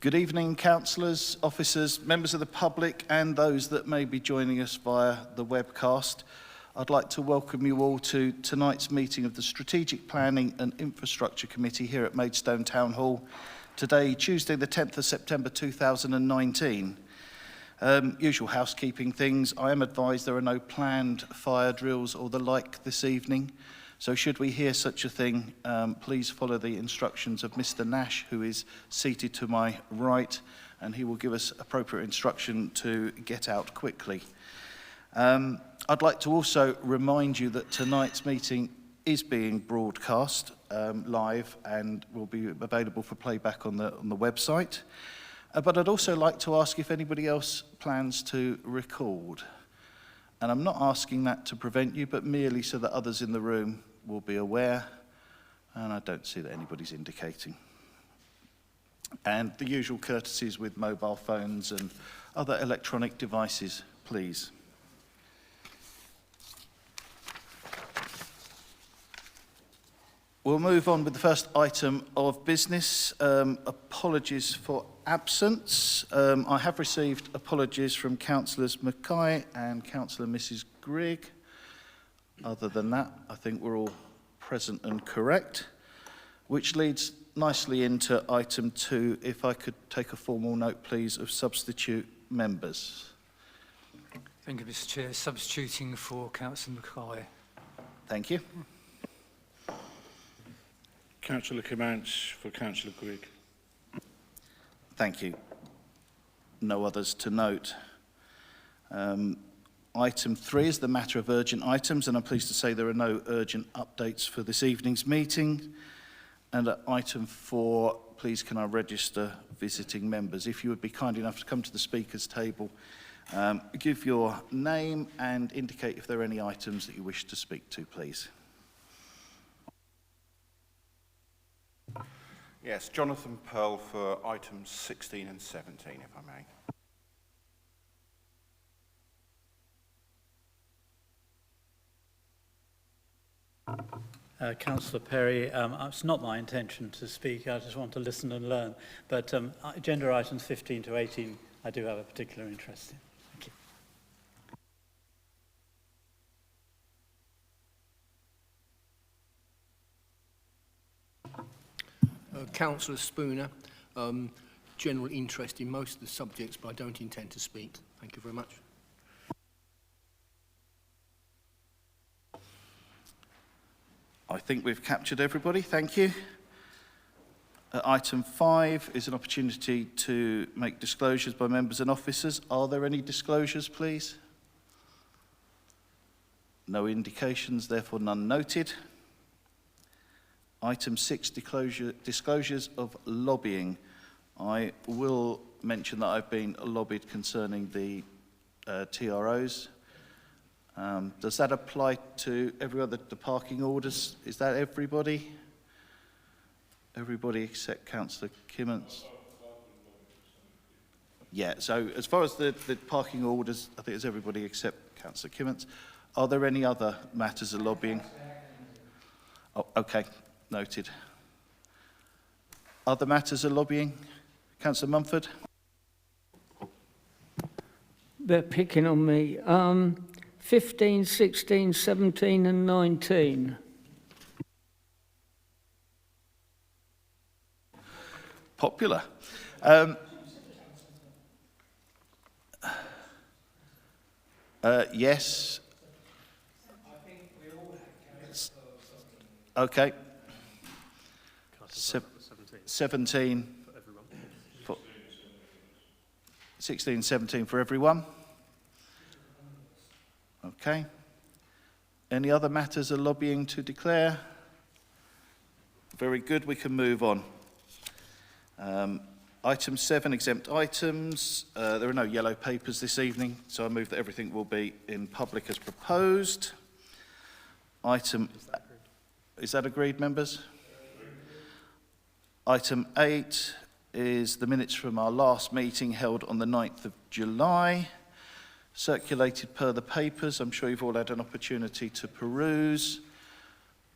Good evening, councillors, officers, members of the public and those that may be joining us via the webcast. I'd like to welcome you all to tonight's meeting of the Strategic Planning and Infrastructure Committee here at Maidstone Town Hall. Today, Tuesday the 10th of September 2019. Usual housekeeping things. I am advised there are no planned fire drills or the like this evening. So should we hear such a thing, please follow the instructions of Mr. Nash, who is seated to my right, and he will give us appropriate instruction to get out quickly. I'd like to also remind you that tonight's meeting is being broadcast live and will be available for playback on the website. But I'd also like to ask if anybody else plans to record. And I'm not asking that to prevent you, but merely so that others in the room will be aware. And I don't see that anybody's indicating. And the usual courtesies with mobile phones and other electronic devices, please. We'll move on with the first item of business. Apologies for absence. I have received apologies from Councillors Mackay and Councillor Mrs. Grigg. Other than that, I think we're all present and correct, which leads nicely into item 2. If I could take a formal note, please, of substitute members. Thank you, Mr. Chair. Substituting for Councillor Mackay. Thank you. Councillor Comanche for Councillor Grigg. Thank you. No others to note. Item 3 is the matter of urgent items, and I'm pleased to say there are no urgent updates for this evening's meeting. And at item 4, please can I register visiting members. If you would be kind enough to come to the speakers table, give your name and indicate if there are any items that you wish to speak to, please. Yes, Jonathan Pearl for items 16 and 17, if I may. Councillor Perry, it's not my intention to speak, I just want to listen and learn, but agenda items 15 to 18 I do have a particular interest in. Thank you. Councillor Spooner, general interest in most of the subjects, but I don't intend to speak. Thank you very much. I think we've captured everybody. Thank you. Item 5 is an opportunity to make disclosures by members and officers. Are there any disclosures, please? No indications, therefore none noted. Item 6, disclosures of lobbying. I will mention that I've been lobbied concerning the TROs. Does that apply to every other, the parking orders? Is that everybody? Everybody except Councillor Kimmons? Yeah, so as far as the parking orders, I think it's everybody except Councillor Kimmons. Are there any other matters of lobbying? Oh, okay. Noted. Other matters of lobbying? Councillor Mumford? They're picking on me. 15, 16, 17 and 19. Popular. Yes. Okay. 17 for 16, 17 for everyone. Okay. Any other matters of lobbying to declare? Very good, we can move on. Item 7, exempt items. There are no yellow papers this evening, so I move that everything will be in public as proposed. Item, is that agreed, members? Item 8 is the minutes from our last meeting held on the 9th of July. Circulated per the papers. I'm sure you've all had an opportunity to peruse.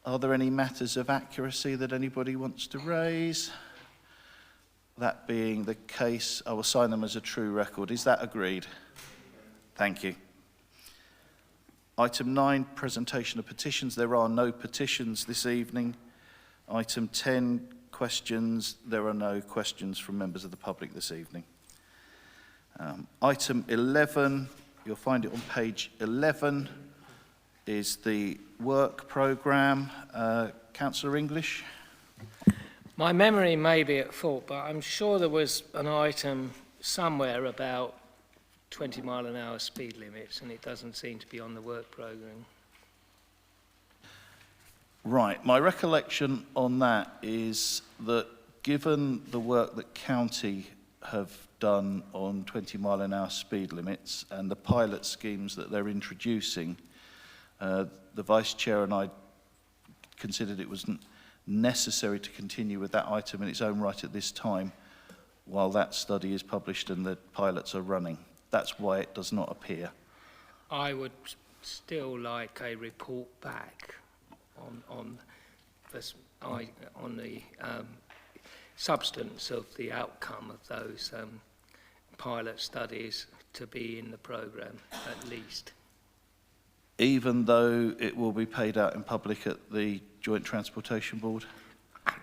Are there any matters of accuracy that anybody wants to raise? That being the case, I will sign them as a true record. Is that agreed? Thank you. Item 9, presentation of petitions. There are no petitions this evening. Item 10, questions. There are no questions from members of the public this evening. Item 11, you'll find it on page 11, is the work programme. Councillor English? My memory may be at fault, but I'm sure there was an item somewhere about 20 mile an hour speed limits, and it doesn't seem to be on the work programme. Right, my recollection on that is that given the work that county have done on 20 mile an hour speed limits and the pilot schemes that they're introducing, the Vice Chair and I considered it wasn't necessary to continue with that item in its own right at this time while that study is published and the pilots are running. That's why it does not appear. I would still like a report back on the substance of the outcome of those pilot studies to be in the programme, at least. Even though it will be paid out in public at the Joint Transportation Board?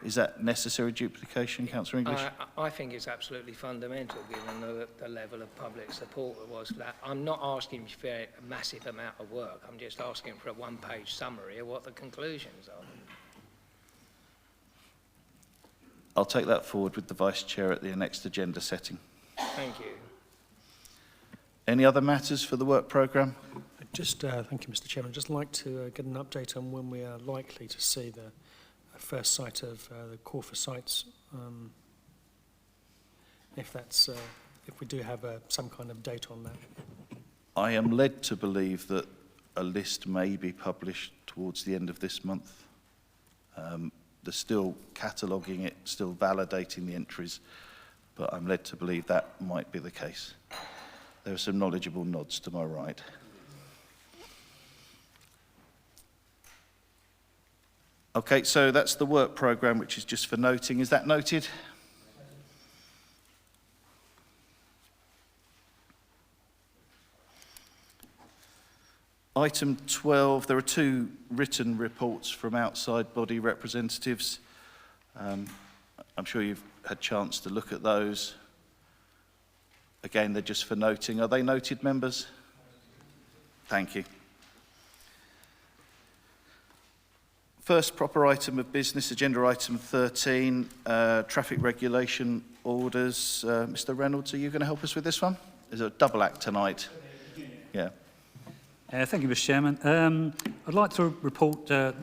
Is that necessary duplication, Councillor English? I think it's absolutely fundamental, given the level of public support there was for that. I'm not asking for a massive amount of work. I'm just asking for a one-page summary of what the conclusions are. I'll take that forward with the Vice Chair at the next agenda setting. Thank you. Any other matters for the work programme? Just, thank you, Mr. Chairman. I'd just like to get an update on when we are likely to see the first site of the Corfu sites. If we do have some kind of date on that. I am led to believe that a list may be published towards the end of this month. They're still cataloguing it, still validating the entries, but I'm led to believe that might be the case. There are some knowledgeable nods to my right. Okay, so that's the work programme, which is just for noting. Is that noted? Item 12, there are two written reports from outside body representatives. I'm sure you've had a chance to look at those. Again, they're just for noting. Are they noted, members? Thank you. First proper item of business, agenda item 13, traffic regulation orders. Mr. Reynolds, are you going to help us with this one? Is it a double act tonight? Yeah. Thank you, Mr. Chairman. I'd like to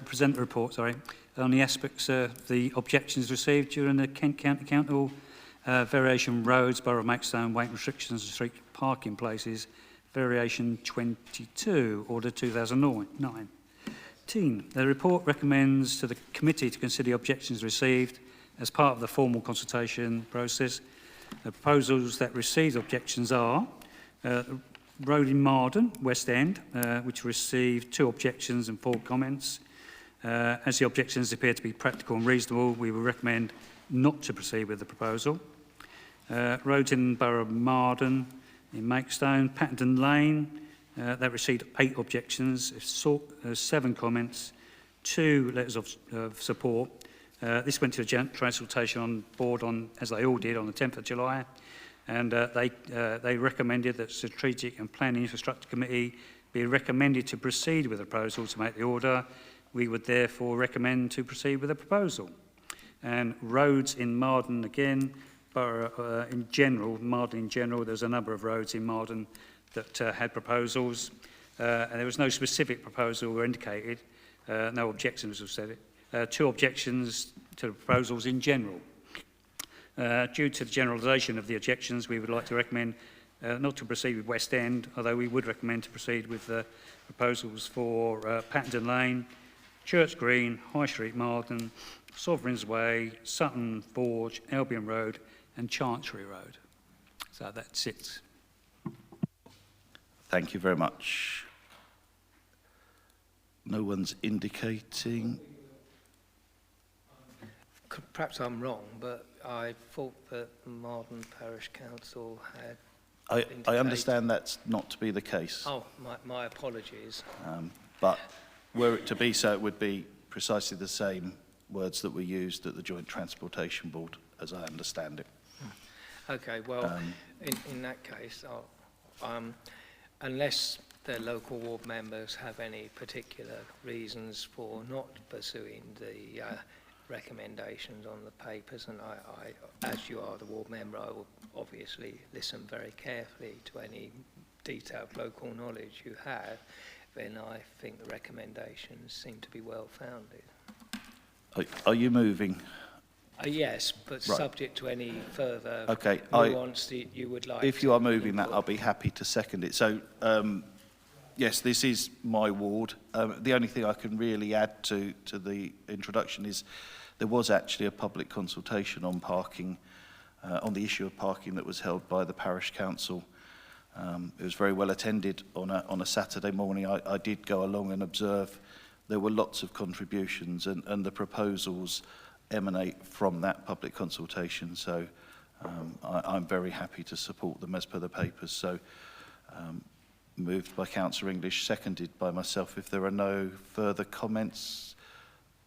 present the report, on the aspects of the objections received during the Kent County Council Variation Roads, Borough of Maidstone, weight restrictions and street parking places, Variation 22, Order 2009. The report recommends to the committee to consider the objections received as part of the formal consultation process. The proposals that received objections are Road in Marden, West End, which received 2 objections and 4 comments. As the objections appear to be practical and reasonable, we will recommend not to proceed with the proposal. Roads in Borough of Marden, in Maidstone, Pattendon Lane, that received 8 objections, 7 comments, 2 letters of support. This went to the Joint Transportation Board as they all did, on the 10th of July. And they recommended that Strategic and Planning Infrastructure Committee be recommended to proceed with the proposal to make the order. We would therefore recommend to proceed with the proposal. And roads in Marden again, Borough in general, Marden in general, there's a number of roads in Marden that had proposals, and there was no specific proposal indicated, no objections were said. 2 objections to the proposals in general. Due to the generalisation of the objections, we would like to recommend not to proceed with West End, although we would recommend to proceed with the proposals for Pattendon Lane, Church Green, High Street Marden, Sovereign's Way, Sutton Forge, Albion Road and Chancery Road. So that's it. Thank you very much. No one's indicating. perhaps I'm wrong, but I thought that Marden Parish Council had I indicated... understand that's not to be the case. Oh, my apologies. But were it to be so, it would be precisely the same words that were used at the Joint Transportation Board, as I understand it. Okay, well, in that case, unless the local ward members have any particular reasons for not pursuing the recommendations on the papers, and I, as you are the ward member, I will obviously listen very carefully to any detailed local knowledge you have, then I think the recommendations seem to be well founded. Are you moving? Yes, but Right. subject to any further Okay, nuance that you would like. If to you are moving that, input. I'll be happy to second it. So, yes, this is my ward. The only thing I can really add to the introduction is there was actually a public consultation on parking, on the issue of parking that was held by the parish council. It was very well attended on a Saturday morning. I did go along and observe. There were lots of contributions, and the proposals emanate from that public consultation. So I'm very happy to support them as per the papers. So moved by Councillor English, seconded by myself. If there are no further comments,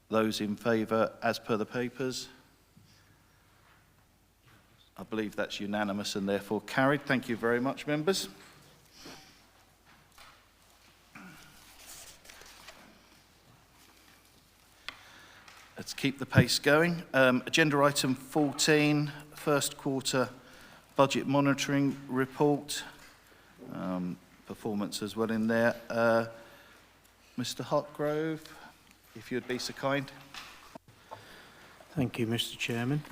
those in favour as per the papers? I believe that's unanimous and therefore carried. Thank you very much, members. Let's keep the pace going. Agenda item 14, first quarter budget monitoring report. Performance as well in there. Mr. Hartgrove, if you'd be so kind. Thank you, Mr. Chairman.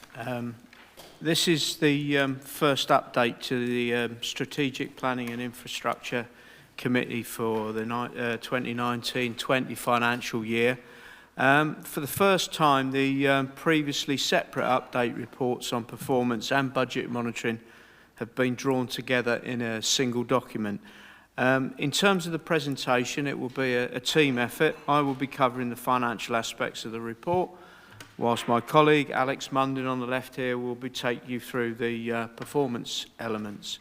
This is the first update to the Strategic Planning and Infrastructure Committee for the 2019-20 financial year. For the first time, the previously separate update reports on performance and budget monitoring have been drawn together in a single document. In terms of the presentation, it will be a team effort. I will be covering the financial aspects of the report, whilst my colleague Alex Munden on the left here will take you through the performance elements.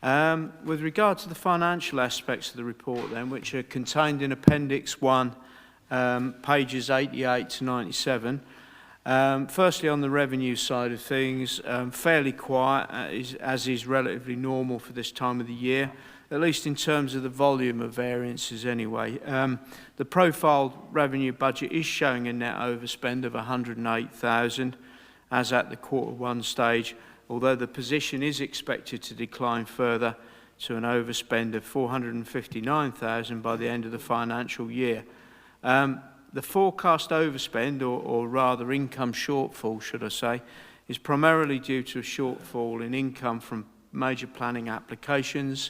With regard to the financial aspects of the report then, which are contained in Appendix 1, pages 88 to 97, firstly on the revenue side of things, fairly quiet, as is relatively normal for this time of the year, at least in terms of the volume of variances anyway. The profiled revenue budget is showing a net overspend of 108,000 as at the Q1 stage, although the position is expected to decline further to an overspend of 459,000 by the end of the financial year. The forecast overspend, or rather income shortfall, should I say, is primarily due to a shortfall in income from major planning applications,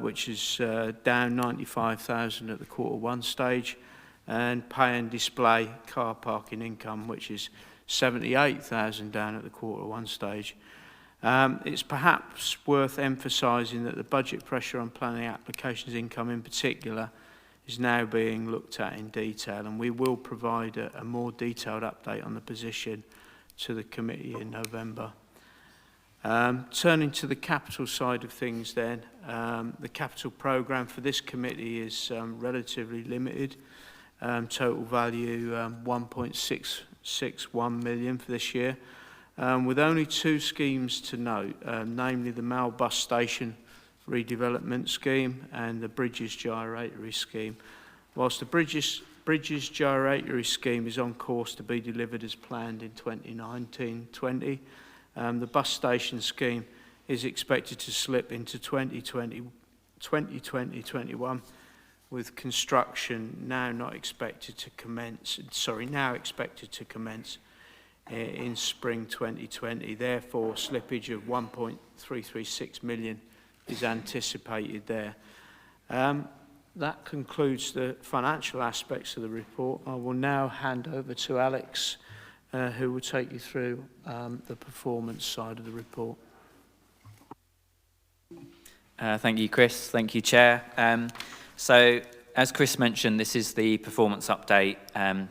which is down 95,000 at the Q1 stage, and pay and display car parking income, which is 78,000 down at the Q1 stage. It's perhaps worth emphasising that the budget pressure on planning applications income in particular is now being looked at in detail, and we will provide a more detailed update on the position to the committee in November. Turning to the capital side of things then, the capital programme for this committee is relatively limited. Total value 1.661 million for this year, with only two schemes to note, namely the Mall Bus Station redevelopment scheme and the Bridges Gyratory scheme. Whilst the Bridges Gyratory scheme is on course to be delivered as planned in 2019-20, the bus station scheme is expected to slip into 2020-21, with construction now expected to commence in spring 2020. Therefore, slippage of 1.336 million is anticipated there. That concludes the financial aspects of the report. I will now hand over to Alex, who will take you through the performance side of the report. Thank you, Chris. Thank you, Chair. So as Chris mentioned, this is the performance update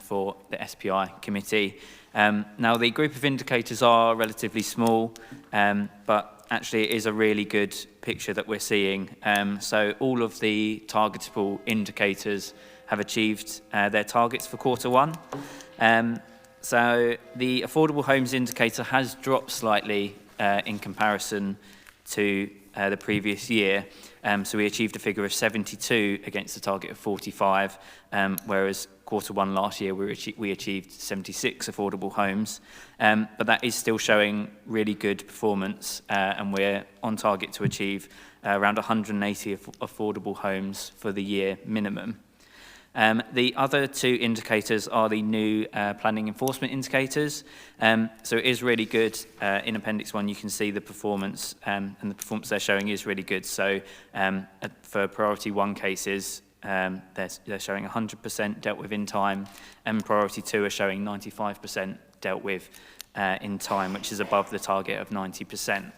for the SPI committee. Now, the group of indicators are relatively small, but actually it is a really good picture that we're seeing. So all of the targetable indicators have achieved their targets for Q1. So the affordable homes indicator has dropped slightly in comparison to the previous year. So we achieved a figure of 72 against the target of 45, whereas Q1 last year we achieved 76 affordable homes. But that is still showing really good performance, and we're on target to achieve around 180 affordable homes for the year minimum. The other two indicators are the new planning enforcement indicators. So it is really good. In Appendix 1, you can see the performance, and the performance they're showing is really good. So for Priority 1 cases, they're showing 100% dealt with in time, and Priority 2 are showing 95% dealt with in time, which is above the target of 90%.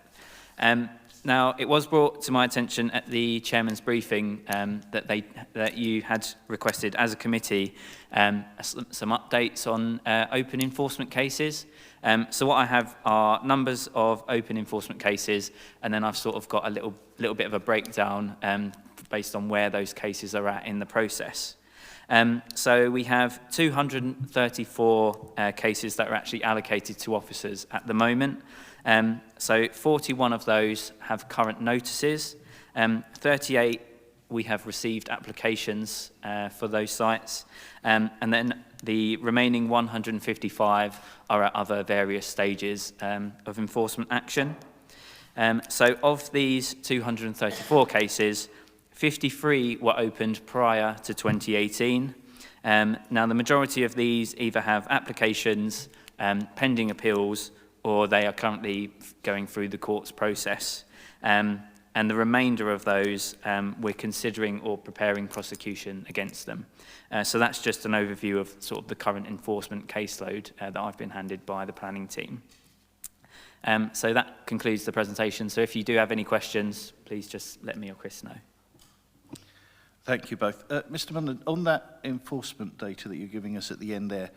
Now, it was brought to my attention at the chairman's briefing that you had requested as a committee some updates on open enforcement cases. So what I have are numbers of open enforcement cases, and then I've sort of got a little bit of a breakdown based on where those cases are at in the process. So we have 234 cases that are actually allocated to officers at the moment. So 41 of those have current notices. 38 we have received applications for those sites. And then the remaining 155 are at other various stages of enforcement action. So of these 234 cases, 53 were opened prior to 2018. Now, the majority of these either have applications, pending appeals, or they are currently going through the courts process. And the remainder of those, we're considering or preparing prosecution against them. So that's just an overview of sort of the current enforcement caseload that I've been handed by the planning team. So that concludes the presentation. So if you do have any questions, please just let me or Chris know. Thank you both. Mr. Munland, on that enforcement data that you're giving us at the end there,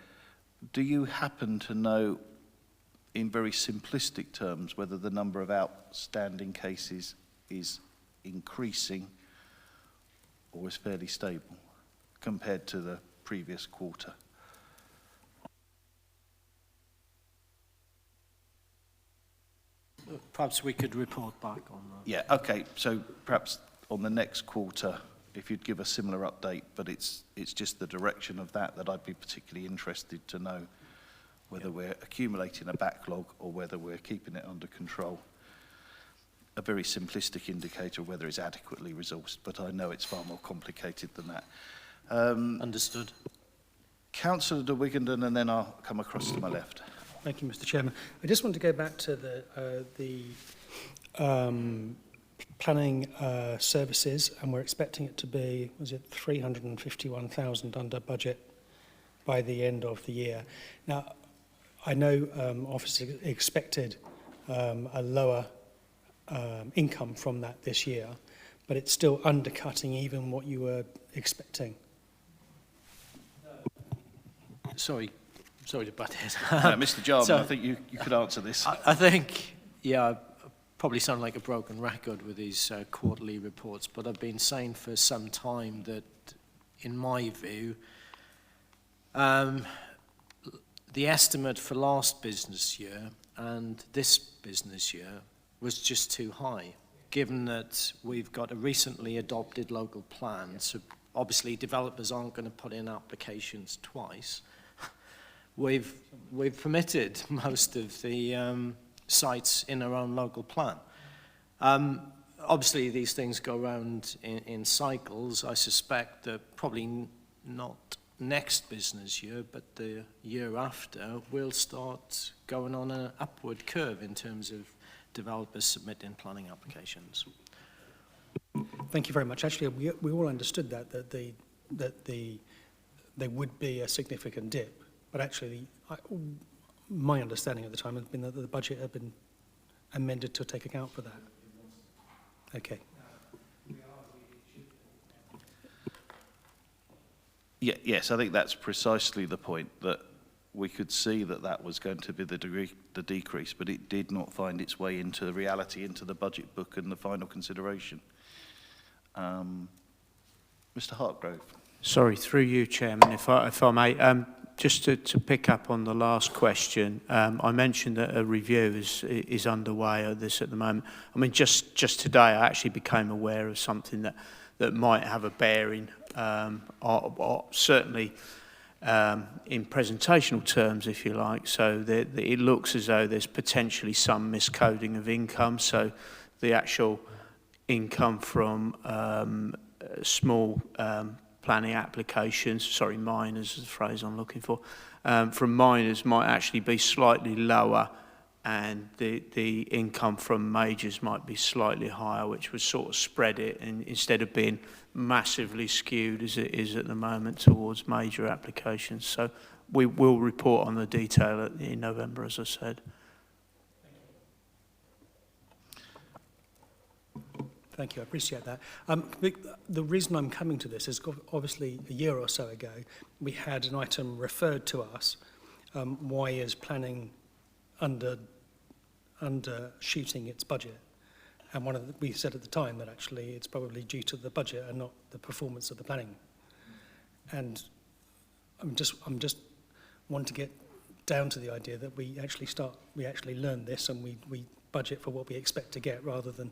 do you happen to know, in very simplistic terms, whether the number of outstanding cases is increasing or is fairly stable compared to the previous quarter? Perhaps we could report back on that. Yeah, okay. So perhaps on the next quarter, if you'd give a similar update, but it's just the direction of that I'd be particularly interested to know, whether we're accumulating a backlog or whether we're keeping it under control. A very simplistic indicator of whether it's adequately resourced, but I know it's far more complicated than that. Understood. Councillor de Wigandon, and then I'll come across to my left. Thank you, Mr. Chairman. I just want to go back to the planning services, and we're expecting it to be, was it 351,000 under budget by the end of the year. Now, I know officers expected a lower income from that this year, but it's still undercutting even what you were expecting. Sorry to butt in. Mr. Jarman, I think you could answer this. I think, yeah, I probably sound like a broken record with these quarterly reports, but I've been saying for some time that, in my view, the estimate for last business year and this business year was just too high, given that we've got a recently adopted local plan. So obviously developers aren't going to put in applications twice. We've permitted most of the sites in our own local plan. Obviously these things go around in cycles. I suspect that probably not next business year, but the year after, we'll start going on an upward curve in terms of developers submitting planning applications. Thank you very much. Actually, we all understood that there would be a significant dip, but actually, my understanding at the time has been that the budget had been amended to take account for that. Okay. Yeah, yes, I think that's precisely the point, that we could see that that was going to be the decrease, but it did not find its way into reality, into the budget book and the final consideration. Mr. Hartgrove. Sorry, through you, Chairman, if I may. Just to pick up on the last question, I mentioned that a review is underway of this at the moment. I mean, just today I actually became aware of something that might have a bearing, or certainly in presentational terms, if you like. So it looks as though there's potentially some miscoding of income. So the actual income from small planning applications, sorry, minors is the phrase I'm looking for, from minors might actually be slightly lower, and the income from majors might be slightly higher, which would sort of spread it, and instead of being massively skewed as it is at the moment towards major applications. So we will report on the detail in November, as I said. Thank you, I appreciate that. The reason I'm coming to this is obviously a year or so ago, we had an item referred to us, why is planning undershooting its budget? And we said at the time that actually it's probably due to the budget and not the performance of the planning. And I'm just want to get down to the idea that we actually learn this and we budget for what we expect to get rather than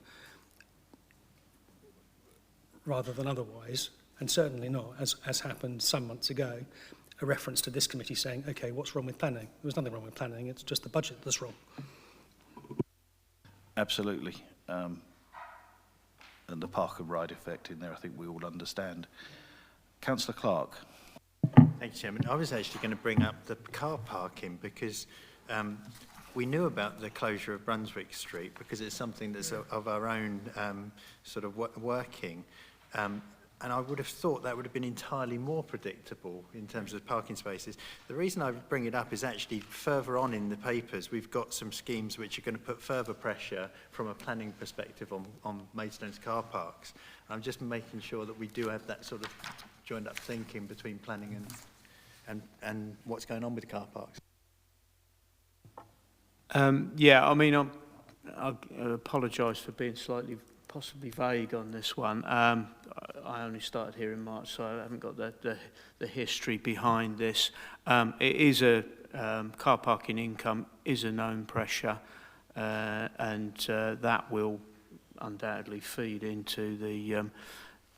otherwise, and certainly not, as happened some months ago, a reference to this committee saying, okay, what's wrong with planning? There was nothing wrong with planning, it's just the budget that's wrong. Absolutely. And the park and ride effect in there, I think we all understand. Councillor Clark. Thank you, Chairman. I was actually going to bring up the car parking because we knew about the closure of Brunswick Street because it's something that's of our own sort of working. And I would have thought that would have been entirely more predictable in terms of parking spaces. The reason I bring it up is actually further on in the papers, we've got some schemes which are going to put further pressure from a planning perspective on Maidstone's car parks. I'm just making sure that we do have that sort of joined up thinking between planning and what's going on with car parks. Yeah, I mean, I apologise for being slightly possibly vague on this one. I only started here in March, so I haven't got the history behind this. It is car parking income is a known pressure, and that will undoubtedly feed into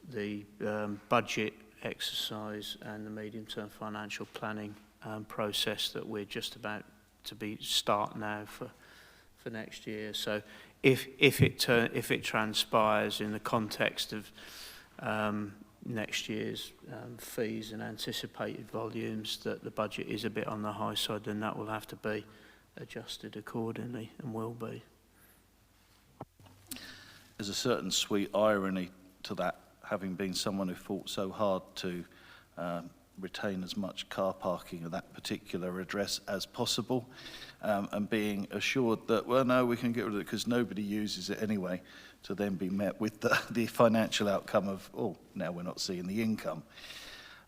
the budget exercise and the medium-term financial planning process that we're just about to start now for next year. So if it transpires in the context of next year's fees and anticipated volumes that the budget is a bit on the high side, then that will have to be adjusted accordingly and will be. There's a certain sweet irony to that, having been someone who fought so hard to retain as much car parking of that particular address as possible, and being assured that, well, no, we can get rid of it because nobody uses it anyway, to then be met with the financial outcome of, oh, now we're not seeing the income.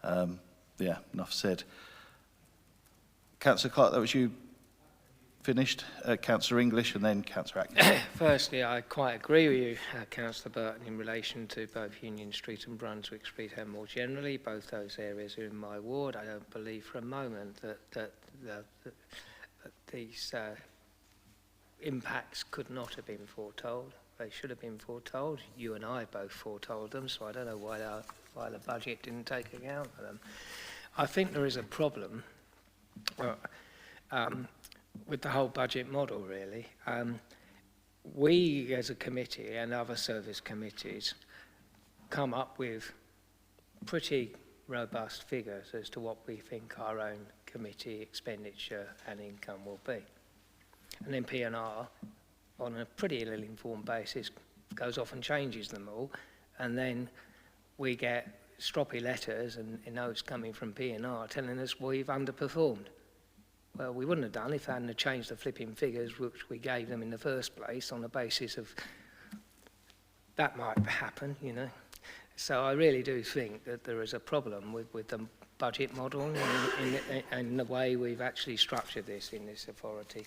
Yeah, enough said. Councillor Clark, that was you finished. Councillor English and then Councillor Atkins. Firstly, I quite agree with you, Councillor Burton, in relation to both Union Street and Brunswick Street and more generally. Both those areas are in my ward. I don't believe for a moment that these impacts could not have been foretold. They should have been foretold. You and I both foretold them, so I don't know why the budget didn't take account of them. I think there is a problem with the whole budget model, really. We, as a committee and other service committees, come up with pretty robust figures as to what we think our own committee expenditure and income will be. And then P&R, on a pretty ill-informed basis, goes off and changes them all, and then we get stroppy letters and notes coming from P&R telling us we've underperformed. Well, we wouldn't have done if they hadn't changed the flipping figures which we gave them in the first place on the basis of that might happen, you know. So I really do think that there is a problem with the budget model in the way we've actually structured this in this authority.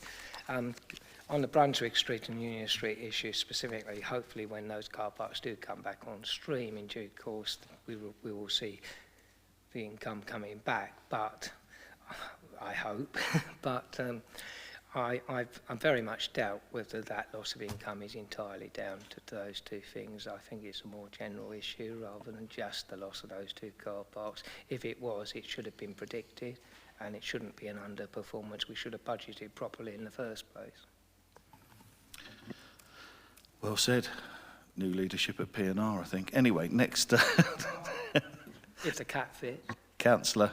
On the Brunswick Street and Union Street issue specifically, hopefully when those car parks do come back on stream in due course, we will see the income coming back, but I hope, but I very much doubt whether that loss of income is entirely down to those two things. I think it's a more general issue rather than just the loss of those two car parks. If it was, it should have been predicted, and it shouldn't be an underperformance. We should have budgeted properly in the first place. Well said. New leadership at P&R, I think. Anyway, next. If the cat fits. Councillor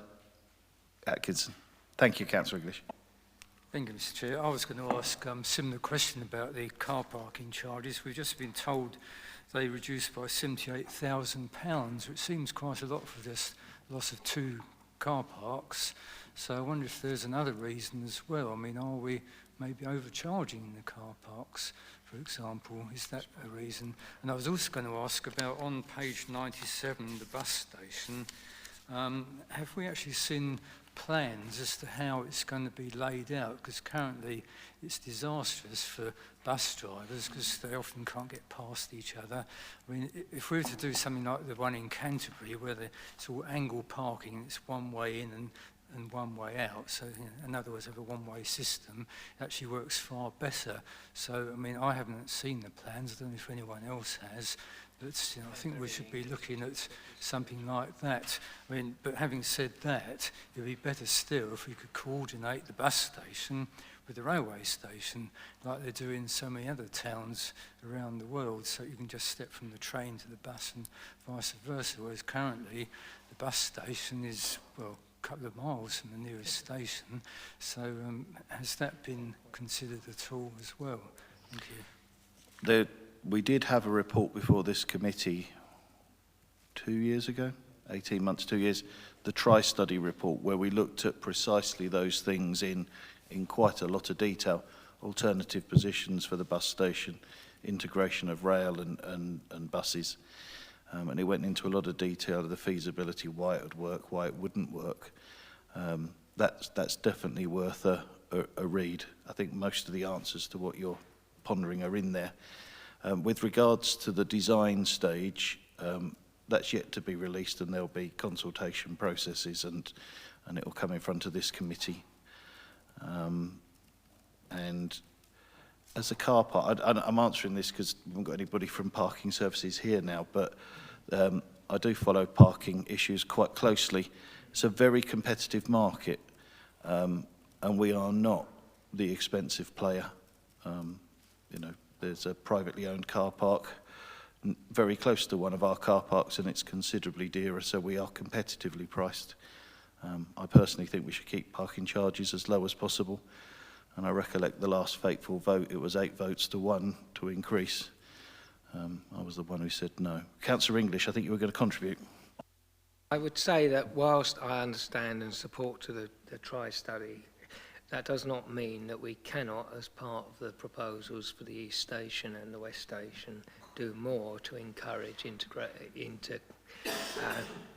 Atkinson. Thank you, Councillor English. Thank you, Mr. Chair. I was going to ask a similar question about the car parking charges. We've just been told they reduced by £78,000, which seems quite a lot for this loss of 2 car parks. So I wonder if there's another reason as well. I mean, are we maybe overcharging the car parks, for example? Is that a reason? And I was also going to ask about on page 97, the bus station, have we actually seen plans as to how it's going to be laid out? Because currently it's disastrous for bus drivers because they often can't get past each other. I mean, if we were to do something like the one in Canterbury where it's all angle parking, it's one way in and one way out, so in other words, have a one-way system, it actually works far better. So, I mean, I haven't seen the plans, I don't know if anyone else has, but I think we should be looking at something like that. I mean, but having said that, it would be better still if we could coordinate the bus station with the railway station, like they do in so many other towns around the world, so you can just step from the train to the bus and vice versa, whereas currently the bus station is, well, a couple of miles from the nearest station. So has that been considered at all as well? Thank you. We did have a report before this committee 2 years ago, 18 months, 2 years, the Tri-Study report, where we looked at precisely those things in quite a lot of detail, alternative positions for the bus station, integration of rail and buses. And it went into a lot of detail of the feasibility, why it would work, why it wouldn't work. That's definitely worth a read. I think most of the answers to what you're pondering are in there. With regards to the design stage, that's yet to be released, and there'll be consultation processes, and it will come in front of this committee. And as a car park, I'm answering this because we haven't got anybody from parking services here now, but I do follow parking issues quite closely. It's a very competitive market, and we are not the expensive player. You know, there's a privately owned car park very close to one of our car parks, and it's considerably dearer, so we are competitively priced. I personally think we should keep parking charges as low as possible, and I recollect the last fateful vote, it was 8 votes to 1 to increase. I was the one who said no. Councillor English, I think you were going to contribute. I would say that whilst I understand and support to the Tri-Study, that does not mean that we cannot, as part of the proposals for the East Station and the West Station, do more to encourage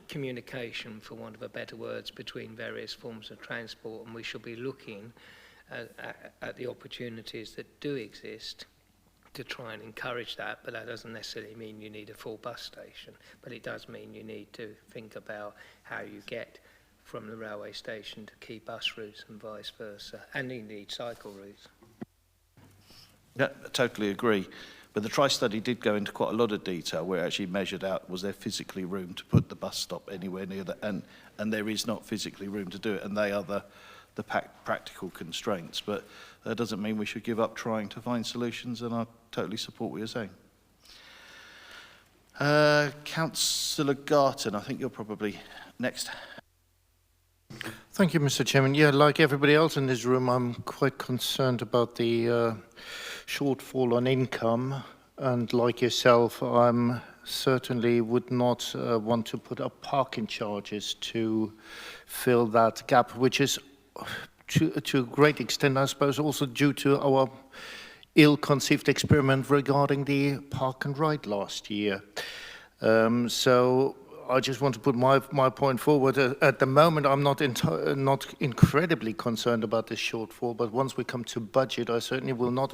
communication, for want of a better words, between various forms of transport, and we should be looking at the opportunities that do exist to try and encourage that. But that doesn't necessarily mean you need a full bus station, but it does mean you need to think about how you get from the railway station to key bus routes and vice versa, and indeed cycle routes. Yeah, I totally agree. But the Tri-Study did go into quite a lot of detail where it actually measured out, was there physically room to put the bus stop anywhere near that, and there is not physically room to do it, and they are the practical constraints. But that doesn't mean we should give up trying to find solutions, and I totally support what you're saying. Councillor Garton, I think you're probably next. Thank you, Mr. Chairman. Yeah, like everybody else in this room, I'm quite concerned about the shortfall on income, and like yourself, I'm certainly would not want to put up parking charges to fill that gap, which is to a great extent, I suppose, also due to our ill-conceived experiment regarding the park and ride last year. So I just want to put my point forward. At the moment, I'm not incredibly concerned about this shortfall, but once we come to budget, I certainly will not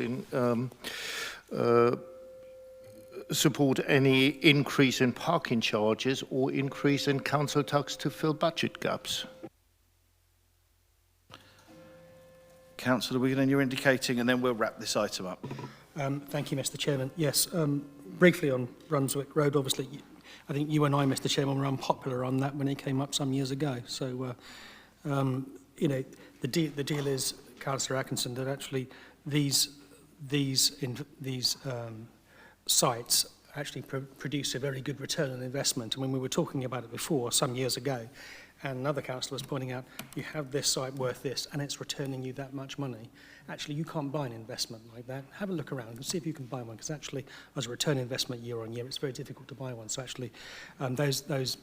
support any increase in parking charges or increase in council tax to fill budget gaps. Councillor Wigan, you're indicating, and then we'll wrap this item up. Thank you, Mr. Chairman. Yes, briefly on Brunswick Road, obviously, I think you and I, Mr. Chairman, were unpopular on that when it came up some years ago. So, you know, the deal is, Councillor Atkinson, that actually these sites actually produce a very good return on investment. And when we were talking about it before, some years ago, and another councillor was pointing out, you have this site worth this, and it's returning you that much money. Actually, you can't buy an investment like that. Have a look around and see if you can buy one, because actually, as a return investment year on year, it's very difficult to buy one. So actually, those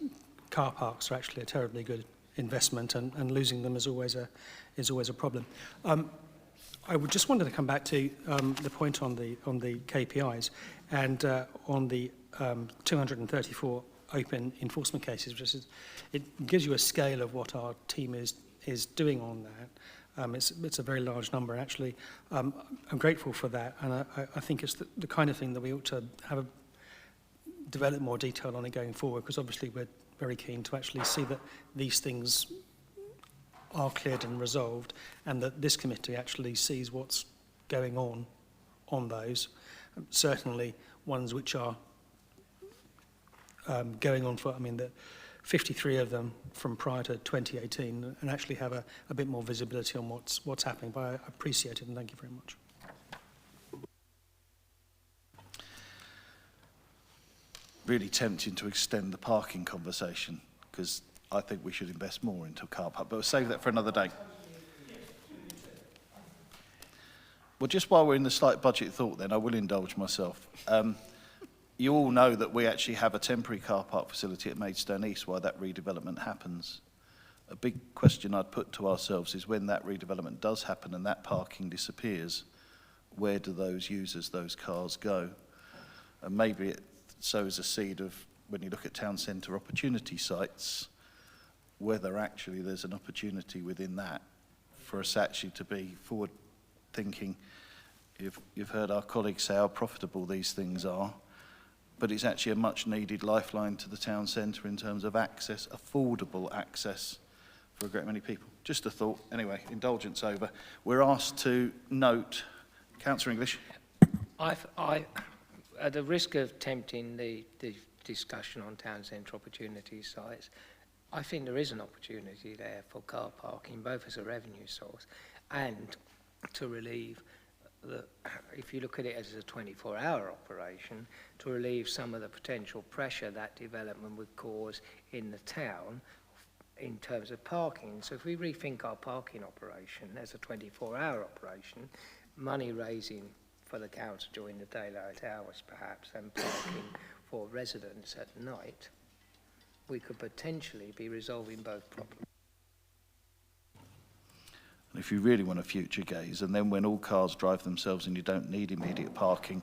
car parks are actually a terribly good investment, and losing them is always a problem. I would just wanted to come back to the point on the KPIs and on the 234 open enforcement cases, which is, it gives you a scale of what our team is doing on that. It's a very large number, actually. I'm grateful for that, and I think it's the kind of thing that we ought to have develop more detail on it going forward, because obviously we're very keen to actually see that these things are cleared and resolved, and that this committee actually sees what's going on those. Certainly ones which are going on for, I mean, the 53 of them from prior to 2018, and actually have a bit more visibility on what's happening. But I appreciate it, and thank you very much. Really tempting to extend the parking conversation, because I think we should invest more into a car park, but we'll save that for another day. Well, just while we're in the slight budget thought then, I will indulge myself. You all know that we actually have a temporary car park facility at Maidstone East while that redevelopment happens. A big question I'd put to ourselves is, when that redevelopment does happen and that parking disappears, where do those users, those cars go? And maybe it sows a seed of, when you look at town centre opportunity sites, whether actually there's an opportunity within that for us actually to be forward thinking. You've heard our colleagues say how profitable these things are, but it's actually a much needed lifeline to the town centre in terms of access, affordable access for a great many people. Just a thought. Anyway, indulgence over. We're asked to note, Councillor English. At the risk of tempting the discussion on town centre opportunity sites, I think there is an opportunity there for car parking, both as a revenue source and to relieve, if you look at it as a 24-hour operation, to relieve some of the potential pressure that development would cause in the town in terms of parking. So if we rethink our parking operation as a 24-hour operation, money raising for the council during the daylight hours perhaps, and parking for residents at night, we could potentially be resolving both problems. And if you really want a future gaze, and then when all cars drive themselves and you don't need immediate parking,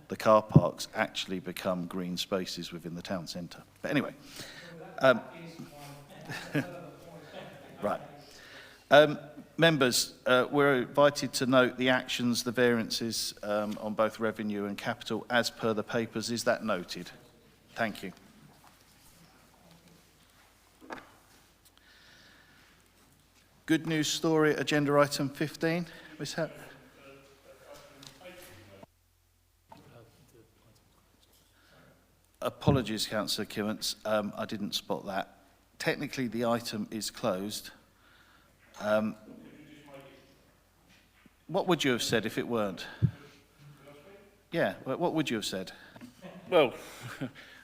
the car parks actually become green spaces within the town centre. But anyway, right. Members, we're invited to note the actions, the variances on both revenue and capital as per the papers. Is that noted? Thank you. Good news story, agenda item 15. Ms. Hatt. Apologies, Councillor Kimmons. I didn't spot that. Technically, the item is closed. What would you have said if it weren't? Yeah, what would you have said? Well,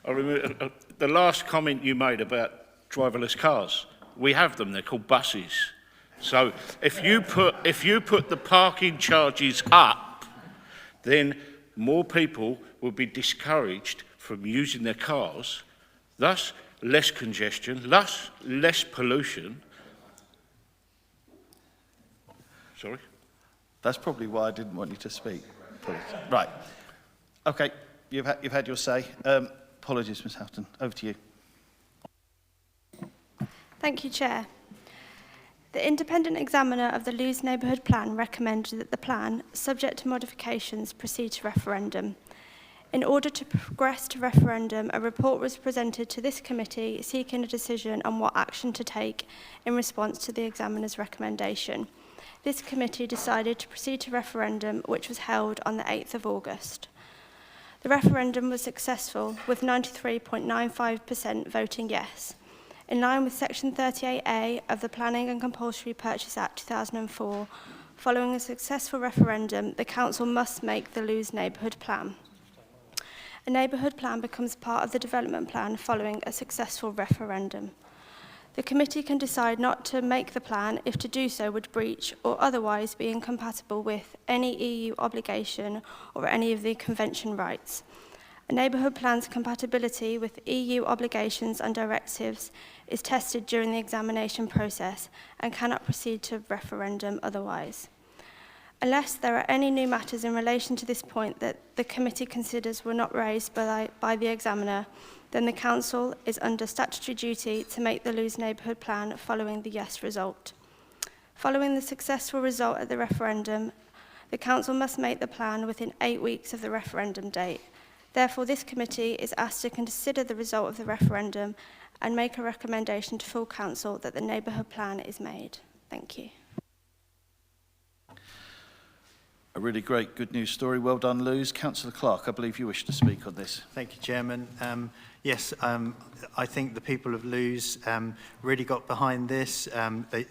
I remember the last comment you made about driverless cars. We have them, they're called buses. So if you put the parking charges up, then more people will be discouraged from using their cars, thus less congestion, thus less pollution. Sorry? That's probably why I didn't want you to speak. Right. Okay, you've had your say. Apologies, Ms. Houghton. Over to you. Thank you, Chair. The independent examiner of the Lewes Neighbourhood Plan recommended that the plan, subject to modifications, proceed to referendum. In order to progress to referendum, a report was presented to this committee seeking a decision on what action to take in response to the examiner's recommendation. This committee decided to proceed to referendum, which was held on the 8th of August. The referendum was successful, with 93.95% voting yes. In line with Section 38A of the Planning and Compulsory Purchase Act 2004, following a successful referendum, the Council must make the Lewes Neighbourhood Plan. A neighbourhood plan becomes part of the development plan following a successful referendum. The committee can decide not to make the plan if to do so would breach or otherwise be incompatible with any EU obligation or any of the Convention rights. A neighbourhood plan's compatibility with EU obligations and directives is tested during the examination process and cannot proceed to referendum otherwise. Unless there are any new matters in relation to this point that the committee considers were not raised by the examiner, then the Council is under statutory duty to make the Lewes Neighbourhood Plan following the yes result. Following the successful result at the referendum, the Council must make the plan within 8 weeks of the referendum date. Therefore, this committee is asked to consider the result of the referendum and make a recommendation to full Council that the Neighbourhood Plan is made. Thank you. A really great good news story. Well done, Lewes. Councillor Clark, I believe you wish to speak on this. Thank you, Chairman. Yes, I think the people of Lewes really got behind this.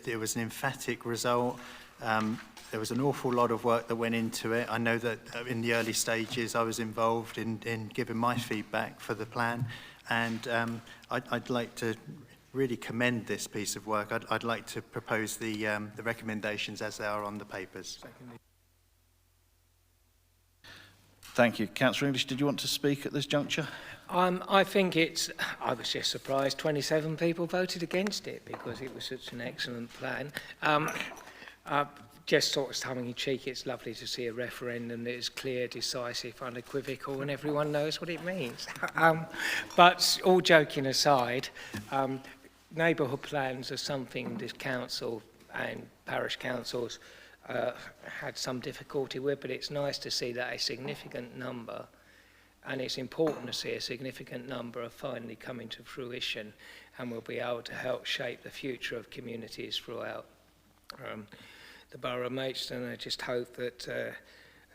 It was an emphatic result. There was an awful lot of work that went into it. I know that in the early stages I was involved in giving my feedback for the plan, and I'd like to really commend this piece of work. I'd like to propose the recommendations as they are on the papers. Thank you. Councillor English, did you want to speak at this juncture? I think I was just surprised 27 people voted against it because it was such an excellent plan. Just sort of tongue-in-cheek, it's lovely to see a referendum that is clear, decisive, unequivocal, and everyone knows what it means. But all joking aside, neighbourhood plans are something this council and parish councils had some difficulty with, but it's nice to see that a significant number, and it's important to see a significant number, are finally coming to fruition and will be able to help shape the future of communities throughout the Borough of Maidstone. I just hope that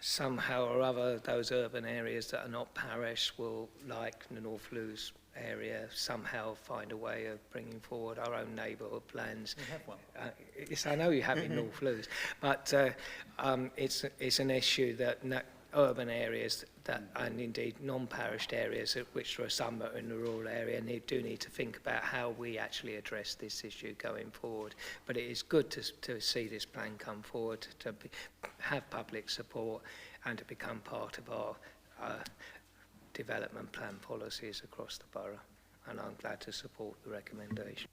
somehow or other those urban areas that are not parish will, like the North Lewes area, somehow find a way of bringing forward our own neighbourhood plans. We have one. Yes, I know you have in North Lewes, but it's an issue that urban areas that, and indeed non-parished areas, which there are some that are in the rural area, do need to think about how we actually address this issue going forward. But it is good to see this plan come forward, to have public support, and to become part of our development plan policies across the borough, and I'm glad to support the recommendation.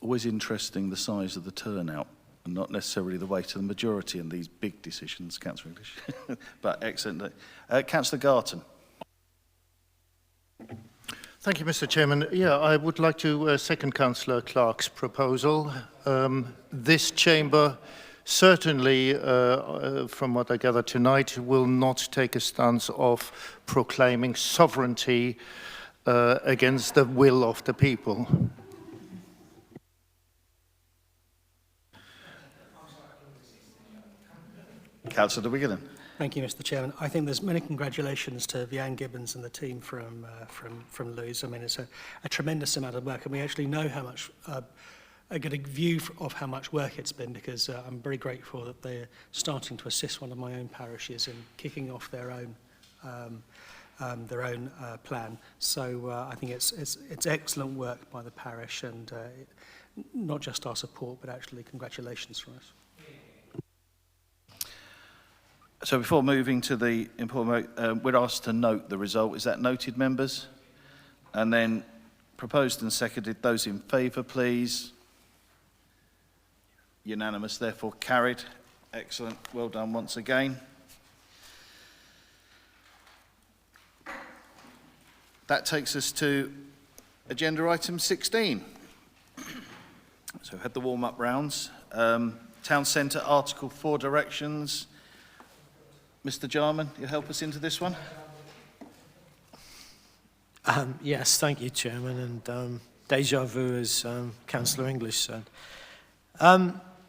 Always interesting the size of the turnout, and not necessarily the weight of the majority in these big decisions, Councillor English. But excellent. Councillor Garton. Thank you, Mr. Chairman. Yeah, I would like to second Councillor Clark's proposal. This chamber certainly, from what I gather tonight, will not take a stance of proclaiming sovereignty against the will of the people. Councillor Wigginen. Thank you, Mr. Chairman. I think there's many congratulations to Vianne Gibbons and the team from Lewes. I mean, it's a tremendous amount of work, and we actually know how much. I get a view of how much work it's been, because I'm very grateful that they're starting to assist one of my own parishes in kicking off their own plan. So I think it's excellent work by the parish, and not just our support, but actually congratulations from us. So before moving to the important, we're asked to note the result. Is that noted, members? And then proposed and seconded. Those in favour, please. Unanimous, therefore carried. Excellent. Well done once again. That takes us to Agenda item 16. So we've had the warm-up rounds. Town Centre, Article 4 directions. Mr. Jarman, you'll help us into this one? Yes, thank you, Chairman, and deja vu, as Councillor English said.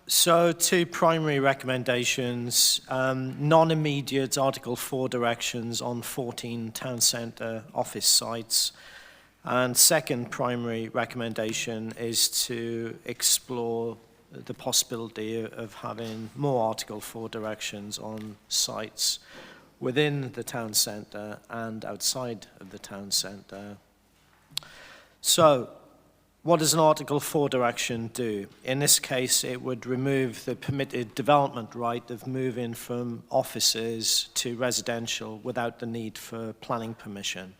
So, two primary recommendations, non-immediate Article 4 directions on 14 town centre office sites. And second primary recommendation is to explore the possibility of having more Article 4 directions on sites within the town centre and outside of the town centre. So, what does an Article 4 direction do? In this case, it would remove the permitted development right of moving from offices to residential without the need for planning permission.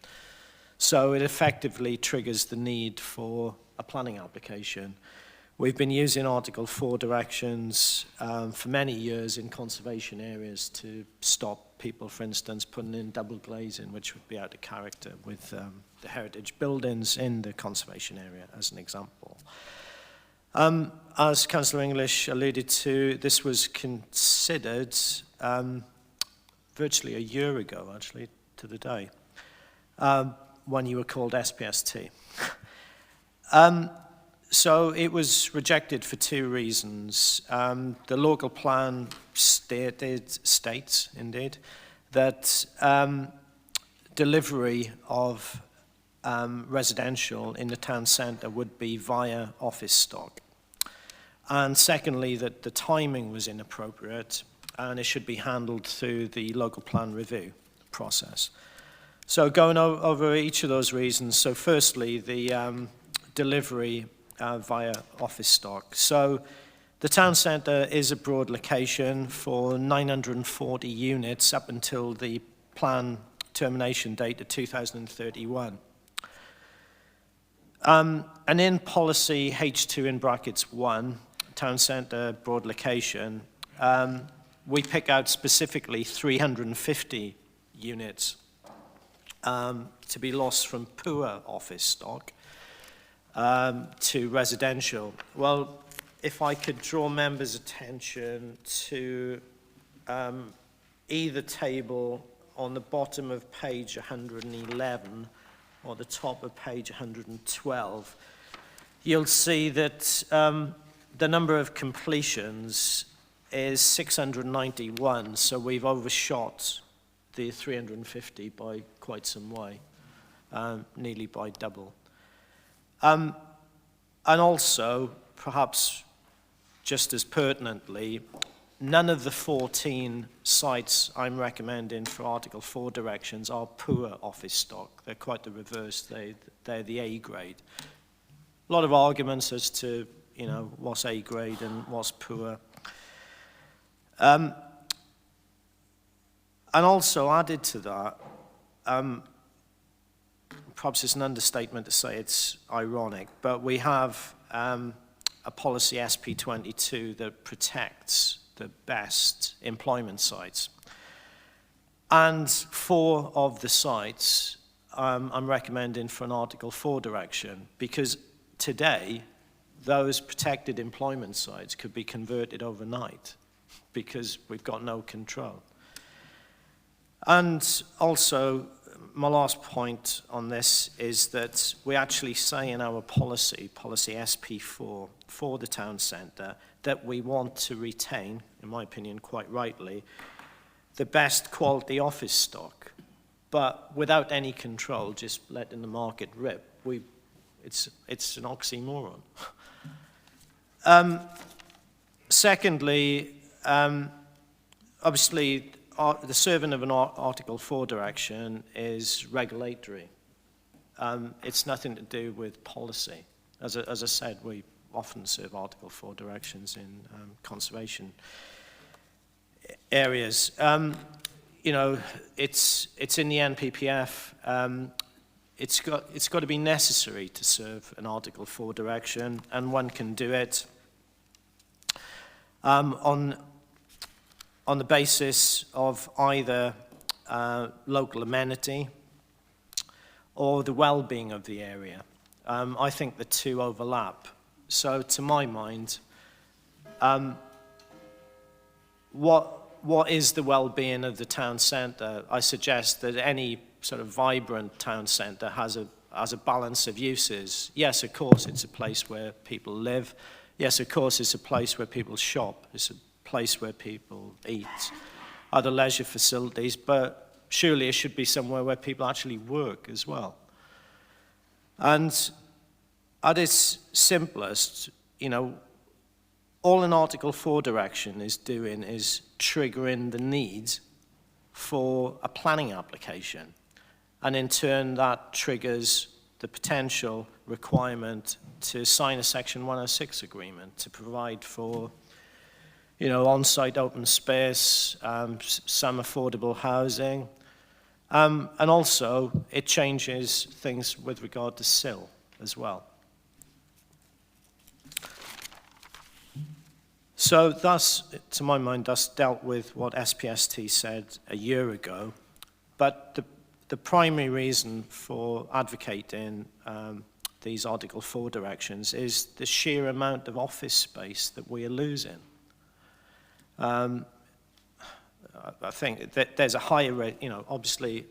So it effectively triggers the need for a planning application. We've been using Article 4 directions for many years in conservation areas to stop people, for instance, putting in double glazing, which would be out of character with the heritage buildings in the conservation area, as an example. As Councillor English alluded to, this was considered virtually a year ago, actually, to the day, when you were called SPST. So it was rejected for two reasons. The local plan states, indeed, that delivery of residential in the town centre would be via office stock. And secondly, that the timing was inappropriate and it should be handled through the local plan review process. So going over each of those reasons, so firstly, the delivery via office stock. So the town centre is a broad location for 940 units up until the plan termination date of 2031. And in policy H2 in brackets 1, town centre broad location, we pick out specifically 350 units to be lost from poor office stock to residential. Well, if I could draw members' attention to either table on the bottom of page 111 or the top of page 112, you'll see that the number of completions is 691, so we've overshot the 350 by quite some way, nearly by double. And also, perhaps just as pertinently, none of the 14 sites I'm recommending for Article 4 directions are poor office stock. They're quite the reverse. They're the A grade. A lot of arguments as to, you know, what's A grade and what's poor. And also added to that, perhaps it's an understatement to say it's ironic, but we have a policy SP22 that protects the best employment sites. And 4 of the sites I'm recommending for an Article 4 direction, because today those protected employment sites could be converted overnight because we've got no control. And also, my last point on this is that we actually say in our policy SP4, for the town centre, that we want to retain, in my opinion quite rightly, the best quality office stock, but without any control, just letting the market rip. It's an oxymoron. Secondly, obviously, the serving of an Article 4 direction is regulatory. It's nothing to do with policy. As I said, we often serve Article 4 directions in conservation areas. You know, it's in the NPPF. It's got to be necessary to serve an Article 4 direction, and one can do it on the basis of either local amenity or the well-being of the area. I think the two overlap. So to my mind, what is the well-being of the town centre? I suggest that any sort of vibrant town centre has a balance of uses. Yes, of course, it's a place where people live. Yes, of course, it's a place where people shop. It's a place where people eat, other leisure facilities, but surely it should be somewhere where people actually work as well. And at its simplest, you know, all an Article 4 direction is doing is triggering the need for a planning application. And in turn, that triggers the potential requirement to sign a Section 106 agreement to provide for, you know, on-site open space, some affordable housing. And also, it changes things with regard to sill as well. So that's, to my mind, that's dealt with what SPST said a year ago. But the primary reason for advocating these Article 4 directions is the sheer amount of office space that we are losing. I think that there's a higher rate, you know, obviously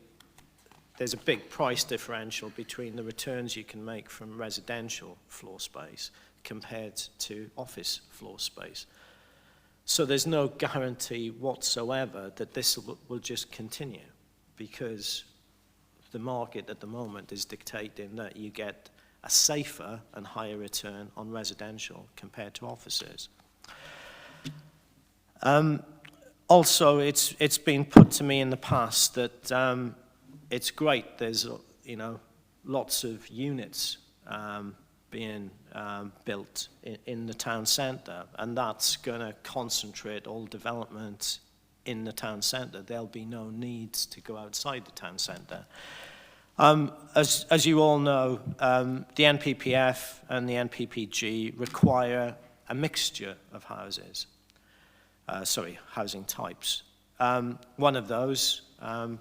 there's a big price differential between the returns you can make from residential floor space compared to office floor space. So there's no guarantee whatsoever that this will just continue, because the market at the moment is dictating that you get a safer and higher return on residential compared to offices. Also, it's been put to me in the past that it's great, there's, you know, lots of units being built in the town centre, and that's going to concentrate all development in the town centre. There'll be no need to go outside the town centre. As you all know, the NPPF and the NPPG require a mixture of houses. Housing types. One of those,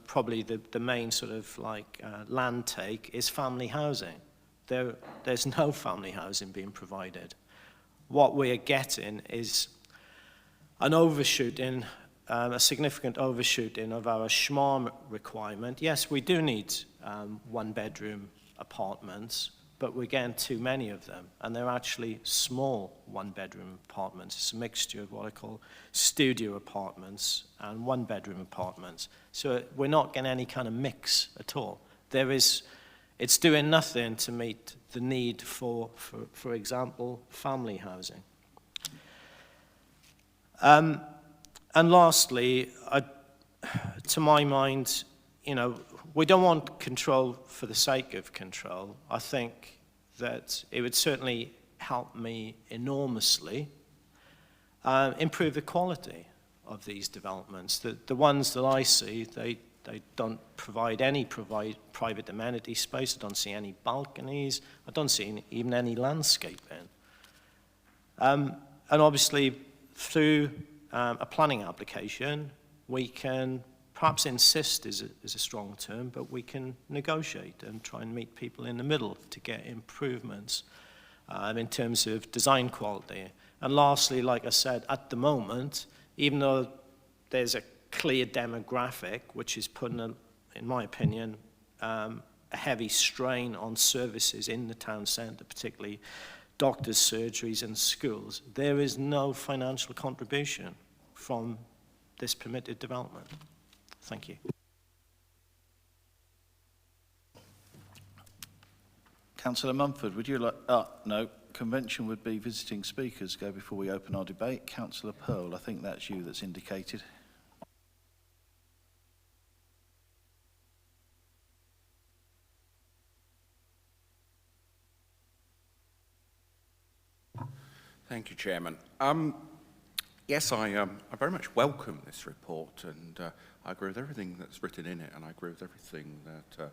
probably the main sort of like land take, is family housing. There's no family housing being provided. What we are getting is an overshooting, a significant overshooting of our SHMARM requirement. Yes, we do need one-bedroom apartments, but we're getting too many of them, and they're actually small one-bedroom apartments. It's a mixture of what I call studio apartments and one-bedroom apartments. So we're not getting any kind of mix at all. It's doing nothing to meet the need for example, family housing. And lastly, to my mind, you know, we don't want control for the sake of control. I think that it would certainly help me enormously improve the quality of these developments. The ones that I see, they don't provide any private amenity space. I don't see any balconies. I don't see even any landscaping. And obviously, through a planning application, we can perhaps insist is a strong term, but we can negotiate and try and meet people in the middle to get improvements in terms of design quality. And lastly, like I said, at the moment, even though there's a clear demographic which is putting, in my opinion, a heavy strain on services in the town centre, particularly doctors' surgeries and schools, there is no financial contribution from this permitted development. Thank you. Councillor Mumford, would you like... no, convention would be visiting speakers go before we open our debate. Councillor Pearl, I think that's you that's indicated. Thank you, Chairman. Yes, I very much welcome this report, and I agree with everything that's written in it, and I agree with everything that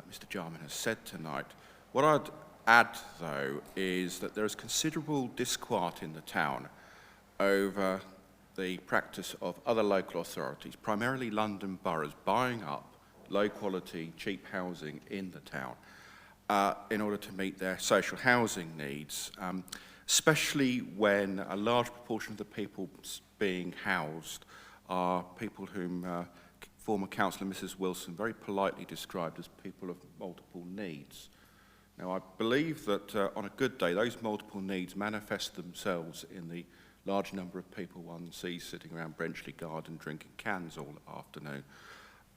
Mr. Jarman has said tonight. What I'd add, though, is that there is considerable disquiet in the town over the practice of other local authorities, primarily London boroughs, buying up low-quality, cheap housing in the town. in order to meet their social housing needs, especially when a large proportion of the people being housed are people whom former Councillor Mrs Wilson very politely described as people of multiple needs. Now, I believe that on a good day, those multiple needs manifest themselves in the large number of people one sees sitting around Brenchley Garden drinking cans all afternoon.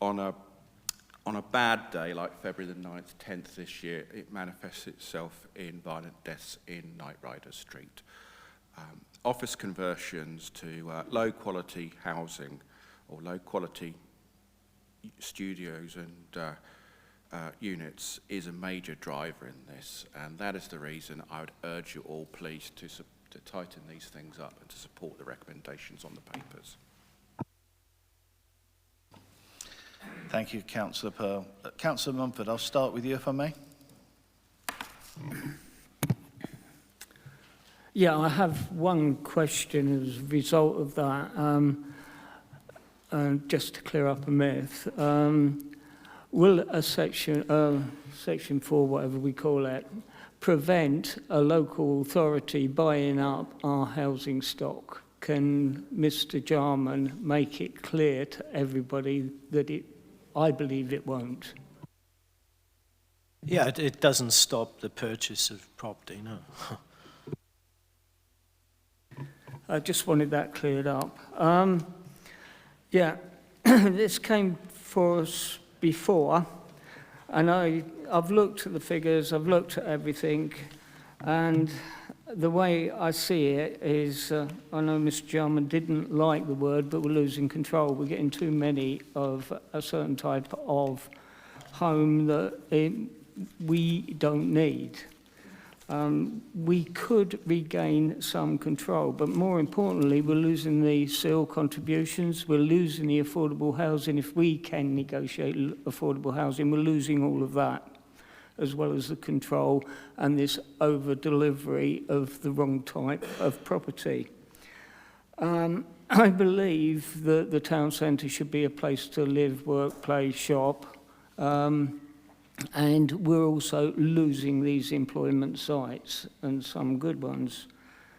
On a bad day, like February the 9th, 10th this year, it manifests itself in violent deaths in Knight Rider Street. Office conversions to low-quality housing or low-quality studios and units is a major driver in this, and that is the reason I would urge you all, please, to tighten these things up and to support the recommendations on the papers. Thank you, Councillor Pearl. Councillor Mumford, I'll start with you, if I may. Yeah, I have one question as a result of that. Just to clear up a myth. Will a section 4, whatever we call it, prevent a local authority buying up our housing stock? Can Mr. Jarman make it clear to everybody that I believe it won't? Yeah, it doesn't stop the purchase of property, no. I just wanted that cleared up. Yeah, this came for us before, and I've looked at the figures, I've looked at everything, and the way I see it is, I know Mr. Jarman didn't like the word, but we're losing control. We're getting too many of a certain type of home that we don't need. We could regain some control, but more importantly, we're losing the SEAL contributions, we're losing the affordable housing. If we can negotiate affordable housing, we're losing all of that, as well as the control and this over-delivery of the wrong type of property. I believe that the town centre should be a place to live, work, play, shop, and we're also losing these employment sites, and some good ones.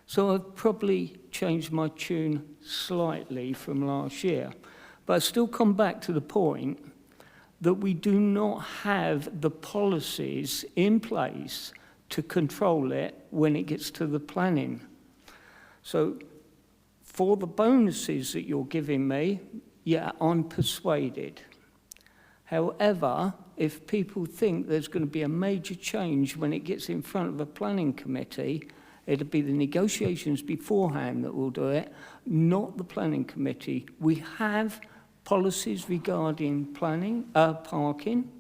So I've probably changed my tune slightly from last year. But I still come back to the point that we do not have the policies in place to control it when it gets to the planning. So for the bonuses that you're giving me, yeah, I'm persuaded. However, if people think there's going to be a major change when it gets in front of a planning committee, it'll be the negotiations beforehand that will do it, not the planning committee. We have policies regarding planning, parking,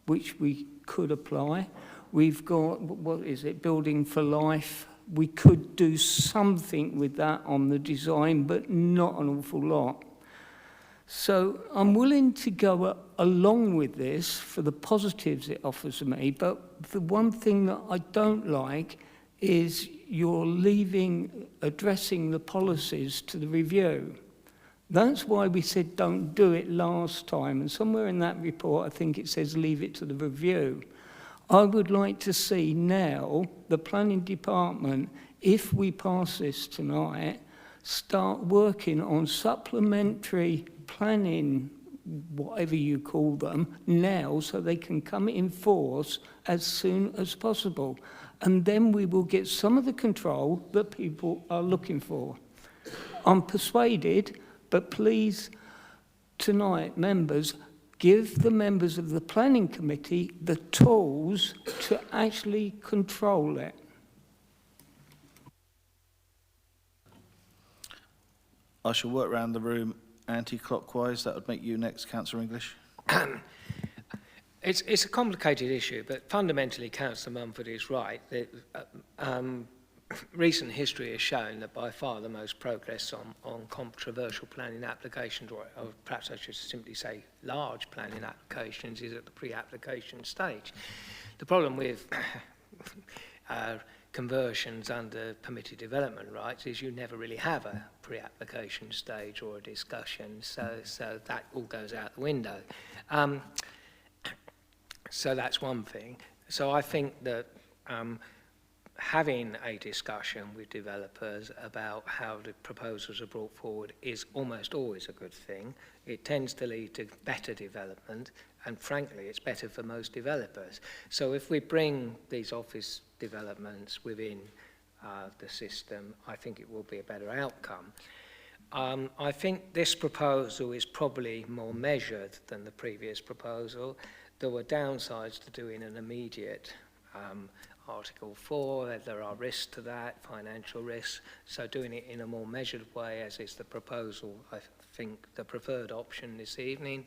which we could apply. We've got, what is it, building for life. We could do something with that on the design, but not an awful lot. So I'm willing to go along with this for the positives it offers me, but the one thing that I don't like is you're addressing the policies to the review. That's why we said don't do it last time, and somewhere in that report I think it says leave it to the review. I would like to see now the planning department, if we pass this tonight, start working on supplementary planning, whatever you call them, now, so they can come in force as soon as possible. And then we will get some of the control that people are looking for. I'm persuaded, but please, tonight, members, give the members of the planning committee the tools to actually control it. I shall work around the room anti-clockwise. That would make you next, Councillor English. It's a complicated issue, but fundamentally Councillor Mumford is right. Recent history has shown that by far the most progress on controversial planning applications, or perhaps I should simply say large planning applications, is at the pre-application stage. The problem with conversions under permitted development rights is you never really have a pre-application stage or a discussion, so that all goes out the window. So that's one thing. So I think that having a discussion with developers about how the proposals are brought forward is almost always a good thing. It tends to lead to better development, and frankly, it's better for most developers. So if we bring these office developments within the system, I think it will be a better outcome. I think this proposal is probably more measured than the previous proposal. There were downsides to doing an immediate Article 4, there are risks to that, financial risks, so doing it in a more measured way, as is the proposal, I think the preferred option this evening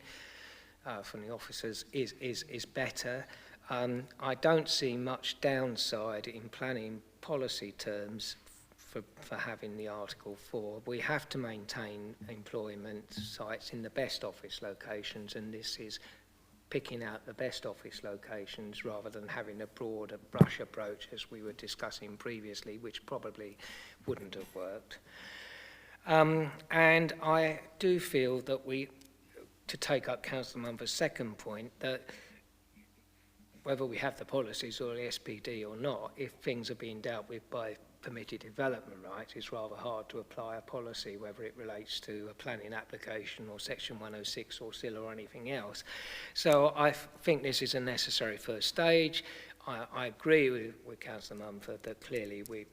from the officers is better. I don't see much downside in planning policy terms for having the Article 4. We have to maintain employment sites in the best office locations, and this is picking out the best office locations rather than having a broader brush approach as we were discussing previously, which probably wouldn't have worked. And I do feel that to take up Councillor Mumford's second point, that whether we have the policies or the SPD or not, if things are being dealt with by permitted development rights, it's rather hard to apply a policy, whether it relates to a planning application or Section 106 or SIL or anything else. So I think this is a necessary first stage. I agree with Councillor Mumford that clearly we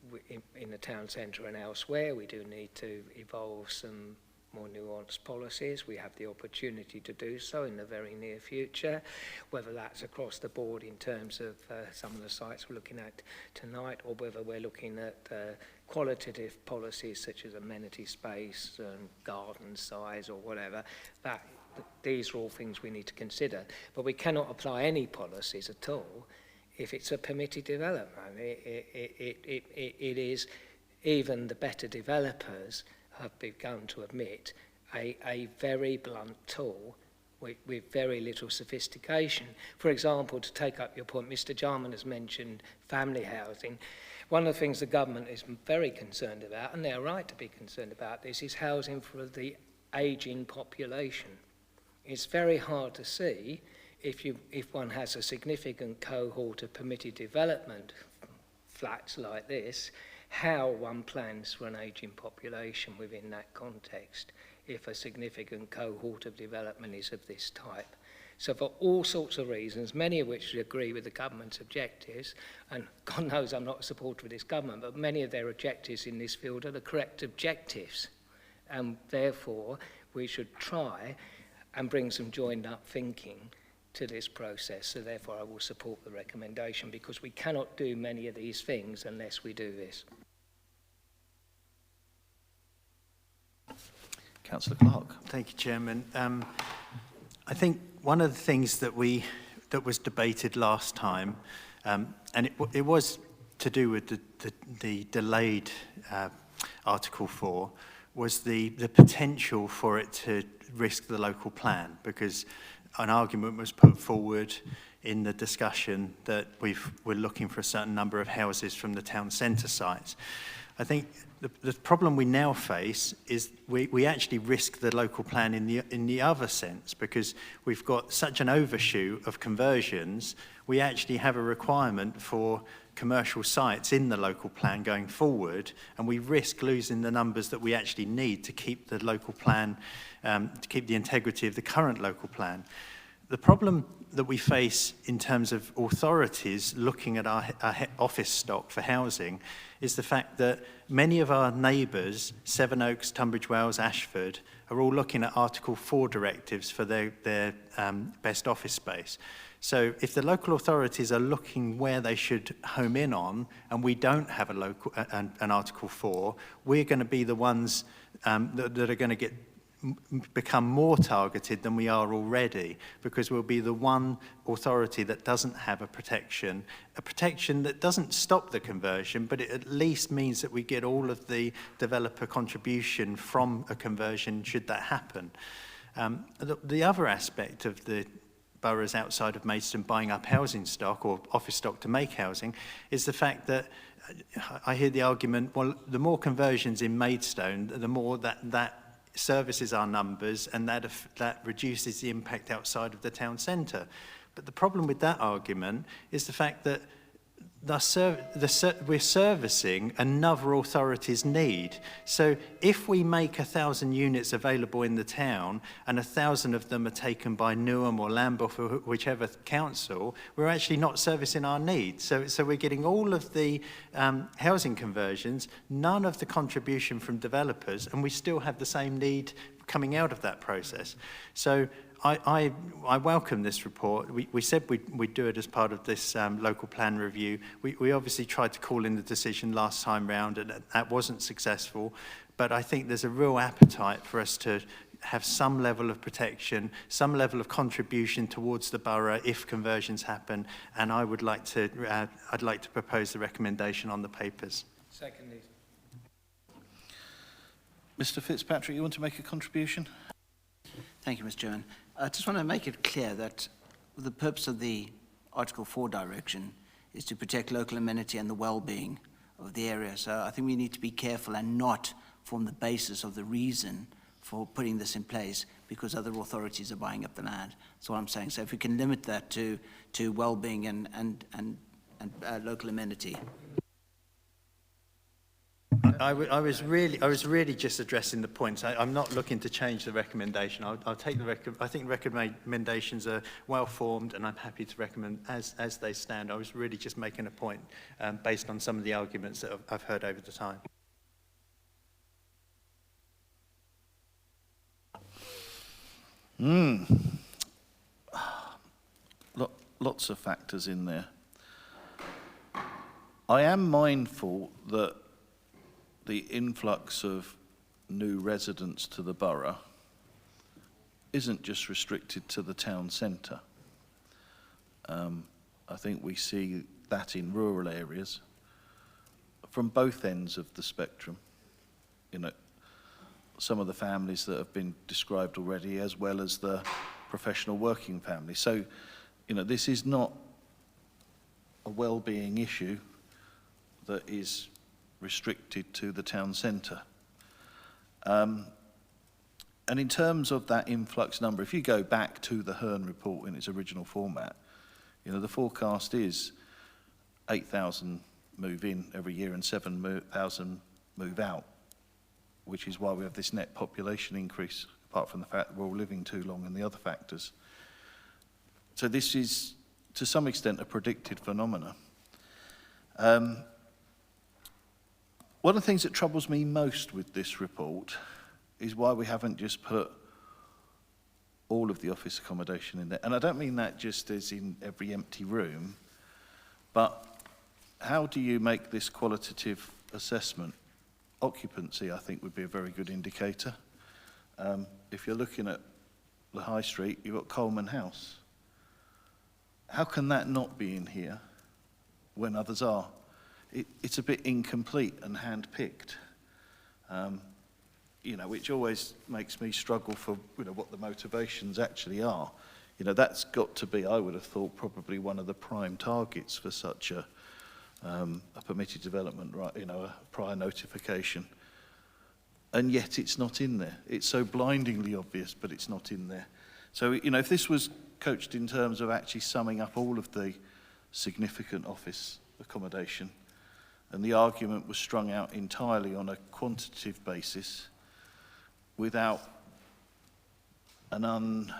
in the town centre and elsewhere, we do need to evolve some more nuanced policies. We have the opportunity to do so in the very near future, whether that's across the board in terms of some of the sites we're looking at tonight, or whether we're looking at qualitative policies such as amenity space and garden size or whatever. These are all things we need to consider. But we cannot apply any policies at all if it's a permitted development. It is, even the better developers have begun to admit, a very blunt tool with very little sophistication. For example, to take up your point, Mr. Jarman has mentioned family housing. One of the things the government is very concerned about, and they're right to be concerned about this, is housing for the ageing population. It's very hard to see if one has a significant cohort of permitted development flats like this, how one plans for an ageing population within that context if a significant cohort of development is of this type. So for all sorts of reasons, many of which agree with the government's objectives, and God knows I'm not a supporter of this government, but many of their objectives in this field are the correct objectives. And therefore, we should try and bring some joined up thinking to this process. So therefore, I will support the recommendation, because we cannot do many of these things unless we do this. Councillor Clark. Thank you, Chairman. I think one of the things that was debated last time, and it was to do with the delayed Article 4, was the potential for it to risk the local plan, because an argument was put forward in the discussion that we're looking for a certain number of houses from the town centre sites. I think the problem we now face is we actually risk the local plan in the other sense, because we've got such an overshoot of conversions. We actually have a requirement for commercial sites in the local plan going forward, and we risk losing the numbers that we actually need to keep the local plan, to keep the integrity of the current local plan. The problem that we face in terms of authorities looking at our office stock for housing is the fact that many of our neighbours, Sevenoaks, Tunbridge Wells, Ashford, are all looking at Article 4 directives for their best office space. So if the local authorities are looking where they should home in on, and we don't have an Article 4, we're going to be the ones that are going to become more targeted than we are already, because we'll be the one authority that doesn't have a protection that doesn't stop the conversion, but it at least means that we get all of the developer contribution from a conversion should that happen. The other aspect of the boroughs outside of Maidstone buying up housing stock or office stock to make housing is the fact that I hear the argument, well, the more conversions in Maidstone, the more that services our numbers, and that reduces the impact outside of the town centre. But the problem with that argument is the fact that we're servicing another authority's need. So if we make 1,000 units available in the town and 1,000 of them are taken by Newham or Lambeth or whichever council, we're actually not servicing our needs. So we're getting all of the housing conversions, none of the contribution from developers, and we still have the same need coming out of that process. So I welcome this report. We said we'd do it as part of this local plan review. We obviously tried to call in the decision last time round, and that wasn't successful. But I think there's a real appetite for us to have some level of protection, some level of contribution towards the borough if conversions happen. And I would like to, I'd like to propose the recommendation on the papers. Secondly. Mr. Fitzpatrick, you want to make a contribution? Thank you, Mr. Chairman. I just want to make it clear that the purpose of the Article 4 direction is to protect local amenity and the well-being of the area. So I think we need to be careful and not form the basis of the reason for putting this in place because other authorities are buying up the land. That's what I'm saying. So if we can limit that to well-being and local amenity. I was really just addressing the points. I'm not looking to change the recommendation. I'll take the I think recommendations are well formed, and I'm happy to recommend as they stand. I was really just making a point based on some of the arguments that I've heard over the time. Lots of factors in there. I am mindful that the influx of new residents to the borough isn't just restricted to the town centre. I think we see that in rural areas from both ends of the spectrum. You know, some of the families that have been described already, as well as the professional working family. So, you know, this is not a well-being issue that is restricted to the town centre. And in terms of that influx number, if you go back to the Hearn report in its original format, you know, the forecast is 8,000 move in every year and 7,000 move out, which is why we have this net population increase, apart from the fact that we're all living too long and the other factors. So this is, to some extent, a predicted phenomena. One of the things that troubles me most with this report is why we haven't just put all of the office accommodation in there. And I don't mean that just as in every empty room, but how do you make this qualitative assessment? Occupancy, I think, would be a very good indicator. If you're looking at the High Street, you've got Coleman House. How can that not be in here when others are? It's a bit incomplete and hand-picked, you know, which always makes me struggle for, you know, what the motivations actually are. You know, that's got to be, I would have thought, probably one of the prime targets for such a permitted development, right? You know, a prior notification. And yet it's not in there. It's so blindingly obvious, but it's not in there. So, you know, if this was coached in terms of actually summing up all of the significant office accommodation, and the argument was strung out entirely on a quantitative basis without an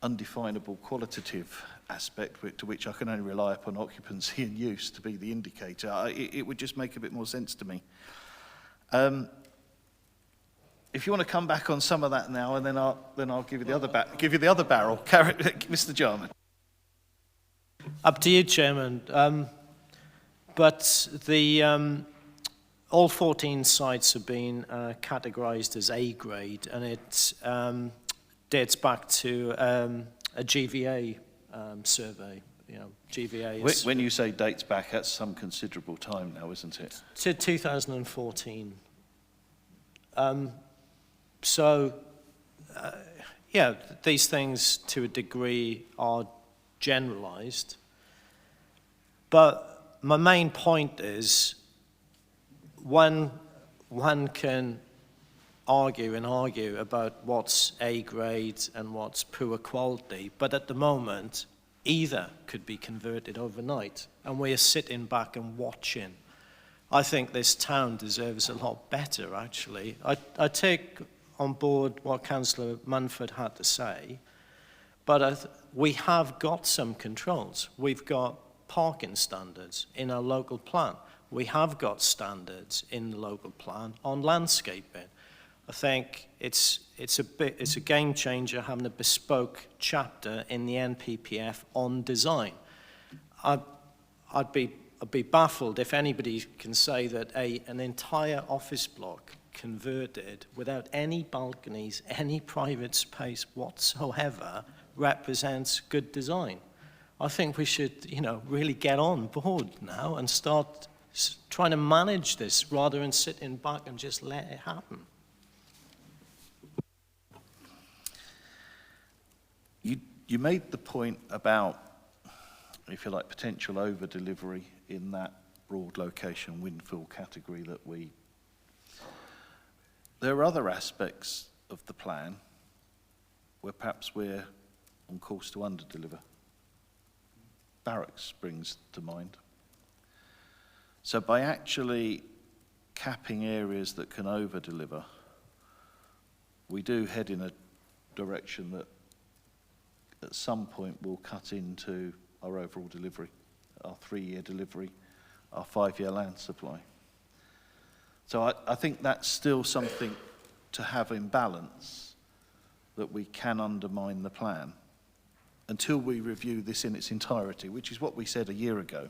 undefinable qualitative aspect to which I can only rely upon occupancy and use to be the indicator, it would just make a bit more sense to me. If you want to come back on some of that now, and then I'll give you the other barrel. Mr. Jarman. Up to you, Chairman. But the all 14 sites have been categorised as A grade, and it dates back to a GVA survey. You know, GVA is... When you say dates back, that's some considerable time now, isn't it? To 2014. Yeah, these things to a degree are generalised, but my main point is one can argue about what's A grade and what's poor quality, but at the moment, either could be converted overnight, and we are sitting back and watching. I think this town deserves a lot better, actually. I take on board what Councillor Munford had to say, but we have got some controls. We've got parking standards in our local plan. We have got standards in the local plan on landscaping. I think it's a game changer having a bespoke chapter in the NPPF on design. I'd be baffled if anybody can say that an entire office block converted without any balconies, any private space whatsoever represents good design. I think we should, really get on board now and start trying to manage this rather than sitting back and just let it happen. You made the point about, if you like, potential over-delivery in that broad location windfill category that there are other aspects of the plan where perhaps we're on course to under-deliver. Barracks springs to mind. So by actually capping areas that can over-deliver, we do head in a direction that at some point will cut into our overall delivery, our 3-year delivery, our 5-year land supply. So I think that's still something to have in balance, that we can undermine the plan until we review this in its entirety, which is what we said a year ago.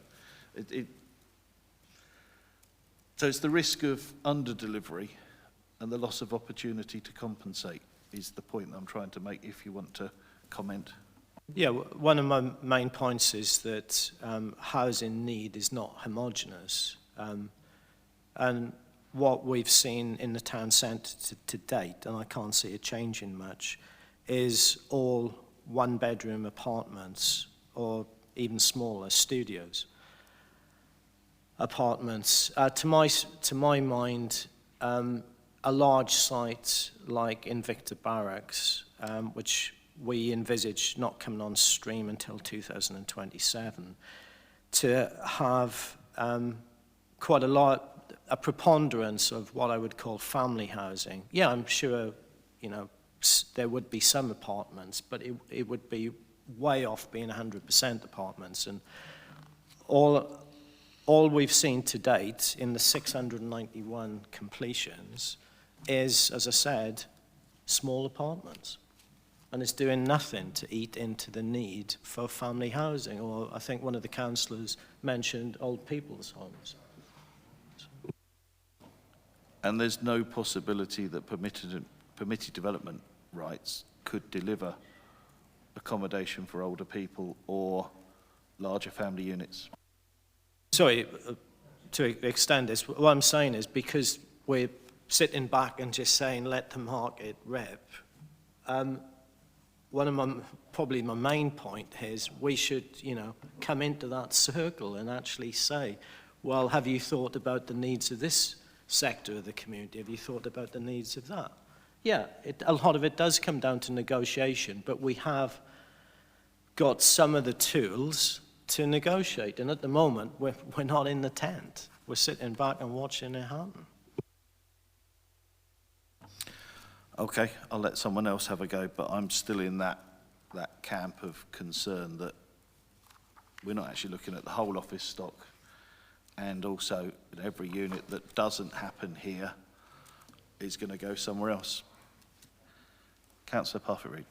So it's the risk of under-delivery and the loss of opportunity to compensate is the point that I'm trying to make, if you want to comment. Yeah, one of my main points is that housing need is not homogenous. And what we've seen in the town centre to date, and I can't see it changing much, is all one-bedroom apartments or even smaller studios. Apartments, to my mind, a large site like Invicta Barracks, which we envisage not coming on stream until 2027, to have quite a preponderance of what I would call family housing. Yeah, I'm sure, there would be some apartments, but it would be way off being 100% apartments. And all we've seen to date in the 691 completions is, as I said, small apartments. And it's doing nothing to eat into the need for family housing, or I think one of the councillors mentioned old people's homes. And there's no possibility that permitted development rights could deliver accommodation for older people or larger family units? Sorry, to extend this, what I'm saying is because we're sitting back and just saying let the market rip, one of probably my main point is we should, come into that circle and actually say, well, have you thought about the needs of this sector of the community? Have you thought about the needs of that? Yeah, a lot of it does come down to negotiation, but we have got some of the tools to negotiate. And at the moment, we're not in the tent. We're sitting back and watching it happen. Okay, I'll let someone else have a go, but I'm still in that camp of concern that we're not actually looking at the whole office stock, and also every unit that doesn't happen here is going to go somewhere else. Councillor Parfitt-Reid.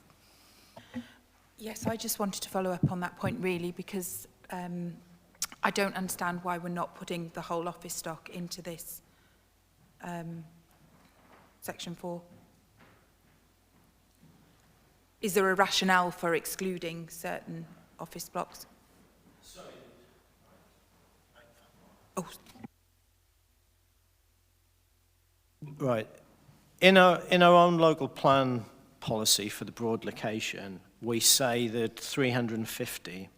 Yes, I just wanted to follow up on that point really, because I don't understand why we're not putting the whole office stock into this section 4. Is there a rationale for excluding certain office blocks? Sorry. Oh. Right. In our own local plan policy for the broad location, we say that 350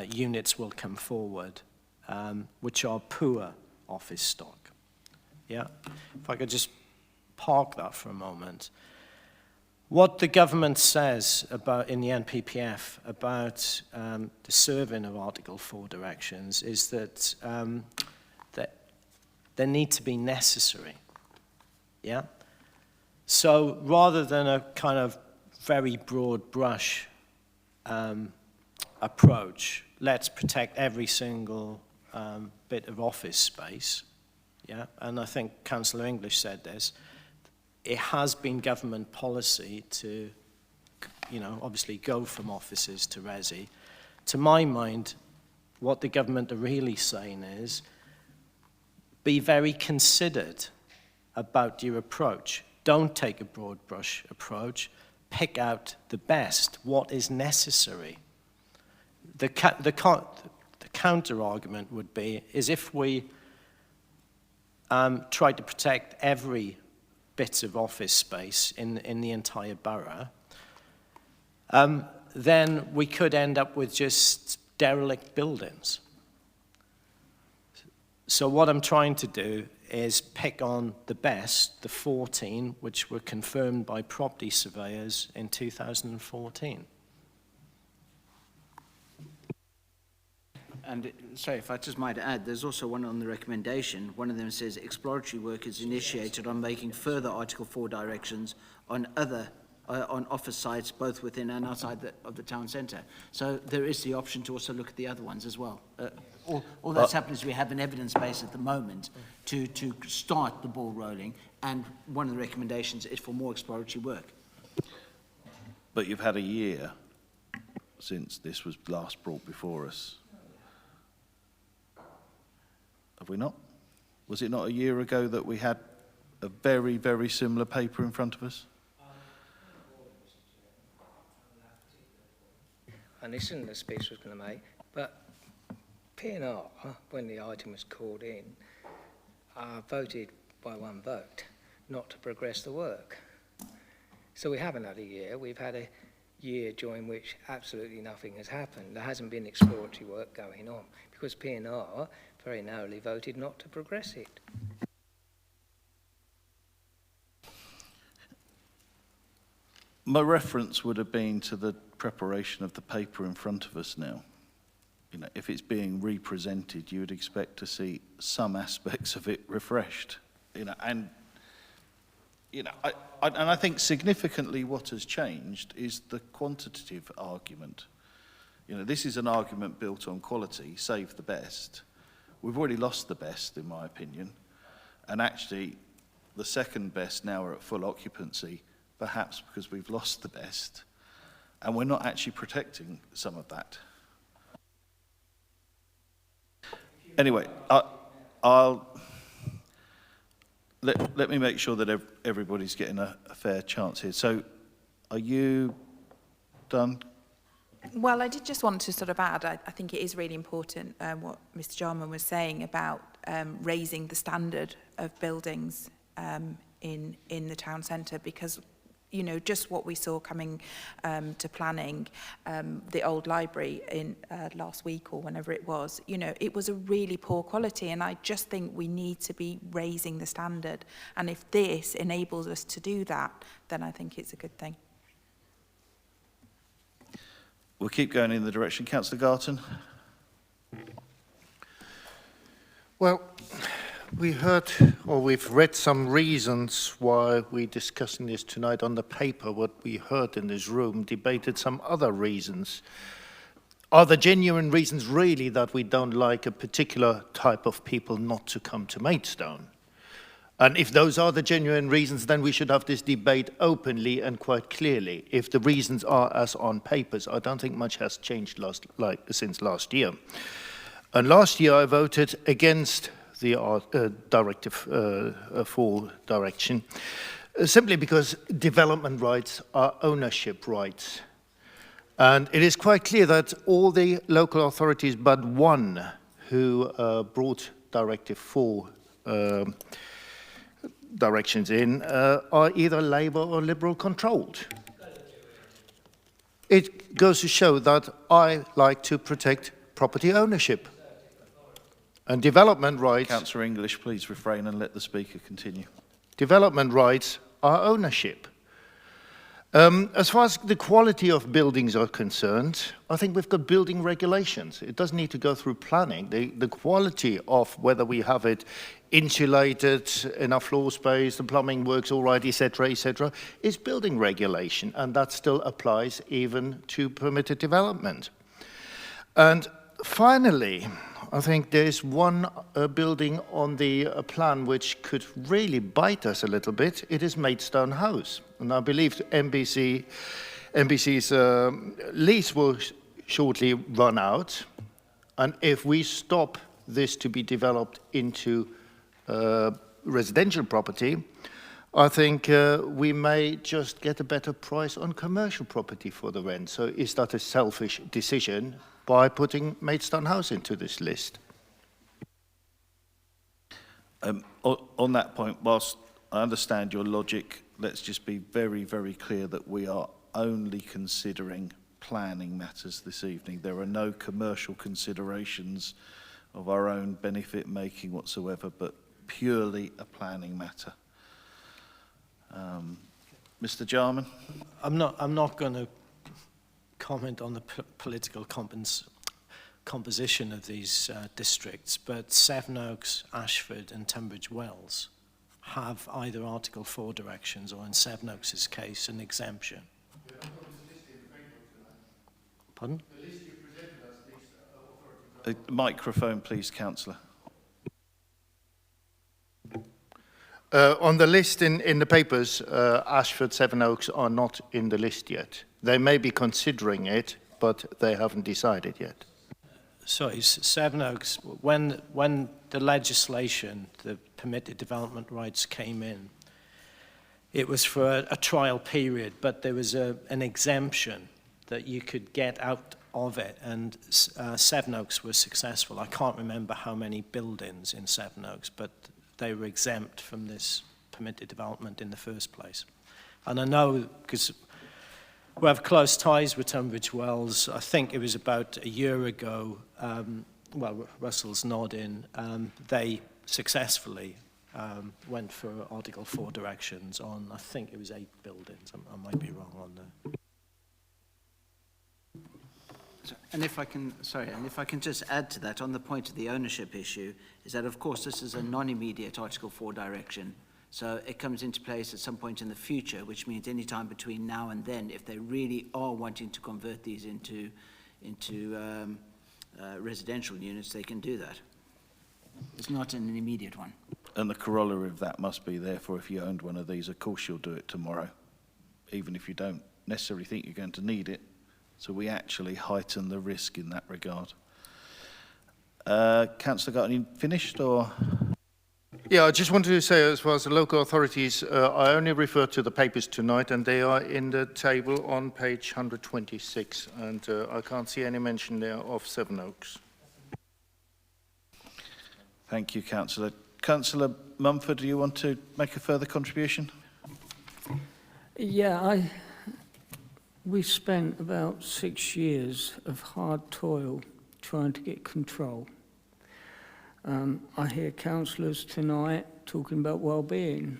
units will come forward, which are poor office stock. Yeah. If I could just park that for a moment. What the government says about in the NPPF about the serving of Article 4 directions is that that they need to be necessary. Yeah. So rather than a kind of very broad brush approach, let's protect every single bit of office space. Yeah, and I think Councillor English said this. It has been government policy to, obviously go from offices to resi. To my mind, what the government are really saying is, be very considered about your approach. Don't take a broad brush approach. Pick out the best, what is necessary. The counter argument would be, is if we try to protect every bit of office space in the entire borough, then we could end up with just derelict buildings. So what I'm trying to do is pick on the best, the 14, which were confirmed by property surveyors in 2014. And sorry, if I just might add, there's also one on the recommendation. One of them says exploratory work is initiated on making further Article 4 directions on on office sites, both within and outside of the town centre. So there is the option to also look at the other ones as well. All that's happened is we have an evidence base at the moment to start the ball rolling, and one of the recommendations is for more exploratory work. But you've had a year since this was last brought before us. Have we not? Was it not a year ago that we had a very, very similar paper in front of us? And this isn't the speech I was going to make, but P&R, when the item was called in, voted by one vote not to progress the work. So we haven't had a year. We've had a year during which absolutely nothing has happened. There hasn't been exploratory work going on because P&R very narrowly voted not to progress it. My reference would have been to the preparation of the paper in front of us now. If it's being represented, you would expect to see some aspects of it refreshed. And I think significantly what has changed is the quantitative argument. This is an argument built on quality, save the best. We've already lost the best, in my opinion, and actually the second best now are at full occupancy, perhaps because we've lost the best, and we're not actually protecting some of that. Anyway, let me make sure that everybody's getting a fair chance here. So, are you done? Well, I did just want to sort of add, I think it is really important what Mr. Jarman was saying about raising the standard of buildings in the town centre, because just what we saw coming to planning, the old library in last week or whenever it was, it was a really poor quality, and I just think we need to be raising the standard. And if this enables us to do that, then I think it's a good thing. We'll keep going in the direction. Councillor Garton. Well, we've read some reasons why we're discussing this tonight on the paper. What we heard in this room debated some other reasons. Are the genuine reasons really that we don't like a particular type of people not to come to Maidstone? And if those are the genuine reasons, then we should have this debate openly and quite clearly. If the reasons are as on papers, I don't think much has changed since last year. And last year I voted against the Directive 4 direction, simply because development rights are ownership rights. And it is quite clear that all the local authorities but one who brought Directive 4 directions in are either Labour or Liberal controlled. It goes to show that I like to protect property ownership and development rights. Councillor English, please refrain and let the speaker continue. Development rights are ownership. As far as the quality of buildings are concerned, I think we've got building regulations. It doesn't need to go through planning. The quality of whether we have it insulated, enough floor space, the plumbing works all right, etc., is building regulation, and that still applies even to permitted development. And finally, I think there's one building on the plan which could really bite us a little bit. It is Maidstone House. And I believe NBC's lease will shortly run out. And if we stop this to be developed into residential property, I think we may just get a better price on commercial property for the rent. So is that a selfish decision by putting Maidstone House into this list? On that point, whilst I understand your logic, let's just be very, very clear that we are only considering planning matters this evening. There are no commercial considerations of our own benefit making whatsoever, but purely a planning matter. Mr. Jarman? I'm not going to comment on the political composition of these districts, but Sevenoaks, Ashford and Tunbridge Wells have either Article 4 directions or, in Sevenoaks' case, an exemption. Pardon? Microphone, please, Councillor. On the list in the papers, Ashford, Sevenoaks are not in the list yet. They may be considering it, but they haven't decided yet. Sorry, Sevenoaks, when the legislation, the permitted development rights came in, it was for a trial period, but there was an exemption that you could get out of it, and Sevenoaks was successful. I can't remember how many buildings in Sevenoaks, but they were exempt from this permitted development in the first place. And I know, because we have close ties with Tunbridge Wells, I think it was about a year ago, well, Russell's nodding, they successfully went for Article 4 directions on, I think it was 8 buildings. I might be wrong on that. And if I can just add to that, on the point of the ownership issue, is that of course this is a non-immediate Article 4 direction, so it comes into place at some point in the future, which means any time between now and then, if they really are wanting to convert these into residential units, they can do that. It's not an immediate one. And the corollary of that must be, therefore, if you owned one of these, of course you'll do it tomorrow, even if you don't necessarily think you're going to need it. So we actually heighten the risk in that regard. Councillor Garton, finished or? Yeah, I just wanted to say, as far as the local authorities, I only refer to the papers tonight, and they are in the table on page 126, and I can't see any mention there of Sevenoaks. Thank you, Councillor. Councillor Mumford, do you want to make a further contribution? Yeah, we spent about 6 years of hard toil trying to get control. I hear councillors tonight talking about well-being.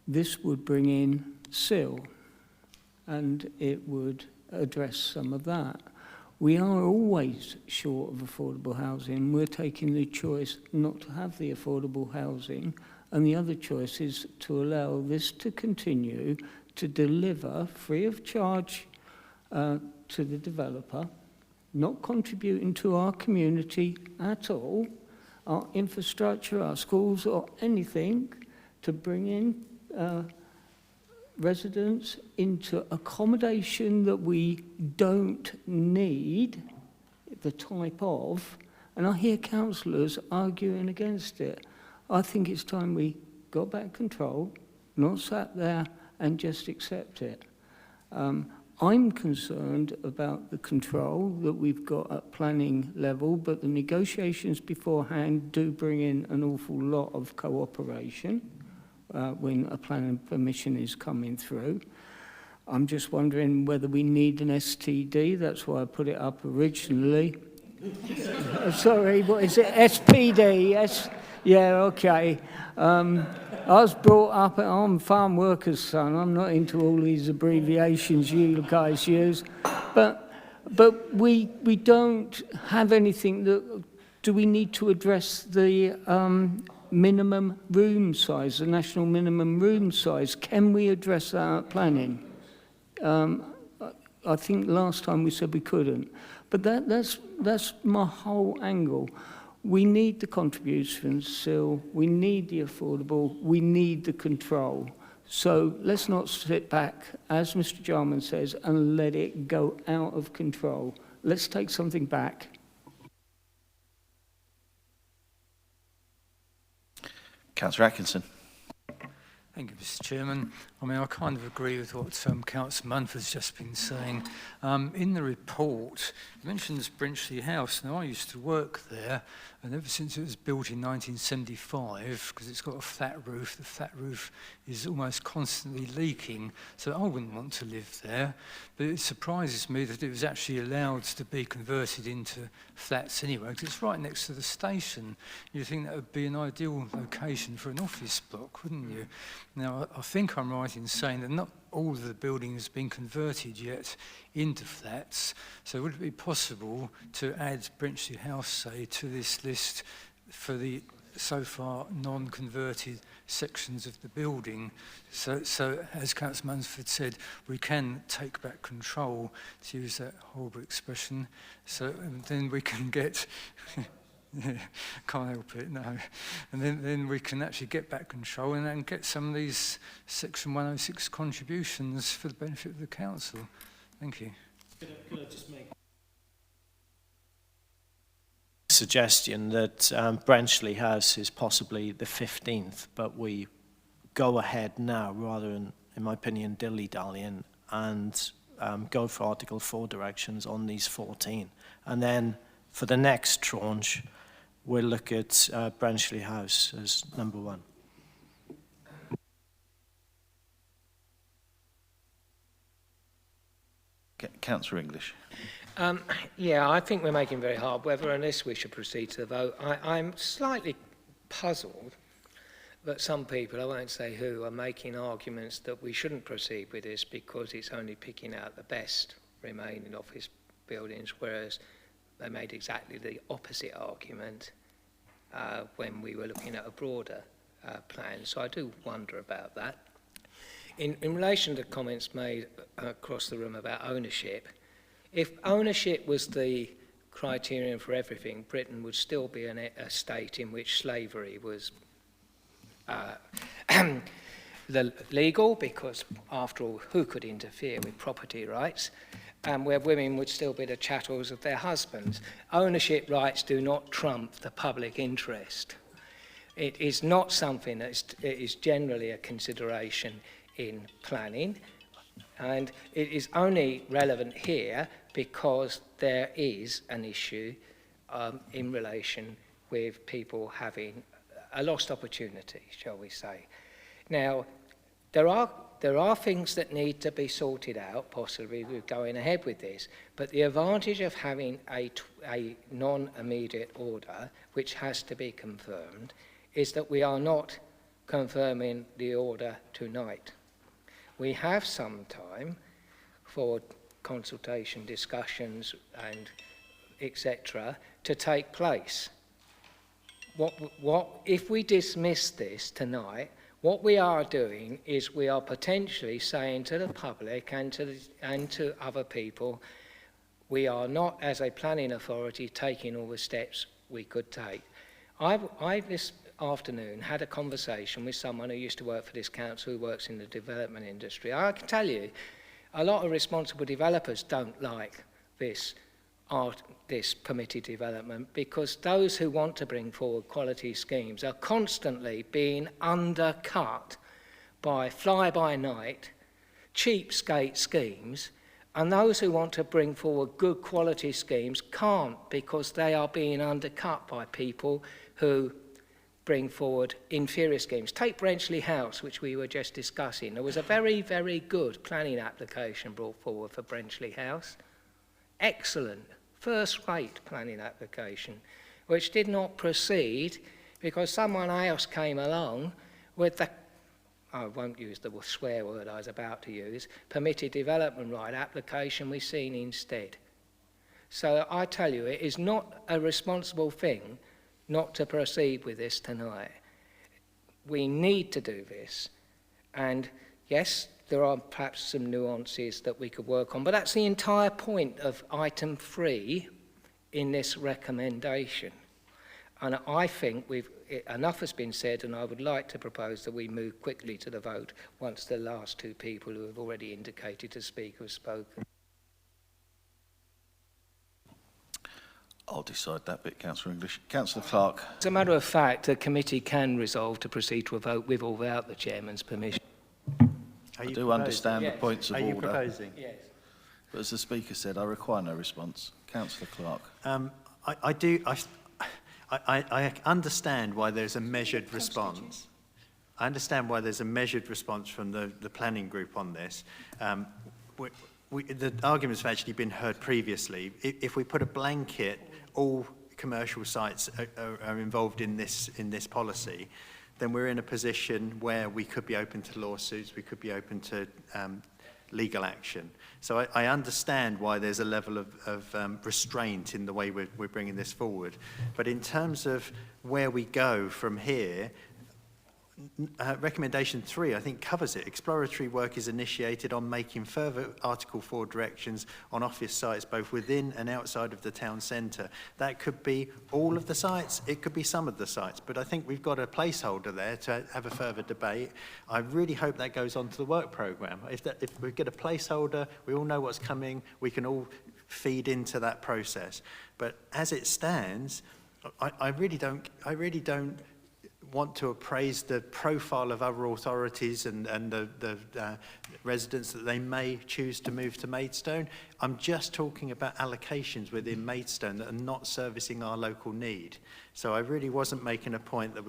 This would bring in SIL, and it would address some of that. We are always short of affordable housing. We're taking the choice not to have the affordable housing, and the other choice is to allow this to continue to deliver free of charge to the developer, not contributing to our community at all, our infrastructure, our schools, or anything, to bring in residents into accommodation that we don't need, the type of, and I hear councillors arguing against it. I think it's time we got back control, not sat there and just accept it. I'm concerned about the control that we've got at planning level, but the negotiations beforehand do bring in an awful lot of cooperation when a planning permission is coming through. I'm just wondering whether we need an STD. That's why I put it up originally. Sorry, what is it? SPD. Yeah, okay. I was brought up, I'm a farm worker's son. I'm not into all these abbreviations you guys use. But we don't have anything that... Do we need to address the minimum room size, the national minimum room size? Can we address that at planning? I think last time we said we couldn't. But that's my whole angle. We need the contributions still, we need the affordable, we need the control. So let's not sit back, as Mr. Jarman says, and let it go out of control. Let's take something back. Councillor Atkinson. Thank you, Mr. Chairman. I mean, I kind of agree with what Councillor Munford's just been saying. In the report, it mentions Brenchley House. Now, I used to work there, and ever since it was built in 1975, because it's got a flat roof, the flat roof is almost constantly leaking, so I wouldn't want to live there. But it surprises me that it was actually allowed to be converted into flats anyway, because it's right next to the station. You'd think that would be an ideal location for an office block, wouldn't you? Now, I think I'm right in saying that not all of the building has been converted yet into flats. So would it be possible to add Brenchley House, say, to this list for the so far non-converted sections of the building? So as Councillor Mansford said, we can take back control, to use that horrible expression, so then we can get... Yeah, can't help it, no. And then we can actually get back control and then get some of these Section 106 contributions for the benefit of the council. Thank you. Could I just make a suggestion that Brenchley House is possibly the 15th, but we go ahead now rather than, in my opinion, dilly-dallying and go for Article 4 directions on these 14. And then for the next tranche, we'll look at Brenchley House as number 1. Councillor English. Yeah, I think we're making very hard whether or not we should proceed to the vote. I'm slightly puzzled that some people, I won't say who, are making arguments that we shouldn't proceed with this because it's only picking out the best remaining office buildings, whereas they made exactly the opposite argument when we were looking at a broader plan. So I do wonder about that. In relation to comments made across the room about ownership, if ownership was the criterion for everything, Britain would still be a state in which slavery was legal, because after all, who could interfere with property rights? And where women would still be the chattels of their husbands. Ownership rights do not trump the public interest. It is not something that is generally a consideration in planning, and it is only relevant here because there is an issue in relation with people having a lost opportunity, shall we say. Now, there are things that need to be sorted out, possibly with going ahead with this, but the advantage of having a non-immediate order, which has to be confirmed, is that we are not confirming the order tonight. We have some time for consultation, discussions, and etc. to take place. If we dismiss this tonight, what we are doing is we are potentially saying to the public and to other people, we are not, as a planning authority, taking all the steps we could take. I this afternoon had a conversation with someone who used to work for this council, who works in the development industry. I can tell you, a lot of responsible developers don't like this permitted development, because those who want to bring forward quality schemes are constantly being undercut by fly-by-night, cheapskate schemes, and those who want to bring forward good quality schemes can't, because they are being undercut by people who bring forward inferior schemes. Take Brenchley House, which we were just discussing. There was a very, very good planning application brought forward for Brenchley House. Excellent, first-rate planning application, which did not proceed because someone else came along with the, I won't use the swear word I was about to use, permitted development right application we've seen instead. So I tell you, it is not a responsible thing not to proceed with this tonight. We need to do this. And yes, there are perhaps some nuances that we could work on, but that's the entire point of item 3 in this recommendation. And I think enough has been said, and I would like to propose that we move quickly to the vote once the last 2 people who have already indicated to speak have spoken. I'll decide that bit, Councillor English. Councillor Clark. As a matter of fact, the committee can resolve to proceed to a vote with or without the chairman's permission. I do understand the points of order. Are you proposing? Yes. But as the Speaker said, I require no response. Councillor Clark. I understand why there's a measured response. I understand why there's a measured response from the planning group on this. The arguments have actually been heard previously. If we put a blanket, all commercial sites are involved in this policy, then we're in a position where we could be open to lawsuits, we could be open to legal action. So I understand why there's a level of restraint in the way we're bringing this forward. But in terms of where we go from here, recommendation 3, I think, covers it. Exploratory work is initiated on making further Article 4 directions on office sites, both within and outside of the town centre. That could be all of the sites, it could be some of the sites, but I think we've got a placeholder there to have a further debate. I really hope that goes on to the work programme. If we get a placeholder, we all know what's coming, we can all feed into that process. But as it stands, I really don't want to appraise the profile of other authorities and the residents that they may choose to move to Maidstone. I'm just talking about allocations within Maidstone that are not servicing our local need. So I really wasn't making a point that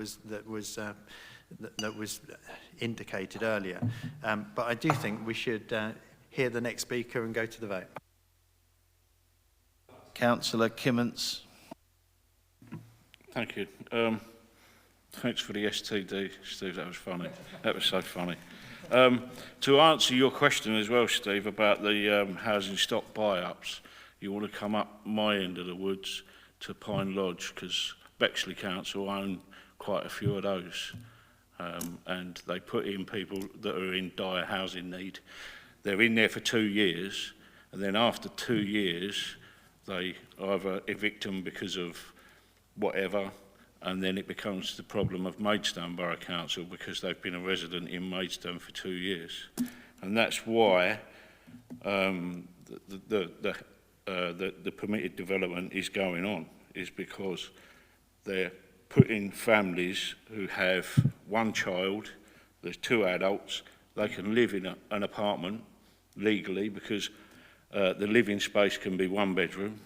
was indicated earlier. But I do think we should hear the next speaker and go to the vote. Councillor Kimmins. Thank you. Thanks for the STD, Steve, that was funny. That was so funny. To answer your question as well, Steve, about the housing stock buy-ups, you want to come up my end of the woods to Pine Lodge, because Bexley Council own quite a few of those. And they put in people that are in dire housing need. They're in there for 2 years, and then after 2 years, they either evict them because of whatever, and then it becomes the problem of Maidstone Borough Council because they've been a resident in Maidstone for 2 years. And that's why the permitted development is going on, is because they're putting families who have 1 child, there's 2 adults, they can live in an apartment legally because the living space can be 1 bedroom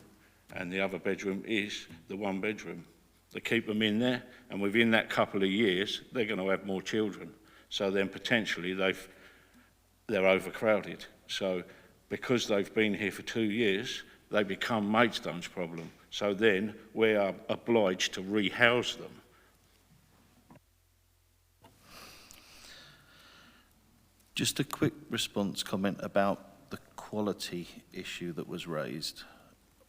and the other bedroom is the 1 bedroom. They keep them in there, and within that couple of years, they're going to have more children. So then potentially they're overcrowded. So because they've been here for 2 years, they become Maidstone's problem. So then we are obliged to rehouse them. Just a quick response comment about the quality issue that was raised.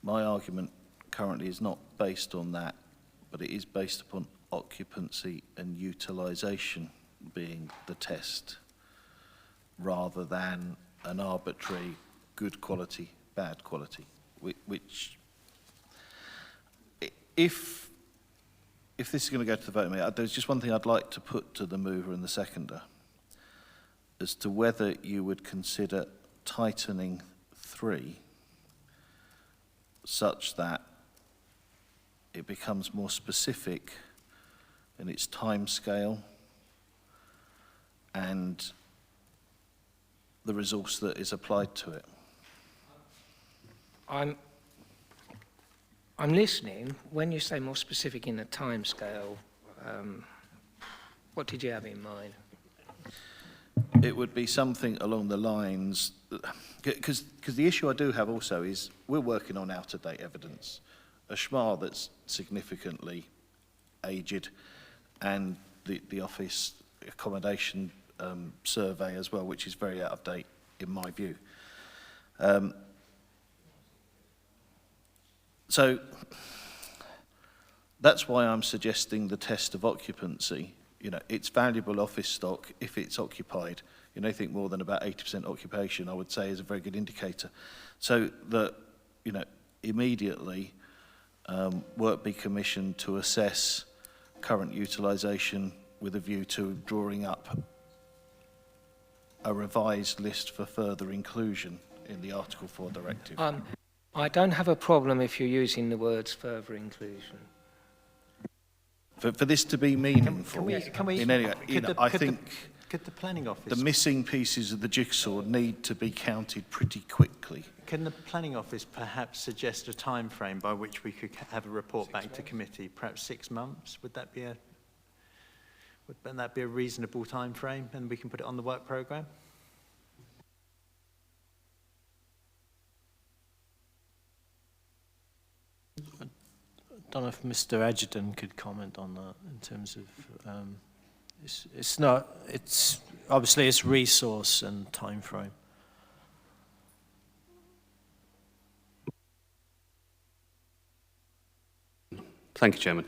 My argument currently is not based on that, but it is based upon occupancy and utilisation being the test, rather than an arbitrary good quality, bad quality, which if this is going to go to the vote, there's just one thing I'd like to put to the mover and the seconder, as to whether you would consider tightening 3 such that it becomes more specific in its time scale and the resource that is applied to it. I'm listening. When you say more specific in the time scale, what did you have in mind? It would be something along the lines, because the issue I do have also is we're working on out-of-date evidence. A schmar that's significantly aged and the office accommodation survey as well, which is very out of date in my view. So that's why I'm suggesting the test of occupancy. You know, it's valuable office stock if it's occupied. You know, anything more than about 80% occupation, I would say, is a very good indicator. So that, you know, immediately work be commissioned to assess current utilisation with a view to drawing up a revised list for further inclusion in the Article 4 directive. I don't have a problem if you're using the words further inclusion. For this to be meaningful, Could the planning office... the missing pieces of the jigsaw need to be counted pretty quickly. Can the planning office perhaps suggest a time frame by which we could have a report back to committee? Perhaps 6 months? Would that be a reasonable time frame, and we can put it on the work programme? I don't know if Mr. Edgerton could comment on that in terms of it's obviously it's resource and time frame. Thank you, Chairman.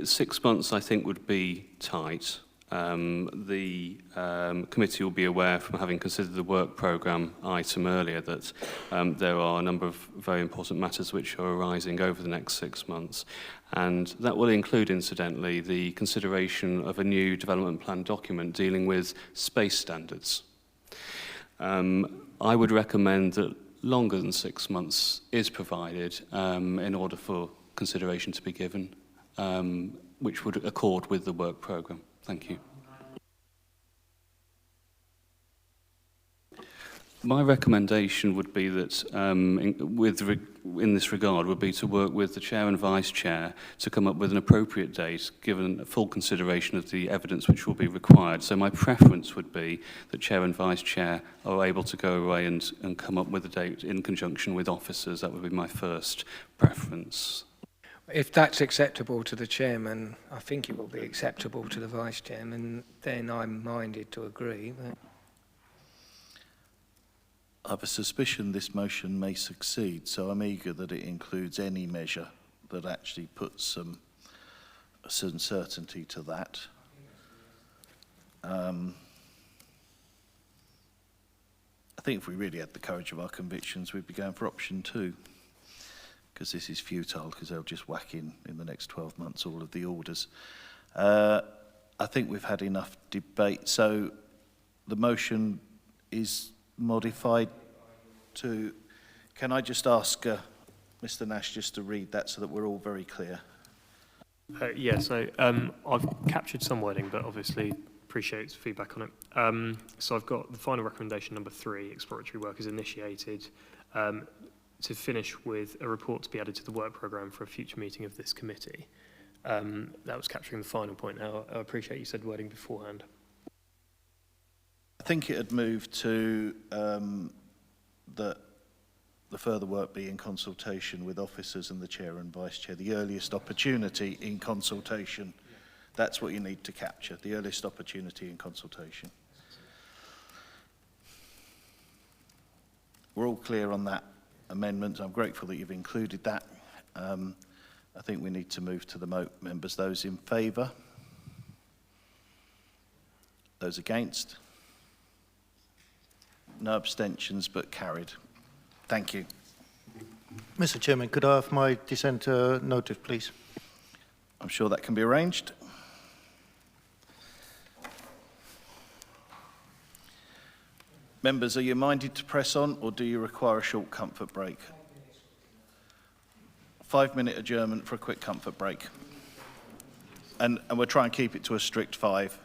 6 months, I think, would be tight. The committee will be aware from having considered the work programme item earlier that there are a number of very important matters which are arising over the next 6 months. And that will include, incidentally, the consideration of a new development plan document dealing with space standards. I would recommend that longer than 6 months is provided in order for consideration to be given, which would accord with the work programme. Thank you. My recommendation would be that, in this regard, would be to work with the Chair and Vice Chair to come up with an appropriate date, given full consideration of the evidence which will be required. So my preference would be that Chair and Vice Chair are able to go away and come up with a date in conjunction with officers. That would be my first preference. If that's acceptable to the chairman, I think it will be acceptable to the vice chairman, then I'm minded to agree. But I have a suspicion this motion may succeed, so I'm eager that it includes any measure that actually puts some certainty to that. I think if we really had the courage of our convictions, we'd be going for option 2. Because this is futile, because they'll just whack in the next 12 months all of the orders. I think we've had enough debate. So the motion is modified to... Can I just ask Mr. Nash just to read that so that we're all very clear? Yeah, so I've captured some wording, but obviously appreciate feedback on it. So I've got the final recommendation number 3, exploratory work is initiated. To finish with a report to be added to the work programme for a future meeting of this committee. That was capturing the final point. Now, I appreciate you said wording beforehand. I think it had moved to the further work be in consultation with officers and the Chair and Vice Chair. The earliest opportunity in consultation. That's what you need to capture, the earliest opportunity in consultation. We're all clear on that amendment. I'm grateful that you've included that. I think we need to move to the vote. Members, those in favour? Those against? No abstentions, but carried. Thank you. Mr. Chairman, could I have my dissent noted, please? I'm sure that can be arranged. Members, are you minded to press on, or do you require a short comfort break? 5-minute adjournment for a quick comfort break. And we'll try and keep it to a strict 5.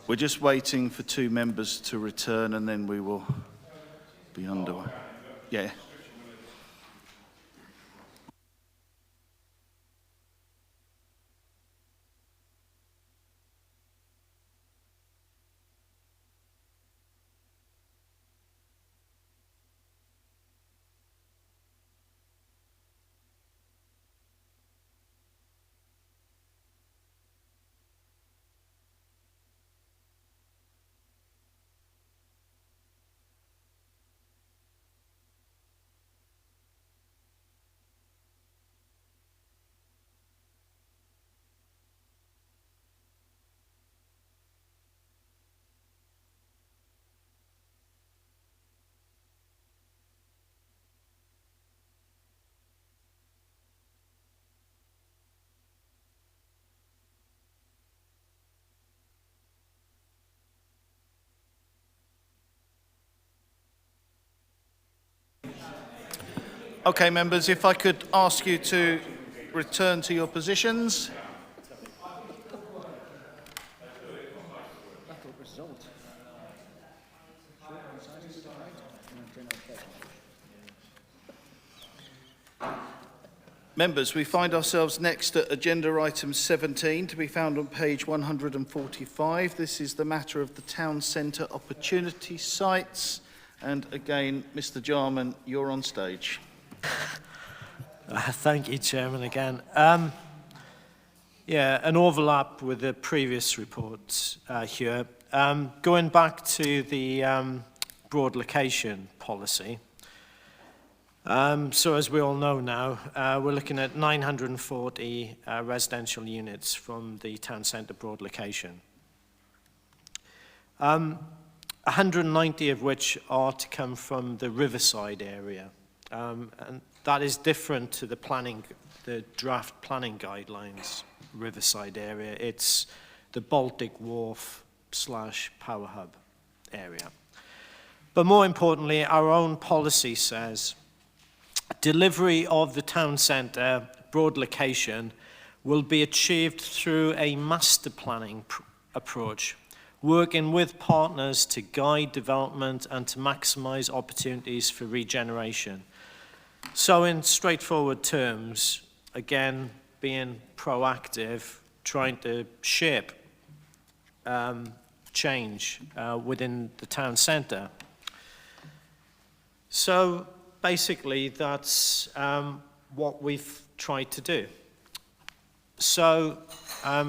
We're just waiting for 2 members to return and then we will be underway. Yeah. Okay, members, if I could ask you to return to your positions. Members, we find ourselves next at agenda item 17, to be found on page 145. This is the matter of the town centre opportunity sites. And again, Mr. Jarman, you're on stage. Thank you, Chairman, again. Yeah, an overlap with the previous reports here. Going back to the broad location policy. So as we all know now, we're looking at 940 residential units from the town centre broad location. 190 of which are to come from the riverside area. And that is different to the draft planning guidelines riverside area. It's the Baltic Wharf / Power Hub area. But more importantly, our own policy says delivery of the town centre broad location will be achieved through a master planning approach, working with partners to guide development and to maximise opportunities for regeneration. So in straightforward terms, again, being proactive, trying to shape change within the town centre. So basically, that's what we've tried to do. So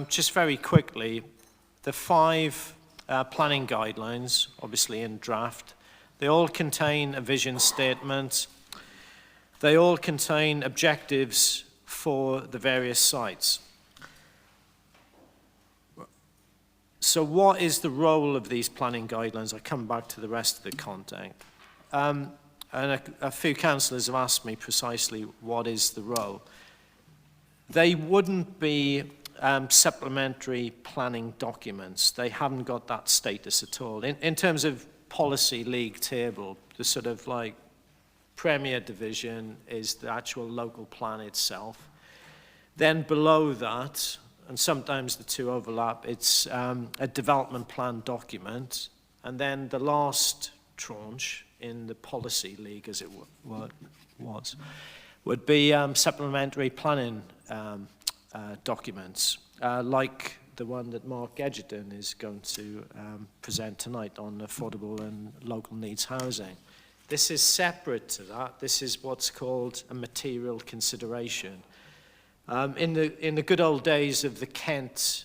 just very quickly, the 5 planning guidelines, obviously in draft, they all contain a vision statement. They all contain objectives for the various sites. So what is the role of these planning guidelines? I come back to the rest of the content. And a few councillors have asked me precisely what is the role. They wouldn't be supplementary planning documents. They haven't got that status at all. In terms of policy league table, the sort of like Premier division is the actual local plan itself. Then below that, and sometimes the two overlap, it's a development plan document. And then the last tranche in the policy league, as it was, would be supplementary planning documents, like the one that Mark Edgerton is going to present tonight on affordable and local needs housing. This is separate to that. This is what's called a material consideration. In the good old days of the Kent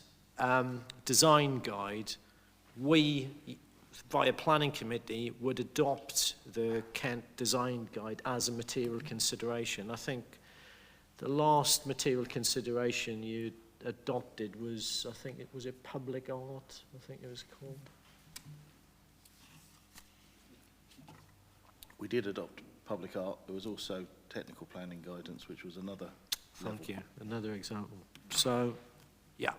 design guide, we, via planning committee, would adopt the Kent design guide as a material consideration. I think the last material consideration you adopted was, was it public art, I think it was called? We did adopt public art. There was also technical planning guidance, which was another Thank you. Another example. So, yeah.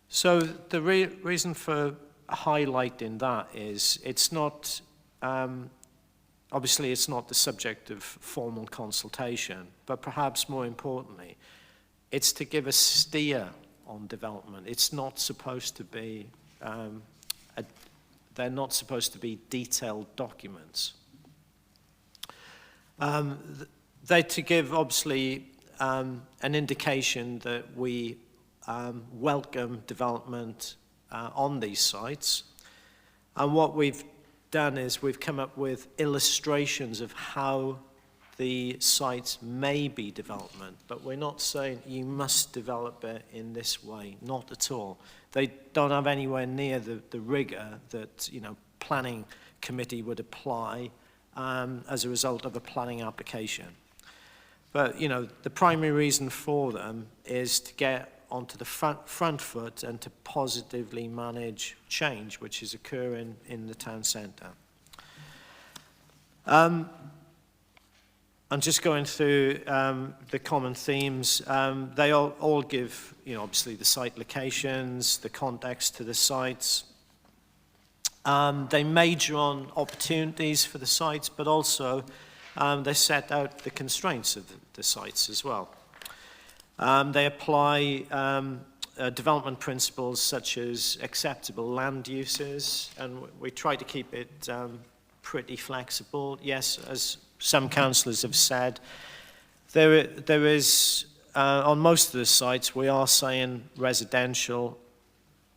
So the reason for highlighting that is it's not, obviously it's not the subject of formal consultation, but perhaps more importantly, it's to give a steer on development. It's not supposed to be they're not supposed to be detailed documents. They're to give, obviously, an indication that we welcome development on these sites. And what we've done is we've come up with illustrations of how the sites may be development, but we're not saying you must develop it in this way, not at all. They don't have anywhere near the rigor that, you know, planning committee would apply as a result of a planning application. But, you know, the primary reason for them is to get onto the front foot and to positively manage change, which is occurring in the town centre. I'm just going through the common themes. They all give, you know, obviously the site locations, the context to the sites. They major on opportunities for the sites, but also they set out the constraints of the sites as well. They apply development principles such as acceptable land uses, and we try to keep it pretty flexible. Yes, as some councillors have said, there is, on most of the sites, we are saying residential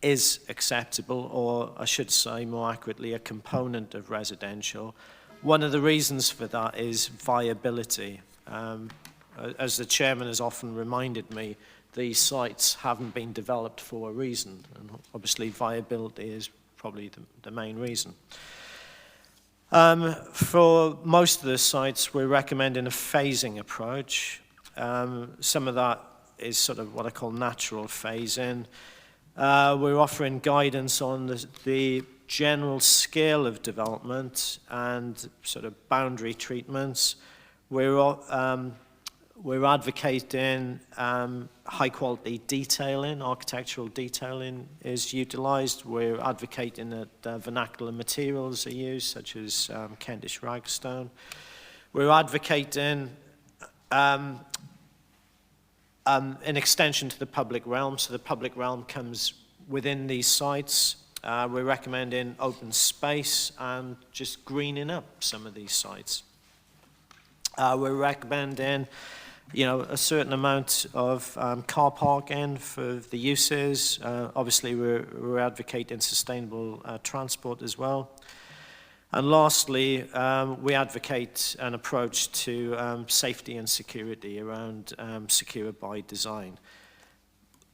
is acceptable, or I should say more accurately, a component of residential. One of the reasons for that is viability. As the chairman has often reminded me, these sites haven't been developed for a reason, and obviously viability is probably the main reason. For most of the sites, we're recommending a phasing approach. Some of that is sort of what I call natural phasing. We're offering guidance on the general scale of development and sort of boundary treatments. We're advocating high quality detailing. Architectural detailing is utilised. We're advocating that vernacular materials are used, such as Kentish ragstone. We're advocating an extension to the public realm, so the public realm comes within these sites. We're recommending open space and just greening up some of these sites. We're recommending, you know, a certain amount of car parking for the uses. Obviously, we're advocating sustainable transport as well. And lastly, we advocate an approach to safety and security around secure by design.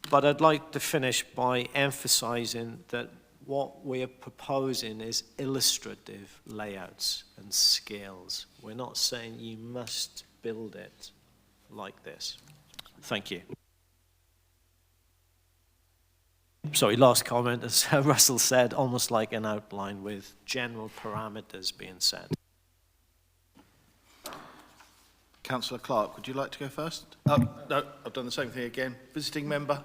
But I'd like to finish by emphasising that what we are proposing is illustrative layouts and scales. We're not saying you must build it like this. Thank you. Sorry, last comment, as Russell said, almost like an outline with general parameters being set. Councillor Clark, would you like to go first? No, I've done the same thing again. Visiting member,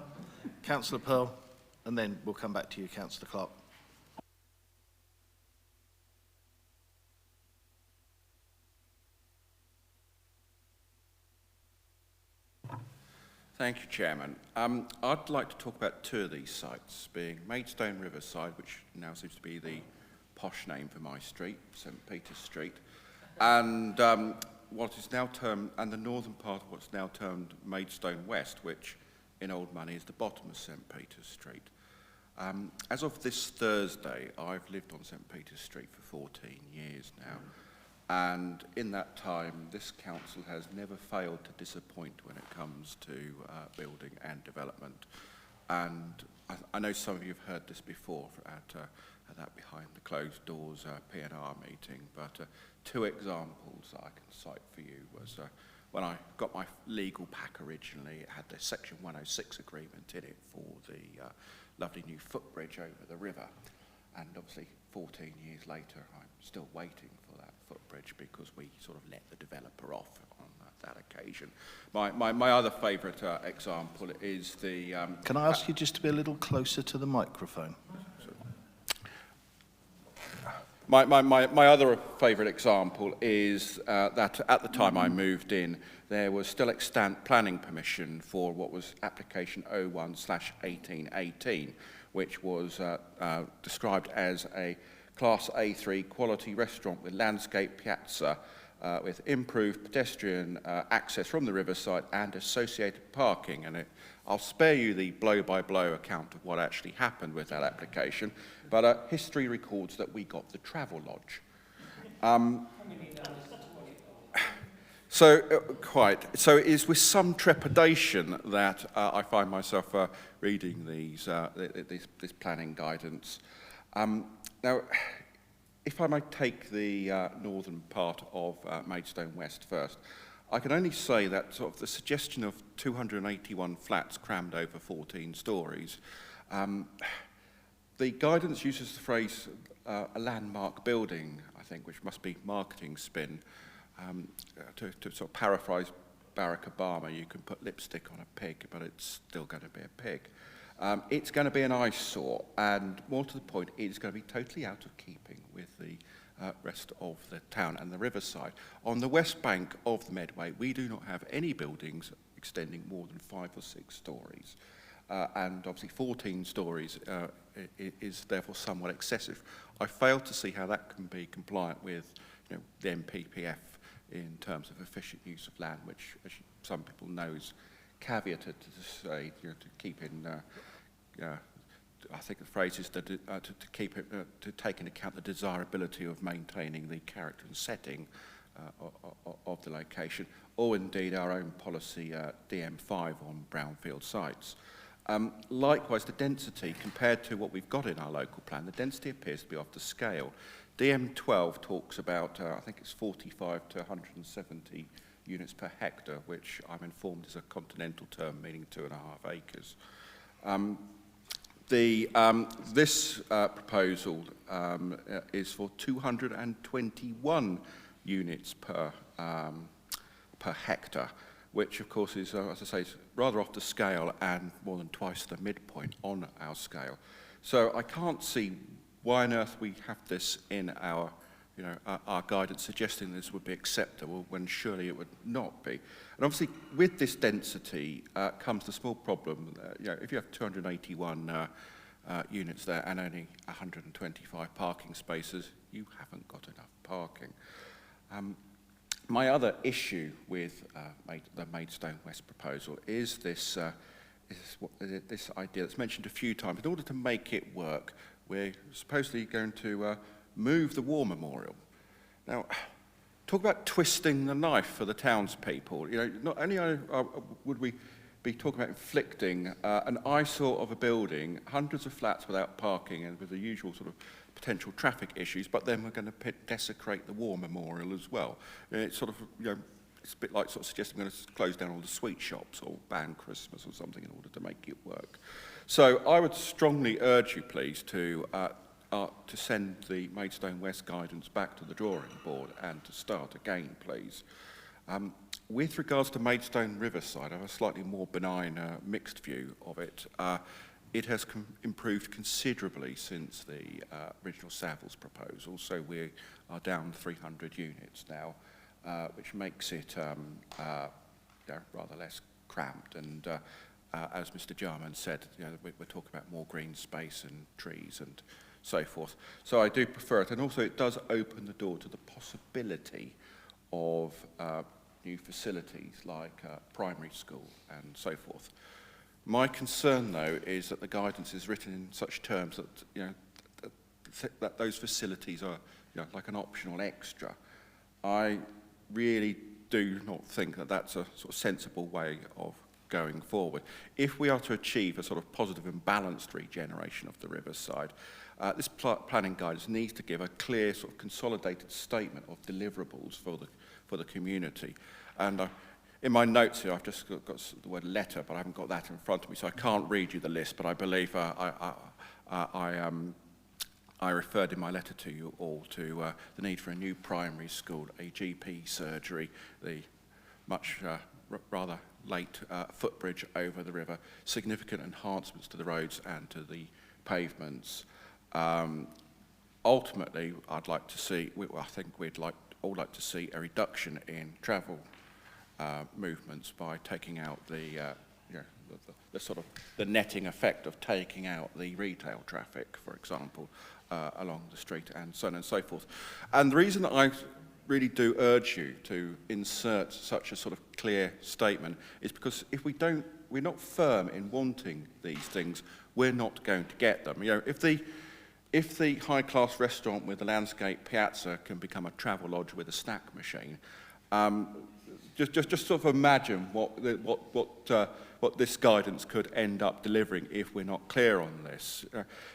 Councillor Pearl, and then we'll come back to you, Councillor Clark. Thank you, Chairman. I'd like to talk about two of these sites, being Maidstone Riverside, which now seems to be the posh name for my street, St. Peter's Street, and what is now termed, and the northern part of what's now termed Maidstone West, which in old money is the bottom of St. Peter's Street. As of this Thursday, I've lived on St. Peter's Street for 14 years now. And in that time, this council has never failed to disappoint when it comes to building and development. And I know some of you have heard this before at that behind the closed doors P&R meeting, but two examples that I can cite for you was when I got my legal pack originally, it had the Section 106 agreement in it for the lovely new footbridge over the river. And obviously, 14 years later, I'm still waiting for that footbridge because we sort of let the developer off on that occasion. My other favourite example is the... Can I ask you just to be a little closer to the microphone? My other favourite example is that at the time I moved in, there was still extant planning permission for what was application 01/1818, which was described as a Class A3 quality restaurant with landscape piazza, with improved pedestrian access from the riverside and associated parking. And I'll spare you the blow-by-blow account of what actually happened with that application, but history records that we got the travel lodge. So it is with some trepidation that I find myself reading this planning guidance. Now, if I might take the northern part of Maidstone West first, I can only say that sort of the suggestion of 281 flats crammed over 14 stories, the guidance uses the phrase a landmark building, I think, which must be marketing spin. To sort of paraphrase Barack Obama, you can put lipstick on a pig, but it's still going to be a pig. It's going to be an eyesore, and more to the point, it's going to be totally out of keeping with the rest of the town and the riverside. On the west bank of the Medway, we do not have any buildings extending more than 5 or 6 stories. And obviously 14 stories is therefore somewhat excessive. I fail to see how that can be compliant with the MPPF in terms of efficient use of land, which, as some people know, is caveated to say, to keep in, I think the phrase is to keep it, to take into account the desirability of maintaining the character and setting of the location, or indeed our own policy DM5 on brownfield sites. Likewise, the density, compared to what we've got in our local plan, the density appears to be off the scale. DM12 talks about, I think it's 45 to 170 units per hectare, which I'm informed is a continental term meaning 2.5 acres. This proposal is for 221 units per hectare, which of course is, as I say, is rather off the scale and more than twice the midpoint on our scale. So I can't see why on earth we have this in our, our guidance suggesting this would be acceptable when surely it would not be. And obviously, with this density comes the small problem. If you have 281 units there and only 125 parking spaces, you haven't got enough parking. My other issue with the Maidstone West proposal is this idea that's mentioned a few times. In order to make it work, we're supposedly going to move the war memorial. Now, talk about twisting the knife for the townspeople. Not only would we be talking about inflicting an eyesore of a building, hundreds of flats without parking and with the usual sort of potential traffic issues, but then we're going to desecrate the war memorial as well. It's sort of, it's a bit like sort of suggesting we're going to close down all the sweet shops or ban Christmas or something in order to make it work. So I would strongly urge you, please, to send the Maidstone West guidance back to the drawing board and to start again, please. With regards to Maidstone Riverside, I have a slightly more benign mixed view of it. It has improved considerably since the original Savills proposal, so we are down 300 units now, which makes it rather less cramped. And as Mr. Jarman said, we're talking about more green space and trees and so forth. So I do prefer it, and also it does open the door to the possibility of new facilities like primary school and so forth. My concern, though, is that the guidance is written in such terms that that those facilities are like an optional extra. I really do not think that that's a sort of sensible way of going forward. If we are to achieve a sort of positive and balanced regeneration of the riverside, this planning guidance needs to give a clear sort of consolidated statement of deliverables for the community. And in my notes here, I've just got the word letter, but I haven't got that in front of me, so I can't read you the list, but I believe I referred in my letter to you all to the need for a new primary school, a GP surgery, the much rather late footbridge over the river, significant enhancements to the roads and to the pavements. Ultimately, I'd like to see, I think we'd all like to see a reduction in travel movements by taking out the the sort of the netting effect of taking out the retail traffic, for example, along the street and so on and so forth. And the reason that I really do urge you to insert such a sort of clear statement is because if we're not firm in wanting these things, we're not going to get them. You know, if the high-class restaurant with the landscape piazza can become a travel lodge with a snack machine, just sort of imagine what this guidance could end up delivering if we're not clear on this.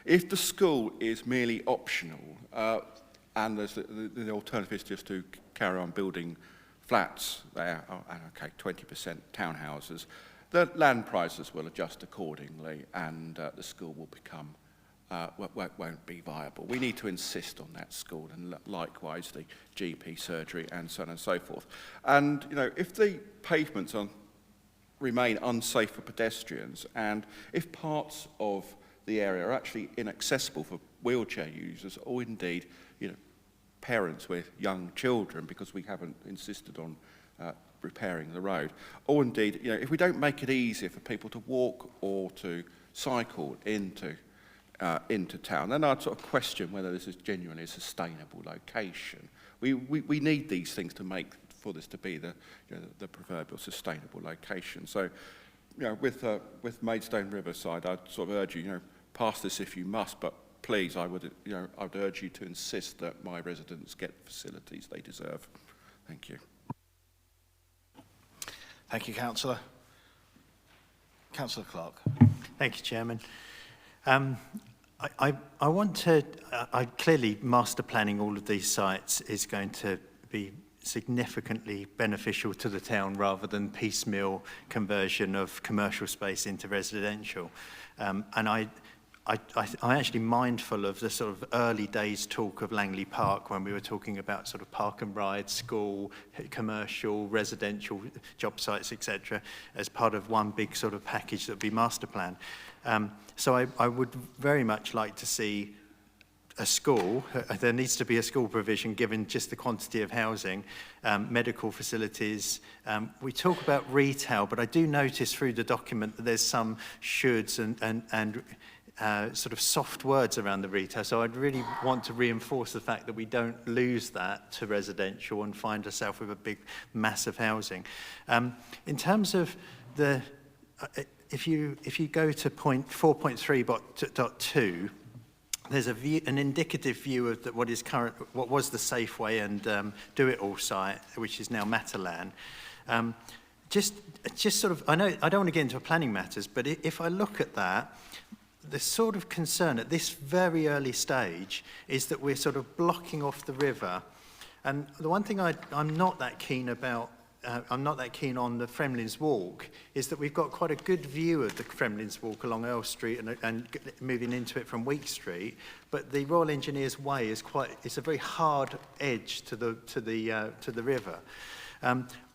If the school is merely optional, and there's the alternative is just to carry on building flats there, and okay, 20% townhouses, the land prices will adjust accordingly, and the school will become won't be viable. We need to insist on that school, and likewise the GP surgery and so on and so forth. And you know, if the pavements remain unsafe for pedestrians, and if parts of the area are actually inaccessible for wheelchair users, or indeed, you know, parents with young children, because we haven't insisted on repairing the road, or indeed, you know, if we don't make it easier for people to walk or to cycle into town, then I'd sort of question whether this is genuinely a sustainable location. We need these things to make for this to be the proverbial sustainable location. So, you know, with Maidstone Riverside, I'd sort of urge you, you know, pass this if you must, but please, I would urge you to insist that my residents get the facilities they deserve. Thank you. Thank you, Councillor. Councillor Clark. Thank you, Chairman. I want to, clearly master planning all of these sites is going to be significantly beneficial to the town rather than piecemeal conversion of commercial space into residential. And I'm actually mindful of the sort of early days talk of Langley Park when we were talking about sort of park and ride, school, commercial, residential, job sites, etc., as part of one big sort of package that would be master plan. So I would very much like to see a school. There needs to be a school provision given just the quantity of housing, medical facilities. We talk about retail, but I do notice through the document that there's some shoulds and sort of soft words around the retail. So I'd really want to reinforce the fact that we don't lose that to residential and find ourselves with a big mass of housing. In terms of the, if you go to point 4.3.2, there's an indicative view of what was the Safeway and Do It All site, which is now Matalan. Just sort of, I know I don't want to get into planning matters, but if I look at that, the sort of concern at this very early stage is that we're sort of blocking off the river. And the one thing I'm not that keen about, I'm not that keen on the Fremlins Walk, is that we've got quite a good view of the Fremlins Walk along Earl Street and moving into it from Week Street. But the Royal Engineers Way is it's a very hard edge to the river.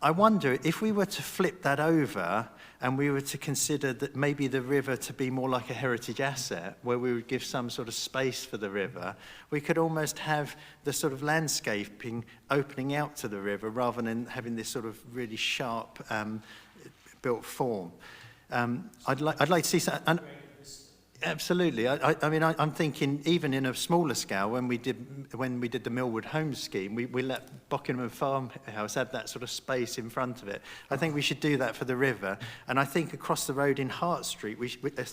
I wonder if we were to flip that over and we were to consider that maybe the river to be more like a heritage asset, where we would give some sort of space for the river, we could almost have the sort of landscaping opening out to the river rather than having this sort of really sharp built form. I'd like to see some. Absolutely. I mean, I'm thinking even in a smaller scale, when we did the Millwood Home scheme, we let Buckingham Farmhouse have that sort of space in front of it. I think we should do that for the river. And I think across the road in Hart Street,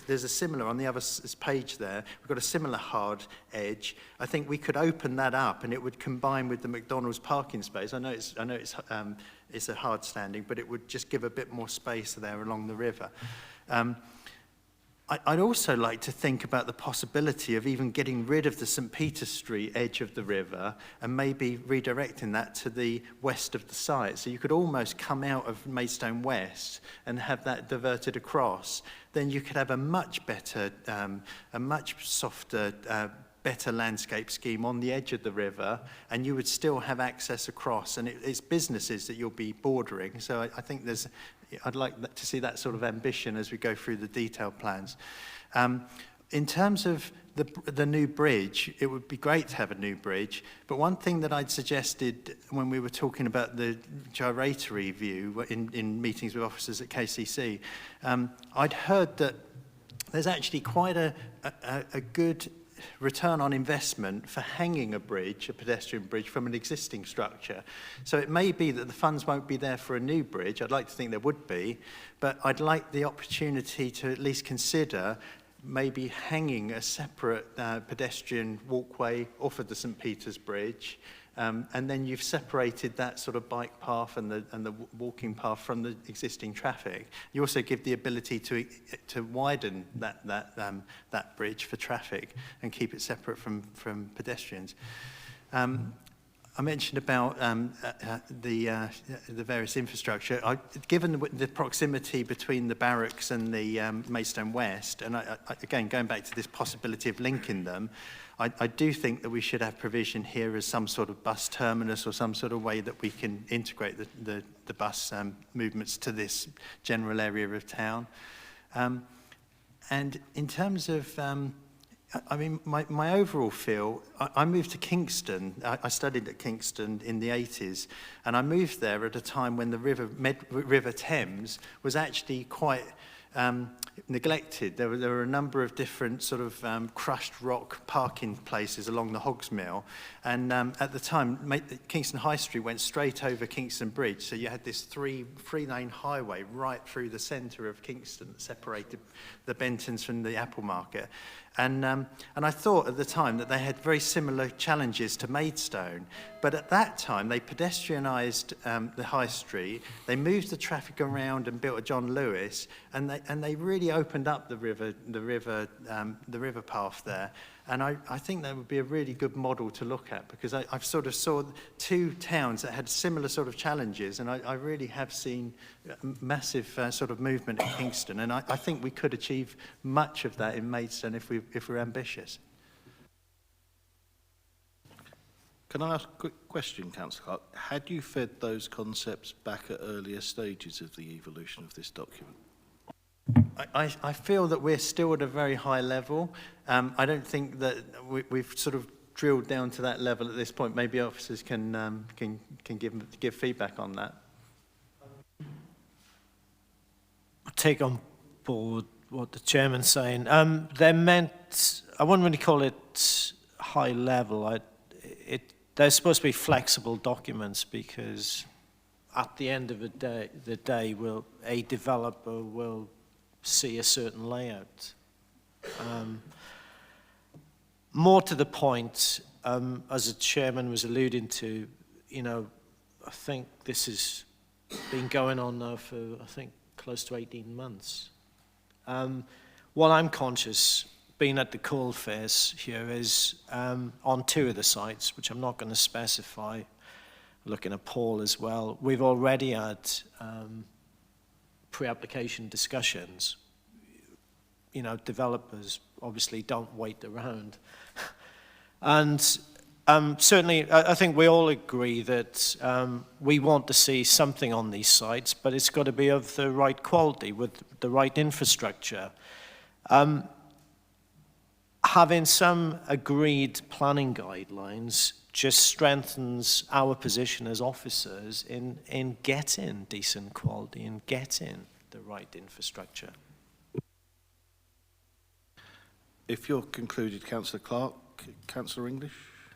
there's a similar, on the other page there, we've got a similar hard edge. I think we could open that up and it would combine with the McDonald's parking space. I know it's a hard standing, but it would just give a bit more space there along the river. I'd also like to think about the possibility of even getting rid of the St. Peter Street edge of the river and maybe redirecting that to the west of the site. So you could almost come out of Maidstone West and have that diverted across. Then you could have a much better, a much softer, better landscape scheme on the edge of the river, and you would still have access across. And it's businesses that you'll be bordering. So I think I'd like to see that sort of ambition as we go through the detailed plans. In terms of the new bridge, it would be great to have a new bridge, but one thing that I'd suggested when we were talking about the gyratory view in meetings with officers at KCC, I'd heard that there's actually quite a good return on investment for hanging a bridge, a pedestrian bridge, from an existing structure. So it may be that the funds won't be there for a new bridge. I'd like to think there would be, but I'd like the opportunity to at least consider maybe hanging a separate pedestrian walkway off of the St. Peter's Bridge, and then you've separated that sort of bike path and the walking path from the existing traffic. You also give the ability to widen that bridge for traffic and keep it separate from pedestrians. I mentioned about the various infrastructure. Given the proximity between the barracks and the Maidstone West, and again, going back to this possibility of linking them, I do think that we should have provision here as some sort of bus terminus or some sort of way that we can integrate the bus movements to this general area of town. And in terms of I mean, my overall feel, I moved to Kingston. I studied at Kingston in the 80s, and I moved there at a time when the River Thames was actually quite neglected. There were a number of different sort of crushed rock parking places along the Hogs Mill, and at the time, Kingston High Street went straight over Kingston Bridge, so you had this three-lane highway right through the centre of Kingston that separated the Bentons from the Apple Market. And I thought at the time that they had very similar challenges to Maidstone, but at that time they pedestrianised the high street, they moved the traffic around and built a John Lewis, and they really opened up the river path there. And I think that would be a really good model to look at, because I've sort of saw two towns that had similar sort of challenges, and I really have seen massive sort of movement in Kingston, and I think we could achieve much of that in Maidstone if we're ambitious. Can I ask a quick question, Councillor Clark? Had you fed those concepts back at earlier stages of the evolution of this document? I feel that we're still at a very high level. I don't think that we've sort of drilled down to that level at this point. Maybe officers can give feedback on that. I take on board what the chairman's saying. They're meant, I wouldn't really call it high level. They're supposed to be flexible documents, because at the end of the day, a developer will see a certain layout. More to the point, as the chairman was alluding to, I think this has been going on now for, I think, close to 18 months. What I'm conscious, being at the coalface here, is on two of the sites, which I'm not going to specify, looking at Paul as well, we've already had pre-application discussions. Developers obviously don't wait around. And certainly, I think we all agree that we want to see something on these sites, but it's got to be of the right quality, with the right infrastructure. Having some agreed planning guidelines just strengthens our position as officers in getting decent quality and getting the right infrastructure. If you're concluded, Councillor Clark, Councillor English?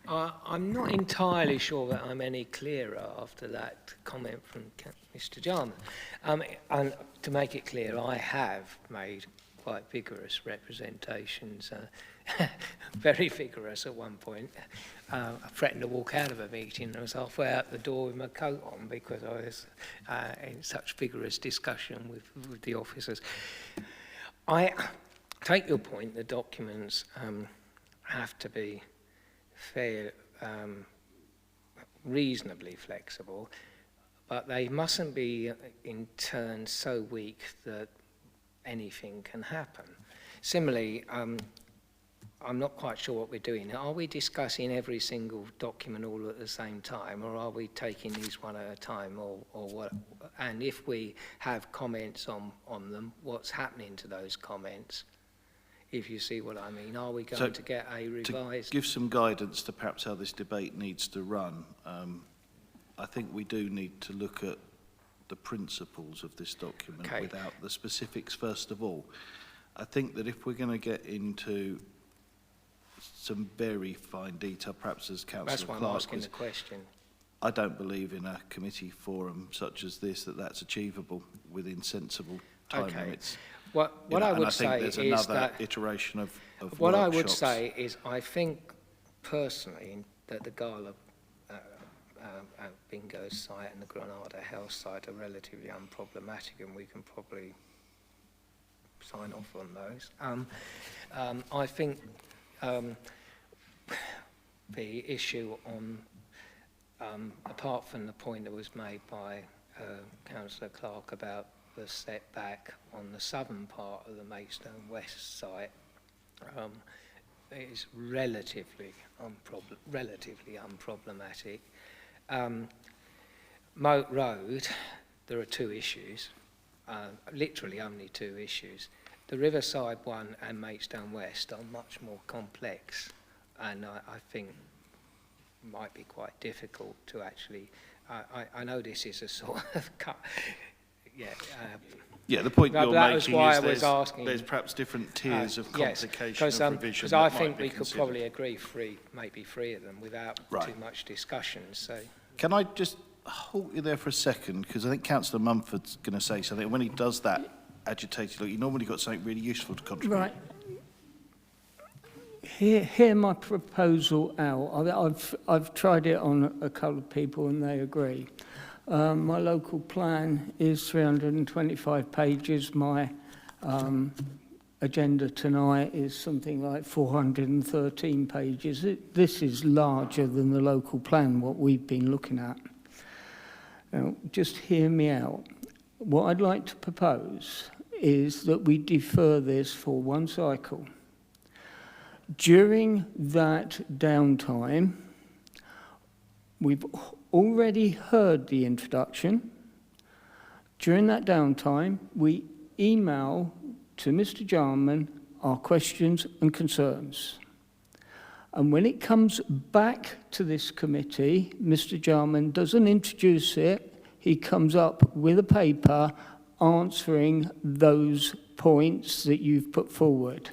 I'm not entirely sure that I'm any clearer after that comment from Mr. Jarman. And to make it clear, I have made quite vigorous representations, very vigorous at one point. I threatened to walk out of a meeting. I was halfway out the door with my coat on because I was in such vigorous discussion with the officers. I take your point, the documents have to be fair, reasonably flexible, but they mustn't be in turn so weak that anything can happen. Similarly, I'm not quite sure what we're doing. Are we discussing every single document all at the same time, or are we taking these one at a time, or what? And if we have comments on them, what's happening to those comments? if you see what I mean. Are we going to get a revised... To give some guidance to perhaps how this debate needs to run, I think we do need to look at the principles of this document without the specifics first of all. I think that if we're going to get into some very fine detail, perhaps as Councillor That's why I'm asking the question. I don't believe in a committee forum such as this that's achievable within sensible time limits. What I would say is another iteration of what workshops. I would say is I think personally that the Gala bingo site and the Granada House site are relatively unproblematic, and we can probably sign off on those. I think the issue on, apart from the point that was made by Councillor Clark about the setback on the southern part of the Maidstone West site, is relatively unproblematic. Moat Road, there are two issues, literally only two issues. The Riverside one and Maidstone West are much more complex, and I think might be quite difficult to actually. I know this is a sort of cut. Yeah, the point you're making is asking, there's perhaps different tiers of complication of provision. Because I think we could probably agree maybe three of them without too much discussion. So, can I just halt you there for a second, because I think Councillor Mumford's going to say something. When he does that agitated look, you normally got something really useful to contribute. Right. Hear my proposal out. I've tried it on a couple of people and they agree. My local plan is 325 pages. My agenda tonight is something like 413 pages. This is larger than the local plan, what we've been looking at. Now, just hear me out. What I'd like to propose is that we defer this for one cycle. During that downtime, we've already heard the introduction. During that downtime, we email to Mr. Jarman our questions and concerns. And when it comes back to this committee, Mr. Jarman doesn't introduce it. He comes up with a paper answering those points that you've put forward.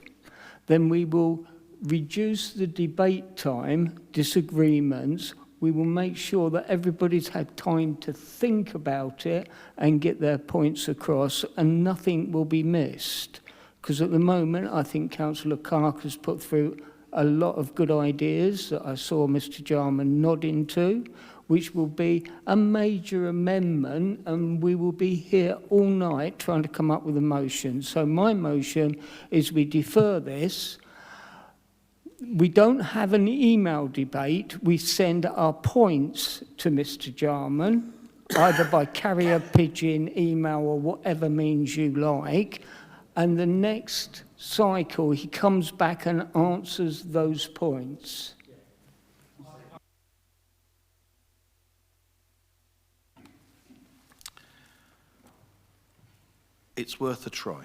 Then we will reduce the debate time, disagreements. We will make sure that everybody's had time to think about it and get their points across, and nothing will be missed. Because at the moment, I think Councillor Clark has put through a lot of good ideas that I saw Mr. Jarman nodding to, which will be a major amendment, and we will be here all night trying to come up with a motion. So my motion is we defer this. We don't have an email debate. We send our points to Mr. Jarman, either by carrier pigeon, email, or whatever means you like. And the next cycle, he comes back and answers those points. It's worth a try.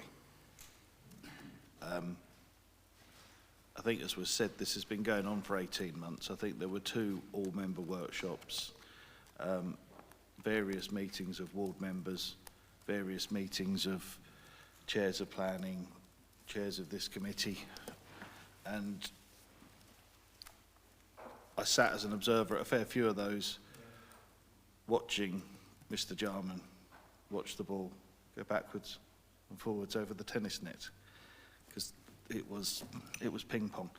I think, as was said, this has been going on for 18 months. I think there were 2 all-member workshops, various meetings of ward members, various meetings of chairs of planning, chairs of this committee, and I sat as an observer at a fair few of those, watching Mr. Jarman watch the ball go backwards and forwards over the tennis net, because it was ping pong.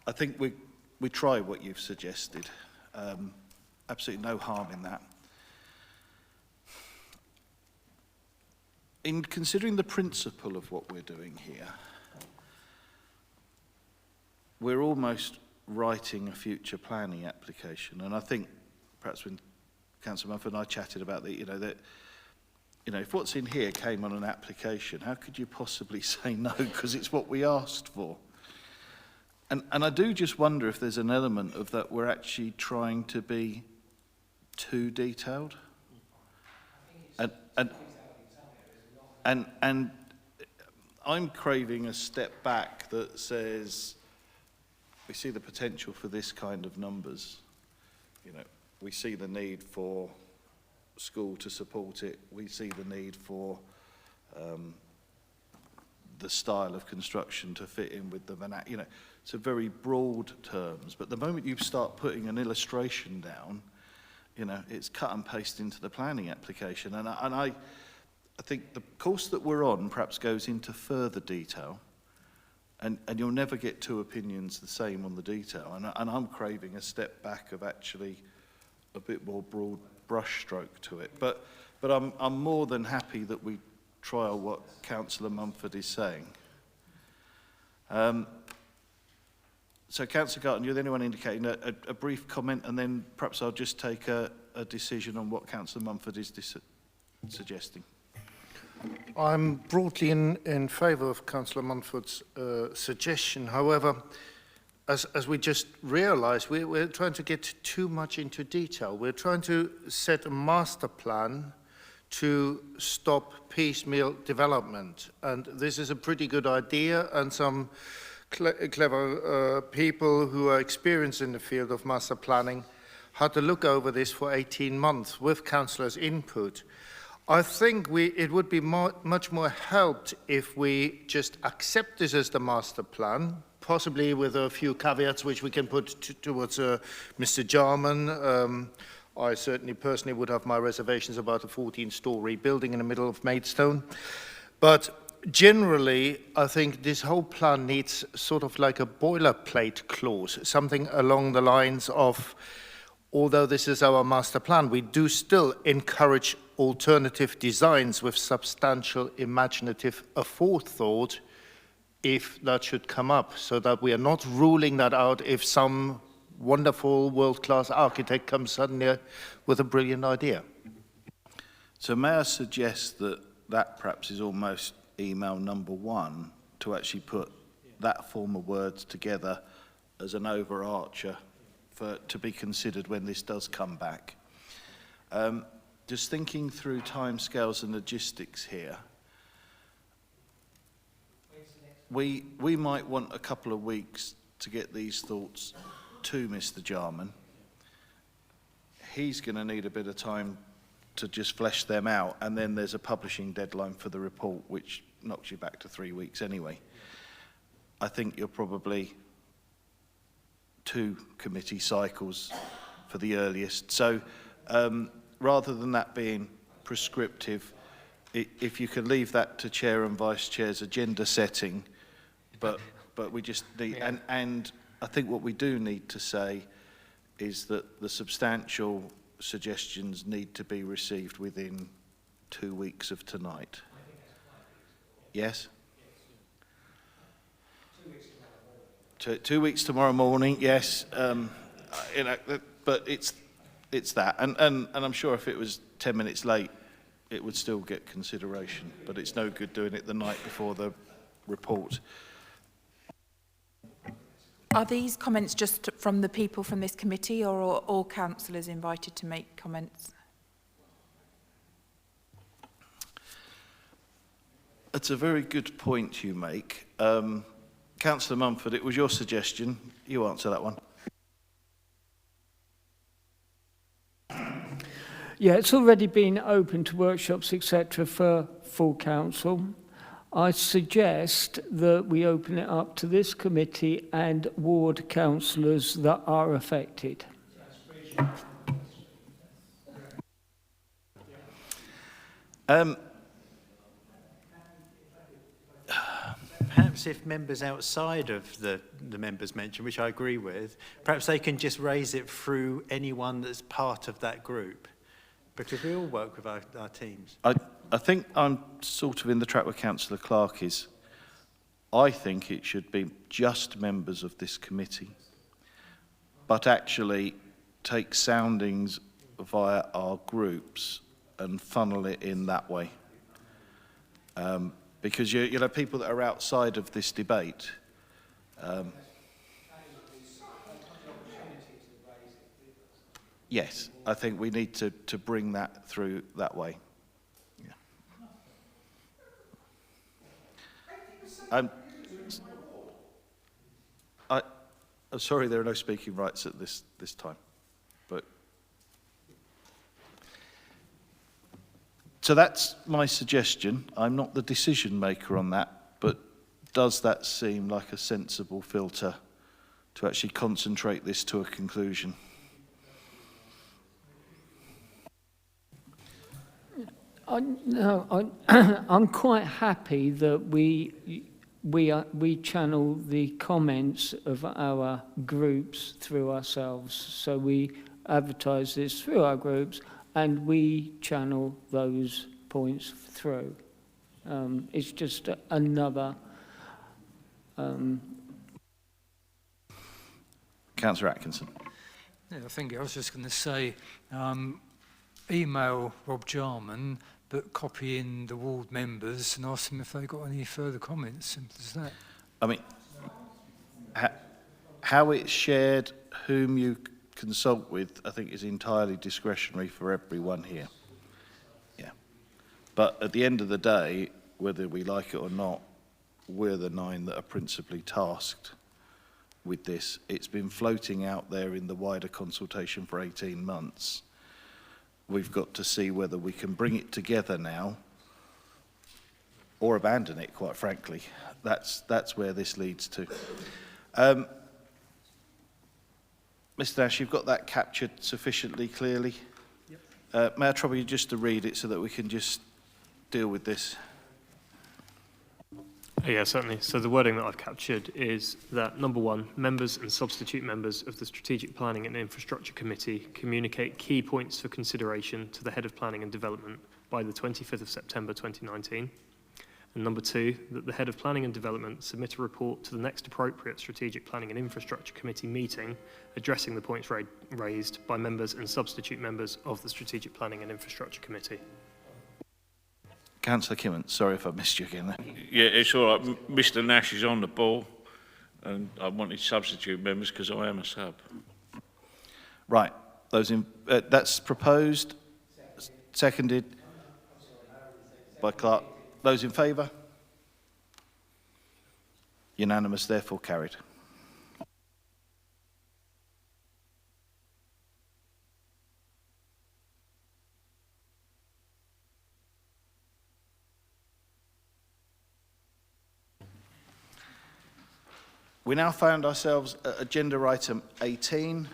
I think we try what you've suggested. Absolutely no harm in that. In considering the principle of what we're doing here, we're almost writing a future planning application, and I think perhaps when Councillor Mumford and I chatted about if what's in here came on an application, how could you possibly say no? Because it's what we asked for. And I do just wonder if there's an element of that we're actually trying to be too detailed. And I'm craving a step back that says we see the potential for this kind of numbers. You know, we see the need for school to support it. We see the need for the style of construction to fit in with the vernacular. You know, it's a very broad terms, but the moment you start putting an illustration down, you know, it's cut and paste into the planning application. And I think the course that we're on perhaps goes into further detail, and you'll never get two opinions the same on the detail. And I'm craving a step back of actually a bit more broad brushstroke to it. But I'm more than happy that we trial what Councillor Mumford is saying. So Councillor Garton, you're the only one indicating a brief comment, and then perhaps I'll just take a decision on what Councillor Mumford is suggesting. I'm broadly in favour of Councillor Mumford's suggestion. However, as we just realised, we're trying to get too much into detail. We're trying to set a master plan to stop piecemeal development. And this is a pretty good idea, and some clever people who are experienced in the field of master planning had to look over this for 18 months with councillors' input. I think it would be much more helped if we just accept this as the master plan, possibly with a few caveats which we can put towards Mr. Jarman. I certainly personally would have my reservations about a 14-storey building in the middle of Maidstone. But generally, I think this whole plan needs sort of like a boilerplate clause, something along the lines of, although this is our master plan, we do still encourage alternative designs with substantial imaginative forethought if that should come up, so that we are not ruling that out if some wonderful world-class architect comes suddenly with a brilliant idea. So may I suggest that perhaps is almost email number one, to actually put that form of words together as an overarcher to be considered when this does come back. Just thinking through timescales and logistics here, we might want a couple of weeks to get these thoughts to Mr. Jarman. He's going to need a bit of time to just flesh them out, and then there's a publishing deadline for the report, which knocks you back to 3 weeks anyway. I think you're probably 2 committee cycles for the earliest. So rather than that being prescriptive, if you can leave that to Chair and Vice Chair's agenda setting, but we just need, and I think what we do need to say is that the substantial suggestions need to be received within 2 weeks of tonight. Yes? 2 weeks tomorrow morning, yes. You know, but it's that, and I'm sure if it was 10 minutes late, it would still get consideration. But it's no good doing it the night before the report. Are these comments just from the people from this committee, or are all councillors invited to make comments? It's a very good point you make. Councillor Mumford, it was your suggestion. You answer that one. Yeah, it's already been open to workshops, etc., for full council. I suggest that we open it up to this committee and ward councillors that are affected. Perhaps if members outside of the members mentioned, which I agree with, perhaps they can just raise it through anyone that's part of that group, because we all work with our teams. I think I'm sort of in the track where Councillor Clark is. I think it should be just members of this committee, but actually take soundings via our groups and funnel it in that way. Because you know, people that are outside of this debate, yes, I think we need to bring that through that way. I'm sorry there are no speaking rights at this time, but so that's my suggestion. I'm not the decision maker on that, but does that seem like a sensible filter to actually concentrate this to a conclusion? I'm quite happy that we channel the comments of our groups through ourselves. So we advertise this through our groups and we channel those points through. It's just another... Councillor Atkinson. Yeah, I think I was just going to say, email Rob Jarman, but copy in the ward members and ask them if they got any further comments. Simple as that. I mean, how it's shared, whom you consult with, I think is entirely discretionary for everyone here. Yeah. But at the end of the day, whether we like it or not, we're the 9 that are principally tasked with this. It's been floating out there in the wider consultation for 18 months. We've got to see whether we can bring it together now or abandon it, quite frankly. That's where this leads to. Mr. Nash, you've got that captured sufficiently clearly? Yep. May I trouble you just to read it so that we can just deal with this? Yeah, certainly. So the wording that I've captured is that, number 1, members and substitute members of the Strategic Planning and Infrastructure Committee communicate key points for consideration to the Head of Planning and Development by the 25th of September 2019. And number 2, that the Head of Planning and Development submit a report to the next appropriate Strategic Planning and Infrastructure Committee meeting addressing the points raised by members and substitute members of the Strategic Planning and Infrastructure Committee. Councillor Kimmon, sorry if I missed you again there. Yeah, it's all right. Mr. Nash is on the ball, and I wanted substitute members because I am a sub. Right. Those in, that's proposed, seconded by Clark. Those in favour? Unanimous, therefore carried. We now found ourselves at agenda item 18,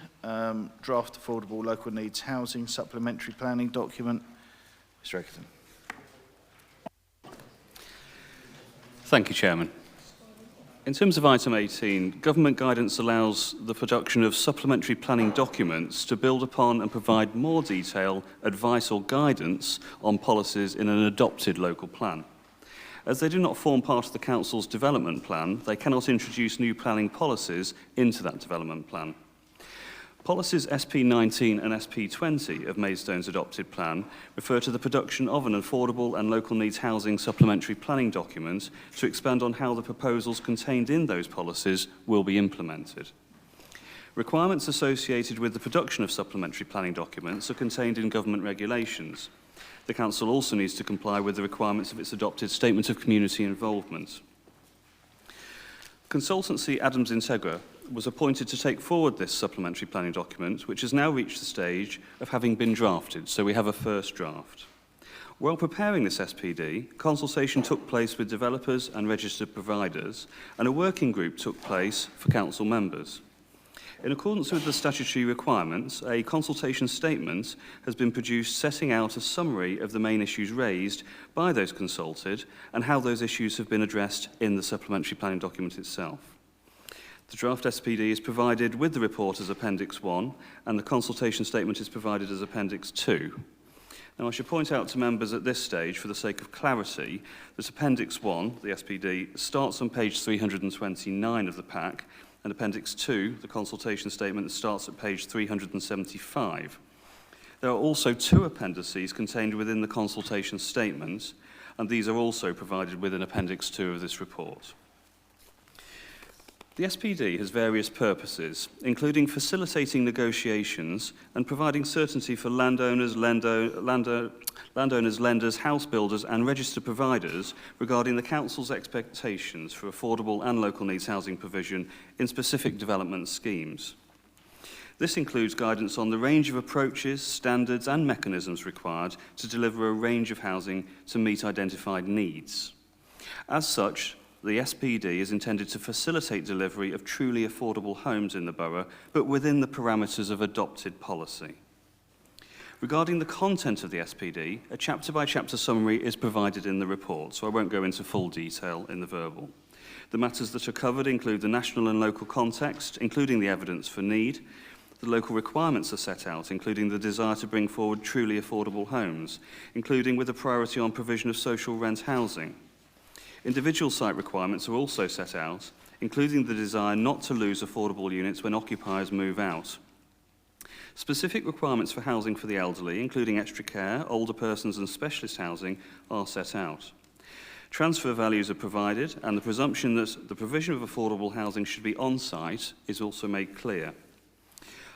draft affordable local needs housing supplementary planning document. Mr. Egerton. Thank you, Chairman. In terms of item 18, government guidance allows the production of supplementary planning documents to build upon and provide more detail, advice or guidance on policies in an adopted local plan. As they do not form part of the Council's development plan, they cannot introduce new planning policies into that development plan. Policies SP19 and SP20 of Maidstone's adopted plan refer to the production of an affordable and local needs housing supplementary planning document to expand on how the proposals contained in those policies will be implemented. Requirements associated with the production of supplementary planning documents are contained in government regulations. The Council also needs to comply with the requirements of its adopted Statement of Community Involvement. Consultancy Adams Integra was appointed to take forward this supplementary planning document, which has now reached the stage of having been drafted, so we have a first draft. While preparing this SPD, consultation took place with developers and registered providers, and a working group took place for Council members. In accordance with the statutory requirements, a consultation statement has been produced setting out a summary of the main issues raised by those consulted and how those issues have been addressed in the supplementary planning document itself. The draft SPD is provided with the report as Appendix 1 and the consultation statement is provided as Appendix 2. Now, I should point out to members at this stage, for the sake of clarity, that Appendix 1, the SPD, starts on page 329 of the pack, and Appendix 2, the consultation statement, starts at page 375. There are also 2 appendices contained within the consultation statement, and these are also provided within Appendix 2 of this report. The SPD has various purposes, including facilitating negotiations and providing certainty for landowners, lenders, house builders and registered providers regarding the Council's expectations for affordable and local needs housing provision in specific development schemes. This includes guidance on the range of approaches, standards and mechanisms required to deliver a range of housing to meet identified needs. As such, the SPD is intended to facilitate delivery of truly affordable homes in the borough, but within the parameters of adopted policy. Regarding the content of the SPD, a chapter-by-chapter summary is provided in the report, so I won't go into full detail in the verbal. The matters that are covered include the national and local context, including the evidence for need. The local requirements are set out, including the desire to bring forward truly affordable homes, including with a priority on provision of social rent housing. Individual site requirements are also set out, including the desire not to lose affordable units when occupiers move out. Specific requirements for housing for the elderly, including extra care, older persons and specialist housing, are set out. Transfer values are provided, and the presumption that the provision of affordable housing should be on-site is also made clear.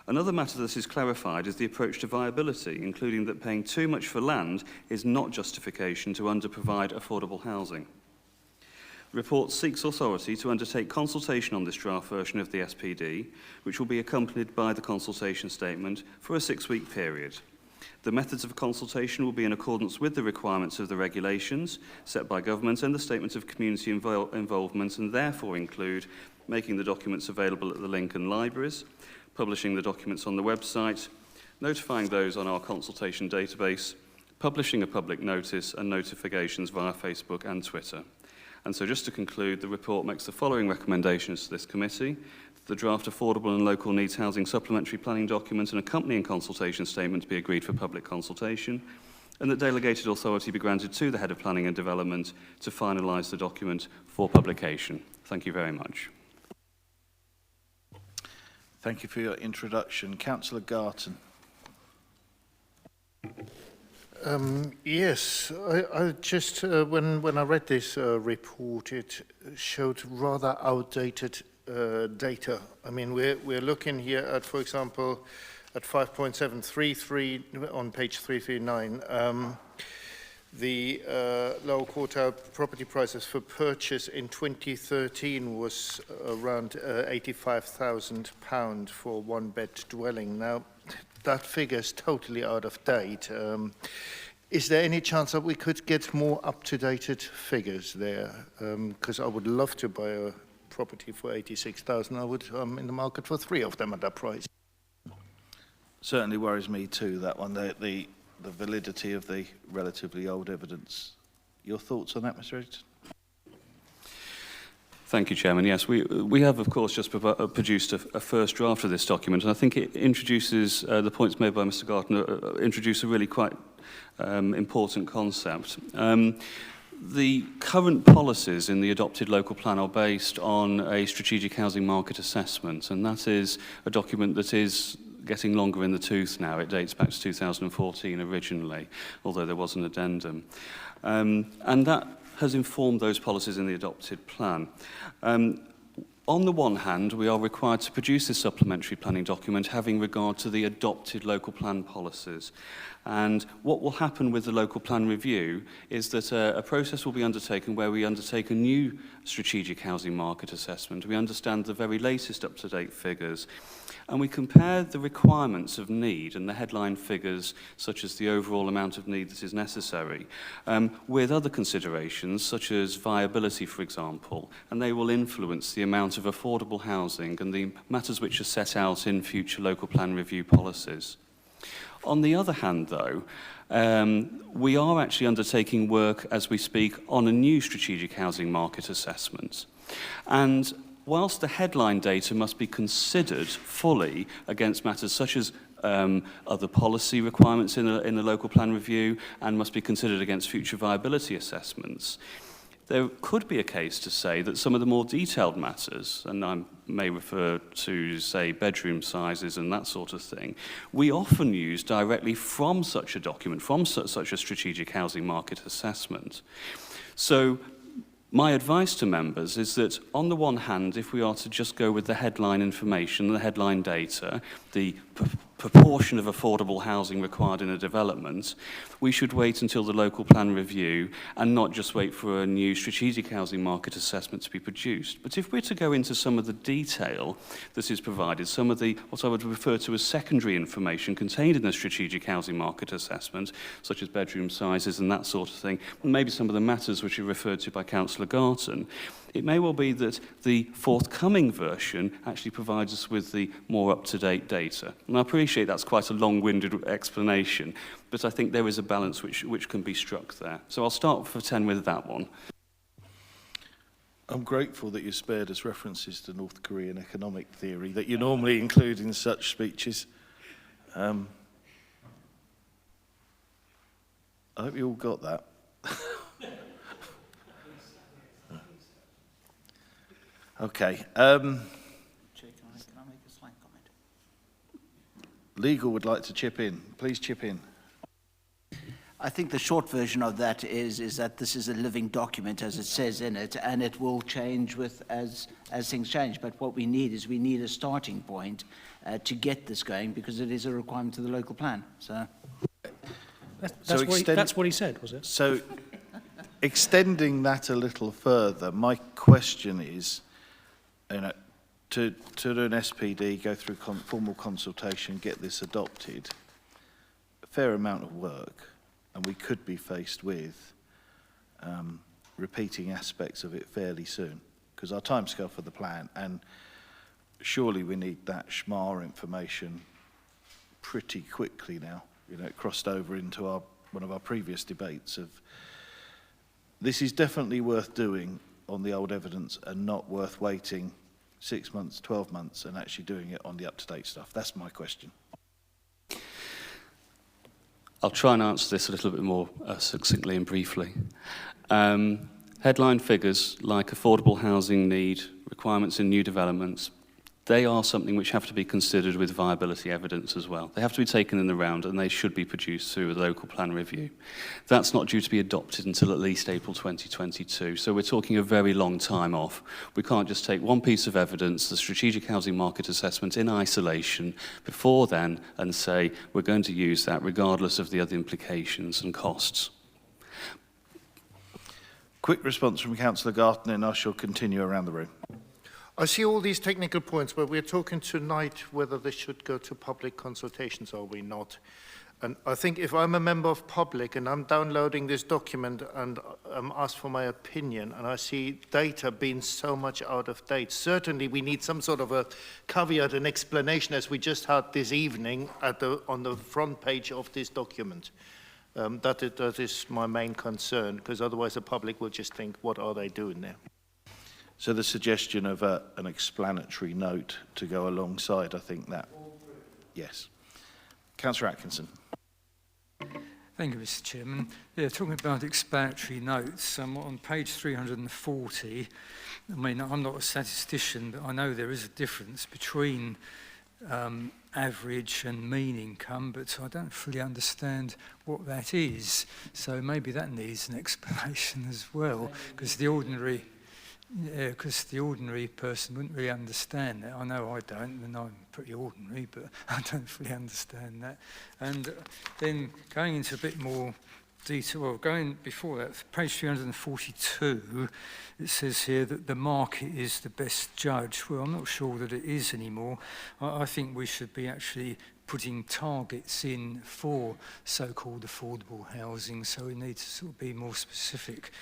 Another matter that is clarified is the approach to viability, including that paying too much for land is not justification to underprovide affordable housing. The report seeks authority to undertake consultation on this draft version of the SPD, which will be accompanied by the consultation statement for a 6-week period. The methods of consultation will be in accordance with the requirements of the regulations set by government and the statement of community involvement, and therefore include making the documents available at the Lincoln libraries, publishing the documents on the website, notifying those on our consultation database, publishing a public notice and notifications via Facebook and Twitter. And so just to conclude, the report makes the following recommendations to this committee. The draft Affordable and Local Needs Housing Supplementary Planning Document and accompanying consultation statement be agreed for public consultation, and that delegated authority be granted to the Head of Planning and Development to finalise the document for publication. Thank you very much. Thank you for your introduction. Councillor Garton. Yes, I just, when I read this report, it showed rather outdated data. I mean, we're looking here at, for example, at 5.733 on page 339. The lower quartile property prices for purchase in 2013 was around £85,000 for one-bed dwelling. Now, that figure is totally out of date. Is there any chance that we could get more up-to-date figures there? Because I would love to buy a property for 86,000. I would in the market for 3 of them at that price. Certainly worries me too, that one, the validity of the relatively old evidence. Your thoughts on that, Mr. Edgerton? Thank you, Chairman. Yes, we have, of course, just produced a first draft of this document, and I think it introduces, the points made by Mr. Garton introduce a really quite important concept. The current policies in the adopted local plan are based on a strategic housing market assessment, and that is a document that is getting longer in the tooth now. It dates back to 2014 originally, although there was an addendum. And that has informed those policies in the adopted plan. On the one hand, we are required to produce this supplementary planning document having regard to the adopted local plan policies. And what will happen with the local plan review is that a process will be undertaken where we undertake a new strategic housing market assessment. We understand the very latest up-to-date figures, and we compare the requirements of need and the headline figures, such as the overall amount of need that is necessary, with other considerations, such as viability, for example, and they will influence the amount of affordable housing and the matters which are set out in future local plan review policies. On the other hand, though, we are actually undertaking work as we speak on a new strategic housing market assessment. And whilst the headline data must be considered fully against matters such as other policy requirements in a local plan review and must be considered against future viability assessments, there could be a case to say that some of the more detailed matters, and I may refer to, say, bedroom sizes and that sort of thing, we often use directly from such a document, from such a strategic housing market assessment. So My advice to members is that, on the one hand, if we are to just go with the headline information, the headline data, the proportion of affordable housing required in a development, we should wait until the local plan review and not just wait for a new strategic housing market assessment to be produced. But if we're to go into some of the detail that is provided, some of the, what I would refer to as secondary information contained in the strategic housing market assessment, such as bedroom sizes and that sort of thing, and maybe some of the matters which are referred to by Councillor Garton, it may well be that the forthcoming version actually provides us with the more up-to-date data. And I appreciate that's quite a long-winded explanation, but I think there is a balance which can be struck there. So I'll start for 10 with that one. I'm grateful that you spared us references to North Korean economic theory that you normally include in such speeches. I hope you all got that. Okay. Chair, can I make a slight comment? Legal would like to chip in. Please chip in. I think the short version of that is that this is a living document, as it says in it, and it will change with as things change. But what we need is a starting point to get this going, because it is a requirement of the local plan. So that's what he said, was it? So extending that a little further, my question is, to do an SPD, go through formal consultation, get this adopted, a fair amount of work, and we could be faced with repeating aspects of it fairly soon, because our timescale for the plan, and surely we need that SHMA information pretty quickly now. It crossed over into one of our previous debates of this is definitely worth doing on the old evidence and not worth waiting 6 months, 12 months and actually doing it on the up-to-date stuff. That's my question. I'll try and answer this a little bit more succinctly and briefly. Headline figures like affordable housing need, requirements in new developments, they are something which have to be considered with viability evidence as well. They have to be taken in the round, and they should be produced through a local plan review. That's not due to be adopted until at least April 2022, so we're talking a very long time off. We can't just take one piece of evidence, the strategic housing market assessment, in isolation before then and say we're going to use that regardless of the other implications and costs. Quick response from Councillor Garton, and I shall continue around the room. I see all these technical points, but we're talking tonight whether this should go to public consultations or we not. And I think if I'm a member of public and I'm downloading this document and I'm asked for my opinion and I see data being so much out of date, certainly we need some sort of a caveat and explanation, as we just had this evening on the front page of this document. That is my main concern, because otherwise the public will just think, what are they doing there? So the suggestion of an explanatory note to go alongside, I think that, yes. Councillor Atkinson. Thank you, Mr. Chairman. Yeah, talking about explanatory notes, on page 340, I mean, I'm not a statistician, but I know there is a difference between average and mean income, but I don't fully understand what that is. So maybe that needs an explanation as well, because the ordinary person wouldn't really understand that. I know I don't, and I'm pretty ordinary, but I don't fully understand that. And then going into a bit more detail, well, going before that, page 342, it says here that the market is the best judge. Well, I'm not sure that it is anymore. I think we should be actually putting targets in for so-called affordable housing, so we need to sort of be more specific.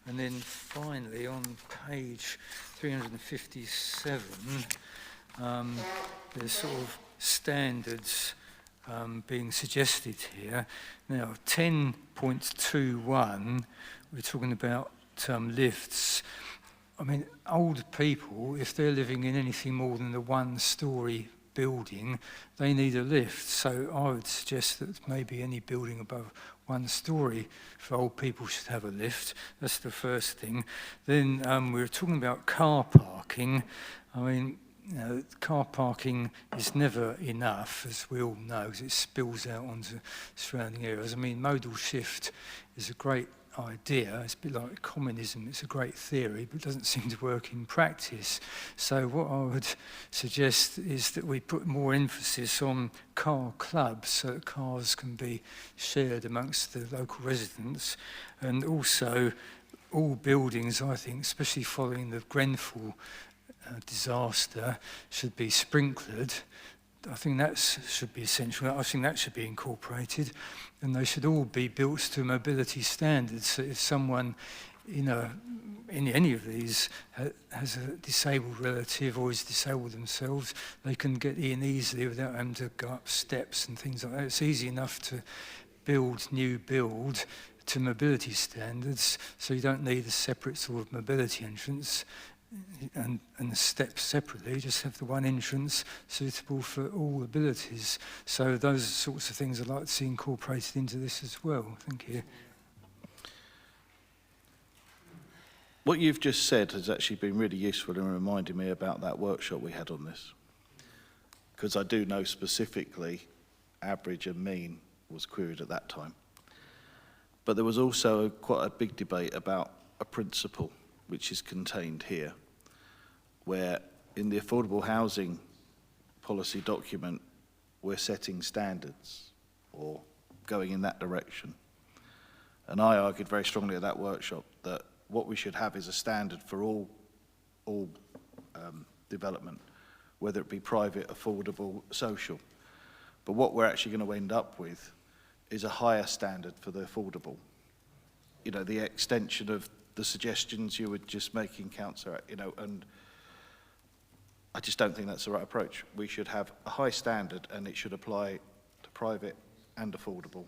And then finally, on page 357, there's sort of standards being suggested here. Now, 10.21, we're talking about lifts. I mean, older people, if they're living in anything more than a one-storey building, they need a lift. So I would suggest that maybe any building above 1 story for old people should have a lift. That's the first thing. Then we were talking about car parking. I mean, car parking is never enough, as we all know, because it spills out onto surrounding areas. I mean, modal shift is a great idea. It's a bit like communism. It's a great theory, but doesn't seem to work in practice. So what I would suggest is that we put more emphasis on car clubs so that cars can be shared amongst the local residents, and also all buildings, I think, especially following the Grenfell disaster, should be sprinklered. I think that should be essential. I think that should be incorporated, and they should all be built to mobility standards. So if someone, in any of these has a disabled relative or is disabled themselves, they can get in easily without having to go up steps and things like that. It's easy enough to build new build to mobility standards, so you don't need a separate sort of mobility entrance. And the steps separately, just have the one entrance suitable for all abilities. So those are sorts of things I'd like to see incorporated into this as well. Thank you. What you've just said has actually been really useful in reminding me about that workshop we had on this. Because I do know specifically average and mean was queried at that time. But there was also quite a big debate about a principle which is contained here, where in the affordable housing policy document, we're setting standards or going in that direction. And I argued very strongly at that workshop that what we should have is a standard for all development, whether it be private, affordable, social. But what we're actually going to end up with is a higher standard for the affordable. You know, the extension of the suggestions you were just making, Councillor, and I just don't think that's the right approach. We should have a high standard and it should apply to private and affordable,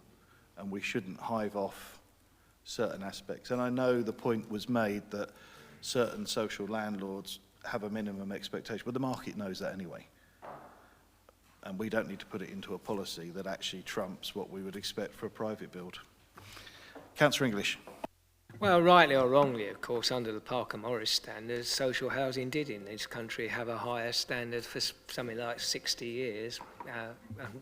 and we shouldn't hive off certain aspects. And I know the point was made that certain social landlords have a minimum expectation, but the market knows that anyway. And we don't need to put it into a policy that actually trumps what we would expect for a private build. Councillor English. Well, rightly or wrongly, of course, under the Parker Morris standards, social housing did in this country have a higher standard for something like 60 years.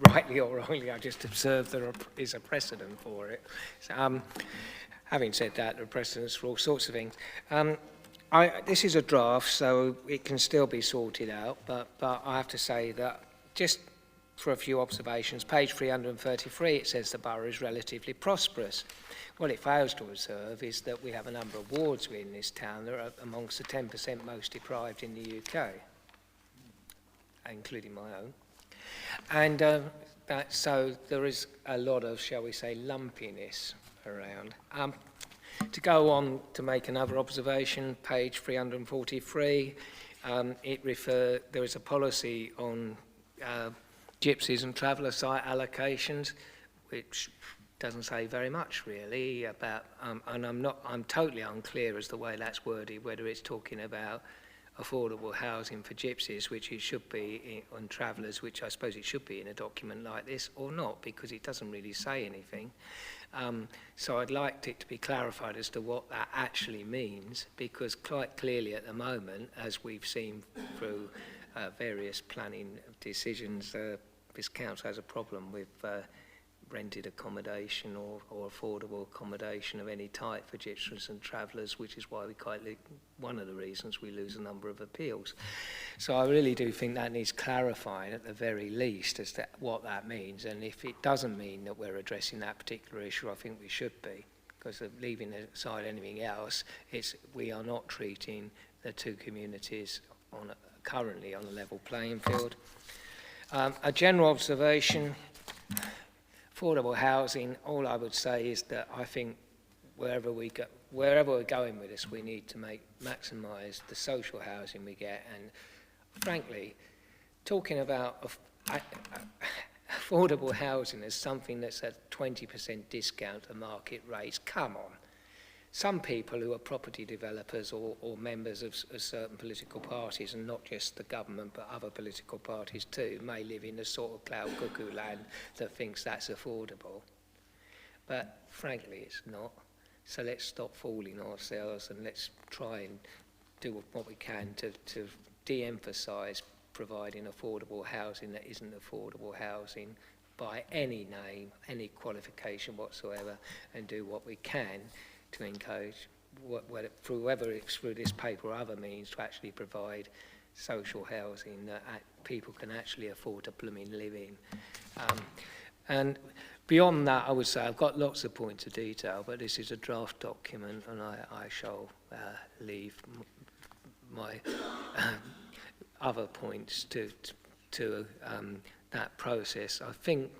Rightly or wrongly, I just observed there is a precedent for it. So, having said that, there are precedents for all sorts of things. This is a draft, so it can still be sorted out, but I have to say that just for a few observations, page 333, it says the borough is relatively prosperous. What it fails to observe is that we have a number of wards in this town that are amongst the 10% most deprived in the UK, including my own. And so there is a lot of, shall we say, lumpiness around. To go on to make another observation, page 343, there is a policy on gypsies and traveller site allocations, which doesn't say very much really about, and I'm totally unclear as to the way that's worded, whether it's talking about affordable housing for gypsies, which it should be, on travellers, which I suppose it should be in a document like this, or not, because it doesn't really say anything. So I'd like it to be clarified as to what that actually means, because quite clearly at the moment, as we've seen through various planning decisions, this council has a problem with rented accommodation or affordable accommodation of any type for gypsies and travellers, which is why one of the reasons we lose a number of appeals. So I really do think that needs clarifying at the very least as to what that means, and if it doesn't mean that we're addressing that particular issue, I think we should be, because of leaving aside anything else, we are not treating the two communities currently on a level playing field. A general observation, affordable housing, all I would say is that I think wherever we're going with this, we need to maximise the social housing we get. And frankly, talking about affordable housing as something that's at 20% discount to market rates, come on. Some people who are property developers or members of certain political parties, and not just the government but other political parties too, may live in a sort of cloud cuckoo land that thinks that's affordable. But frankly, it's not. So let's stop fooling ourselves and let's try and do what we can to de-emphasise providing affordable housing that isn't affordable housing by any name, any qualification whatsoever, and do what we can to encourage, whether it's through this paper or other means, to actually provide social housing that people can actually afford to blooming live in. And beyond that, I would say I've got lots of points of detail, but this is a draft document, and I shall leave my other points to that process. I think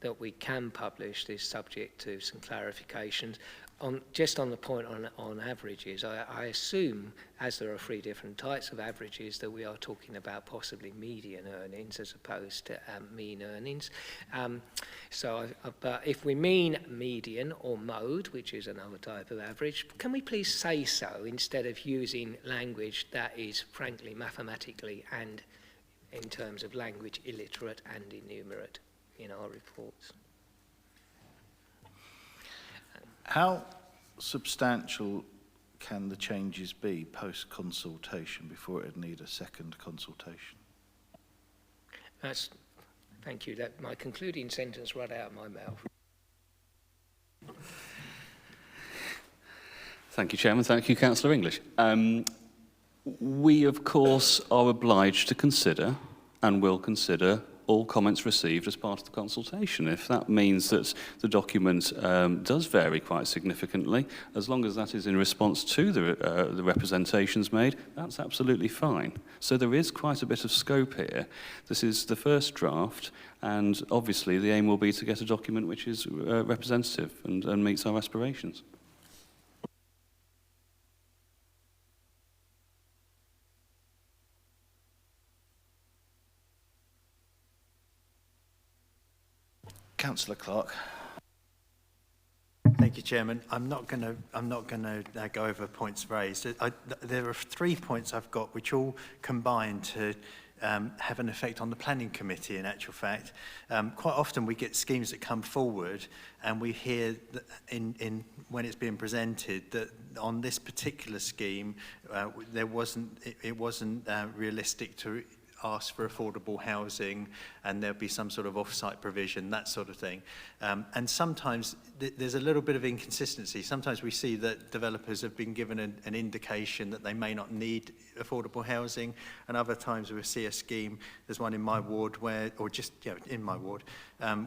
that we can publish this subject to some clarifications. Just on the point on averages, I assume, as there are 3 different types of averages, that we are talking about possibly median earnings as opposed to mean earnings. But if we mean median or mode, which is another type of average, can we please say so instead of using language that is frankly mathematically and in terms of language illiterate and innumerate in our reports? How substantial can the changes be post-consultation before it would need a second consultation? Thank you. That my concluding sentence right out of my mouth. Thank you, Chairman. Thank you, Councillor English. We, of course, are obliged to consider and will consider all comments received as part of the consultation. If that means that the document does vary quite significantly, as long as that is in response to the representations made, that's absolutely fine. So there is quite a bit of scope here. This is the first draft, and obviously the aim will be to get a document which is representative and meets our aspirations. Councillor Clark. Thank you, Chairman. I'm not going to go over points raised. There are 3 points I've got which all combine to have an effect on the planning committee. In actual fact, quite often we get schemes that come forward, and we hear that when it's being presented that on this particular scheme, it wasn't realistic to ask for affordable housing, and there'll be some sort of off-site provision, that sort of thing. And sometimes there's a little bit of inconsistency. Sometimes we see that developers have been given an indication that they may not need affordable housing, and other times we see a scheme, there's one in my ward where, or just in my ward,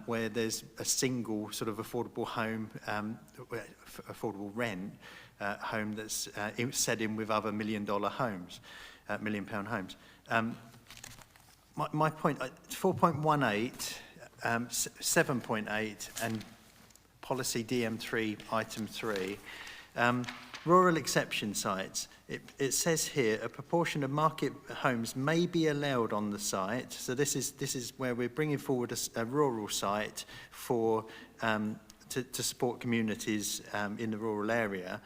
where there's a single sort of affordable home, affordable rent home that's set in with other $1 million homes, £1 million homes. My point, 4.18, 7.8, and policy DM3, item 3, rural exception sites. It says here a proportion of market homes may be allowed on the site. So this is where we're bringing forward a rural site for to support communities in the rural area.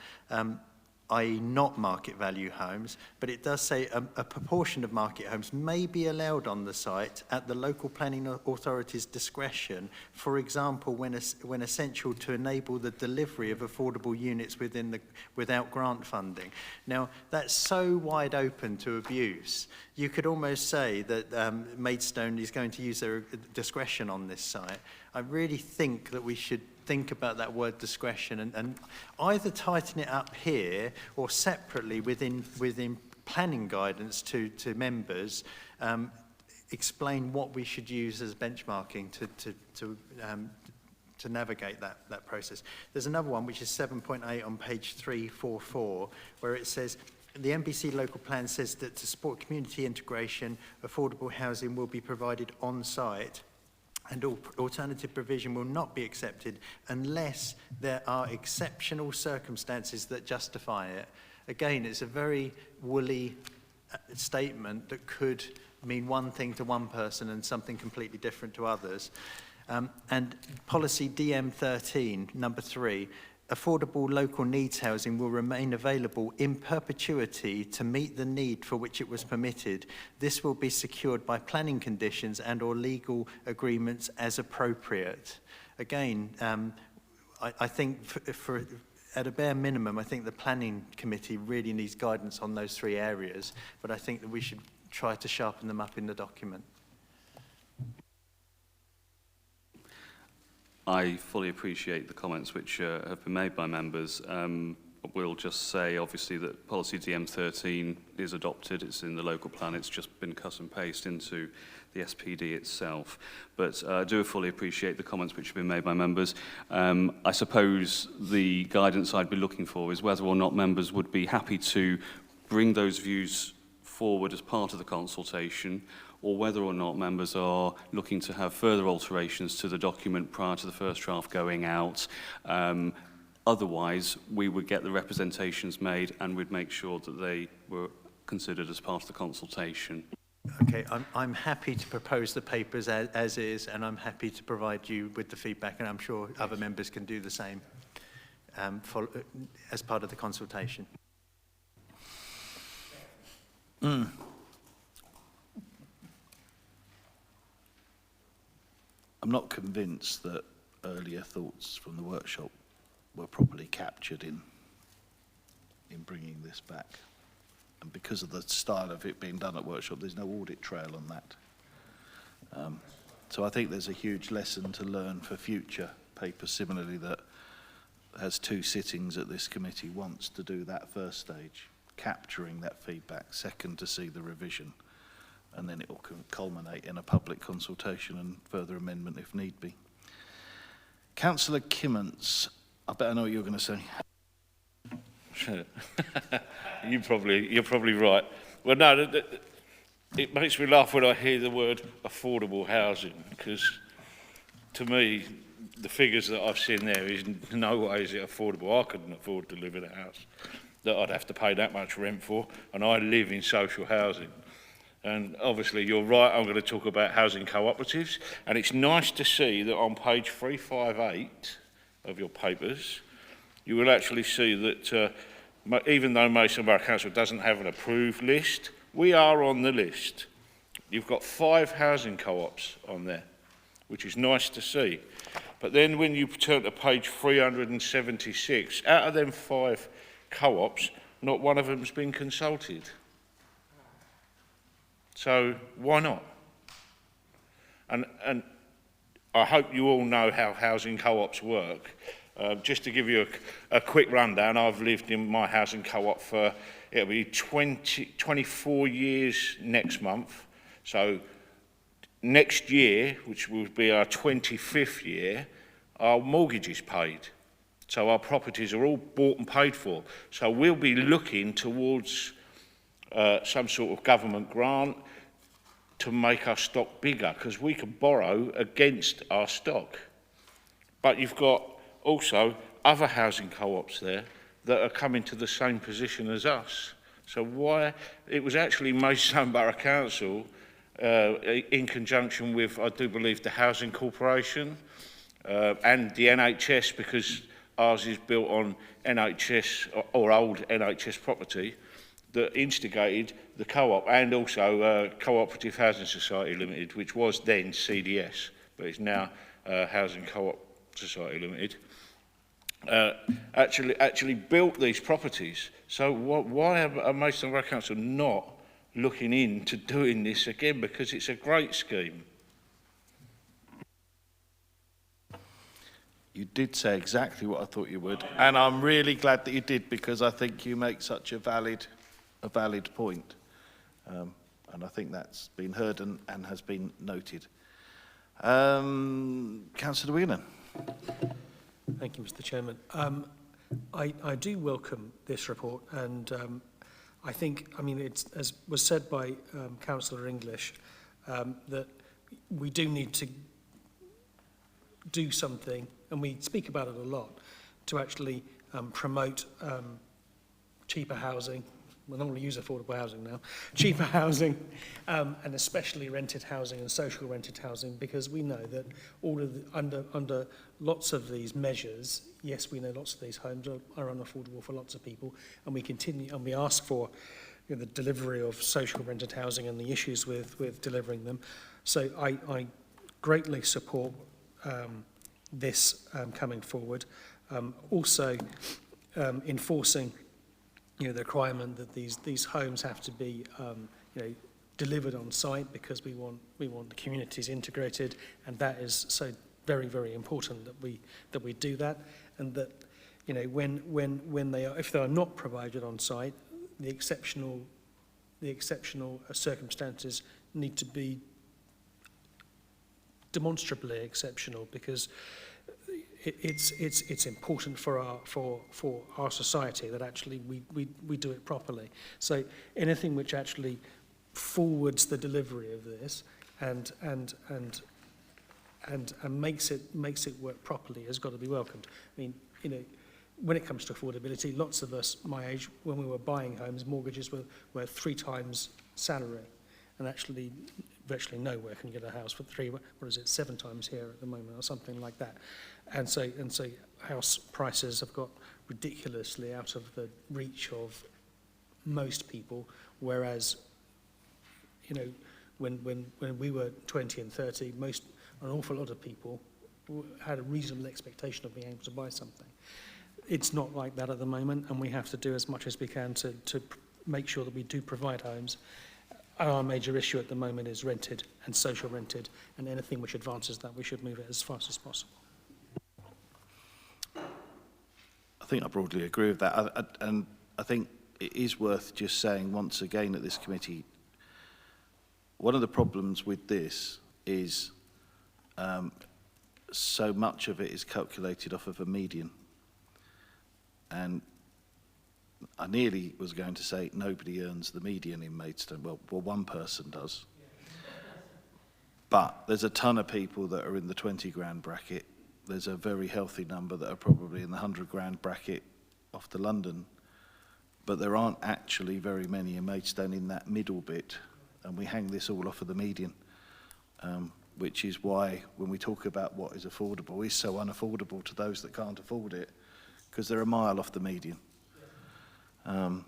I.e. not market value homes, but it does say a proportion of market homes may be allowed on the site at the local planning authority's discretion, for example, when essential to enable the delivery of affordable units without grant funding. Now, that's so wide open to abuse. You could almost say that Maidstone is going to use their discretion on this site. I really think that we should think about that word discretion and either tighten it up here or separately within planning guidance to members, explain what we should use as benchmarking to navigate that process. There's another one which is 7.8 on page 344 where it says the MBC local plan says that to support community integration, affordable housing will be provided on site, and alternative provision will not be accepted unless there are exceptional circumstances that justify it. Again, it's a very woolly statement that could mean one thing to one person and something completely different to others. And policy DM13, number 3, affordable local needs housing will remain available in perpetuity to meet the need for which it was permitted. This will be secured by planning conditions and or legal agreements as appropriate. Again, I think at a bare minimum, I think the planning committee really needs guidance on those 3 areas, but I think that we should try to sharpen them up in the document. I fully appreciate the comments which have been made by members. We'll just say, obviously, that policy DM13 is adopted. It's in the local plan. It's just been cut and pasted into the SPD itself. But I do fully appreciate the comments which have been made by members. I suppose the guidance I'd be looking for is whether or not members would be happy to bring those views forward as part of the consultation, or whether or not members are looking to have further alterations to the document prior to the first draft going out. Otherwise, we would get the representations made and we'd make sure that they were considered as part of the consultation. Okay, I'm happy to propose the papers as is, and I'm happy to provide you with the feedback, and I'm sure other members can do the same as part of the consultation. I'm not convinced that earlier thoughts from the workshop were properly captured in bringing this back. And because of the style of it being done at workshop, there's no audit trail on that. So I think there's a huge lesson to learn for future papers similarly that has 2 sittings at this committee. Wants to do that first stage, capturing that feedback, second to see the revision, and then it will culminate in a public consultation and further amendment if need be. Councillor Kimmons, I bet I know what you're going to say. You're probably right. Well, no, it makes me laugh when I hear the word affordable housing, because to me, the figures that I've seen there is no way is it affordable. I couldn't afford to live in a house that I'd have to pay that much rent for, and I live in social housing. And obviously, you're right, I'm going to talk about housing cooperatives, and it's nice to see that on page 358 of your papers, you will actually see that even though Maidstone Borough Council doesn't have an approved list, we are on the list. You've got 5 housing co-ops on there, which is nice to see. But then when you turn to page 376, out of them 5 co-ops, not one of them's been consulted. So why not? And I hope you all know how housing co-ops work. Just to give you a quick rundown, I've lived in my housing co-op for, it'll be 24 years next month. So next year, which will be our 25th year, our mortgage is paid. So our properties are all bought and paid for. So we'll be looking towards some sort of government grant to make our stock bigger, because we can borrow against our stock. But you've got also other housing co-ops there that are coming to the same position as us. So why? It was actually Maidstone Borough Council in conjunction with, I do believe, the Housing Corporation and the NHS, because ours is built on NHS or old NHS property, that instigated the co-op, and also Cooperative Housing Society Limited, which was then CDS, but it's now Housing Co-op Society Limited, actually built these properties. So why are Maidstone Borough Council not looking into doing this again? Because it's a great scheme. You did say exactly what I thought you would, and I'm really glad that you did, because I think you make such a valid point. And I think that's been heard and has been noted. Councillor Whelan. Thank you, Mr. Chairman. I do welcome this report, and I think, I mean, it's, as was said by Councillor English, that we do need to do something, and we speak about it a lot, to actually promote cheaper housing. I don't want to use affordable housing now. Cheaper housing, and especially rented housing and social rented housing, because we know that all of the, under lots of these measures, yes, we know lots of these homes are unaffordable for lots of people, and we continue and we ask for, you know, the delivery of social rented housing and the issues with delivering them. So I greatly support this coming forward. Also, enforcing, you know, the requirement that these homes have to be, you know, delivered on site, because we want the communities integrated, and that is so very, very important that we do that, and that, you know, when they are, if they are not provided on site, the exceptional circumstances need to be demonstrably exceptional, because it's important for our society that actually we do it properly. So anything which actually forwards the delivery of this and makes it work properly has got to be welcomed. I mean, you know, when it comes to affordability, lots of us my age, when we were buying homes, mortgages were 3 times salary, and actually virtually nowhere can get a house for 7 times here at the moment, or something like that. And so house prices have got ridiculously out of the reach of most people, whereas, you know, when we were 20 and 30, an awful lot of people had a reasonable expectation of being able to buy something. It's not like that at the moment, and we have to do as much as we can to make sure that we do provide homes. Our major issue at the moment is rented and social rented, and anything which advances that, we should move it as fast as possible. I think I broadly agree with that, and I think it is worth just saying once again at this committee, one of the problems with this is so much of it is calculated off of a median. And I nearly was going to say nobody earns the median in Maidstone. Well, one person does. But there's a ton of people that are in the 20 grand bracket. There's a very healthy number that are probably in the 100 grand bracket off to London. But there aren't actually very many in Maidstone in that middle bit. And we hang this all off of the median, which is why when we talk about what is affordable, it's so unaffordable to those that can't afford it, because they're a mile off the median. And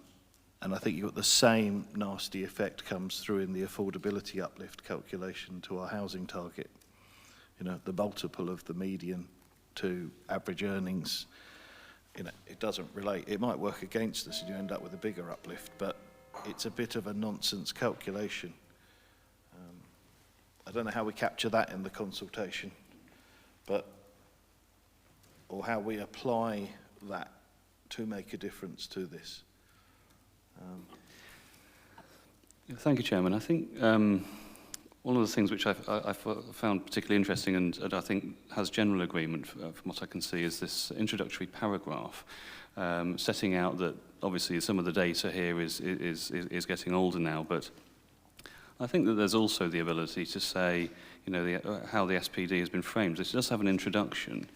I think you've got the same nasty effect comes through in the affordability uplift calculation to our housing target. You know, the multiple of the median to average earnings, you know, it doesn't relate. It might work against us and you end up with a bigger uplift, but it's a bit of a nonsense calculation. I don't know how we capture that in the consultation, or how we apply that to make a difference to this. Thank you, Chairman. I think one of the things which I found particularly interesting and I think has general agreement from what I can see is this introductory paragraph setting out that obviously some of the data here is getting older now, but I think that there's also the ability to say, you know, how the SPD has been framed. It does have an introduction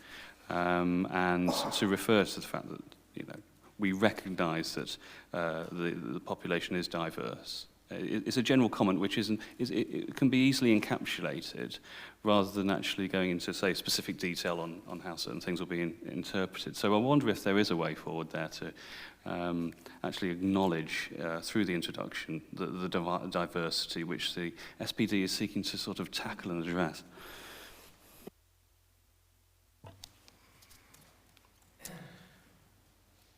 and to refer to the fact that, you know, we recognise that the population is diverse. It's a general comment which it can be easily encapsulated rather than actually going into, say, specific detail on how certain things will be interpreted. So I wonder if there is a way forward there to actually acknowledge through the introduction the diversity which the SPD is seeking to sort of tackle and address.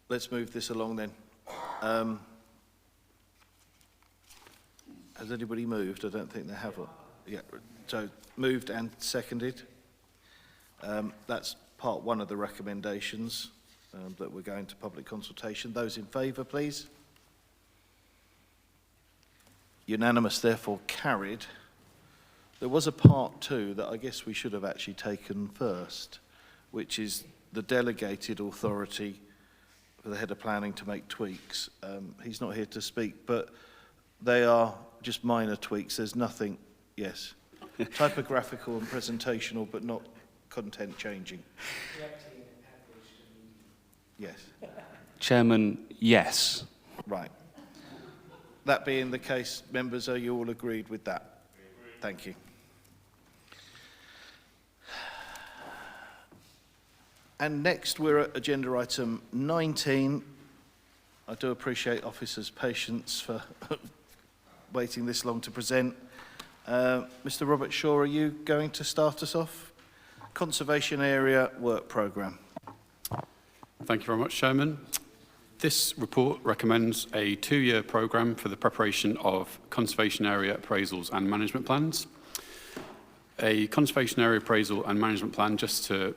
Let's move this along then. Has anybody moved? I don't think they have. Yeah, so moved and seconded. That's part one of the recommendations that we're going to public consultation. Those in favour, please. Unanimous, therefore carried. There was a part two that I guess we should have actually taken first, which is the delegated authority for the head of planning to make tweaks. He's not here to speak, but they are just minor tweaks. There's nothing, yes, typographical and presentational, but not content changing. Yes. Chairman, yes. Right. That being the case, members, are you all agreed with that? Thank you. And next we're at agenda item 19. I do appreciate officers' patience for waiting this long to present. Mr. Robert Shaw, are you going to start us off? Conservation Area Work Programme. Thank you very much, Chairman. This report recommends a 2-year programme for the preparation of conservation area appraisals and management plans. A conservation area appraisal and management plan, just to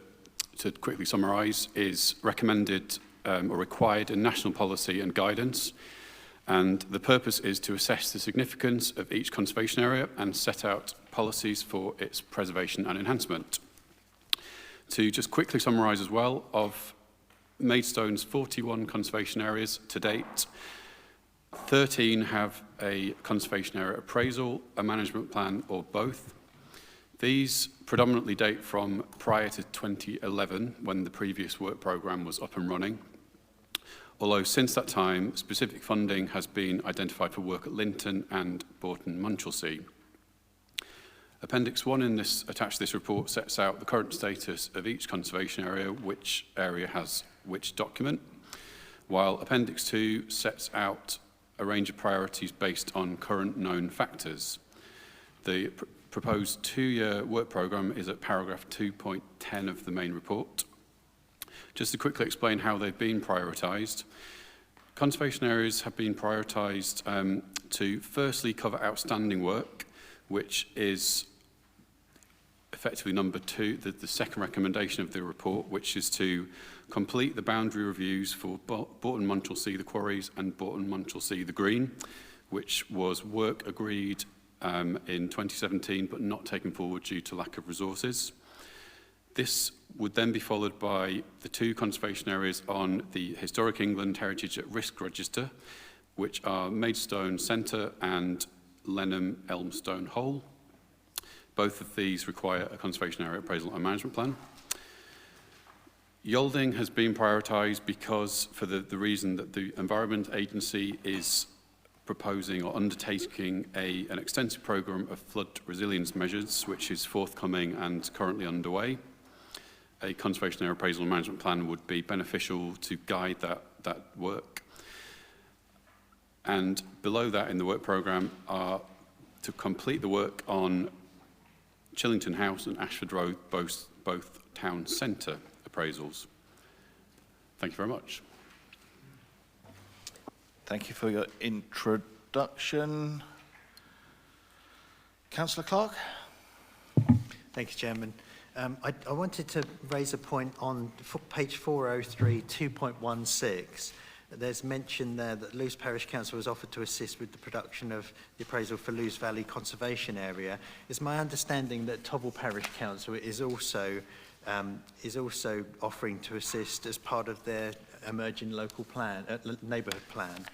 quickly summarise, is recommended or required in national policy and guidance. And the purpose is to assess the significance of each conservation area and set out policies for its preservation and enhancement. To just quickly summarise as well, of Maidstone's 41 conservation areas to date, 13 have a conservation area appraisal, a management plan, or both. These predominantly date from prior to 2011, when the previous work programme was up and running. Although since that time, specific funding has been identified for work at Linton and Bourton Munchelsea. Appendix 1 in this, attached to this report, sets out the current status of each conservation area, which area has which document, while Appendix 2 sets out a range of priorities based on current known factors. The proposed 2-year work programme is at paragraph 2.10 of the main report. Just to quickly explain how they've been prioritised, conservation areas have been prioritised to firstly cover outstanding work, which is effectively number 2, the second recommendation of the report, which is to complete the boundary reviews for Bourton Munchelsea, the quarries, and Bourton Munchelsea, the green, which was work agreed in 2017 but not taken forward due to lack of resources. This would then be followed by the 2 conservation areas on the Historic England Heritage at Risk Register, which are Maidstone Centre and Lenham Elmstone Hole. Both of these require a conservation area appraisal and management plan. Yalding has been prioritised because, for the reason that the Environment Agency is proposing or undertaking an extensive programme of flood resilience measures, which is forthcoming and currently underway. A conservation area appraisal and management plan would be beneficial to guide that work. And below that in the work programme are to complete the work on Chillington House and Ashford Road, both town centre appraisals. Thank you very much. Thank you for your introduction. Councillor Clark. Thank you, Chairman. I wanted to raise a point on page 403, 2.16. There's mention there that Lewes Parish Council was offered to assist with the production of the appraisal for Lewes Valley Conservation Area. It's my understanding that Tobble Parish Council is also offering to assist as part of their emerging local plan, neighbourhood plan.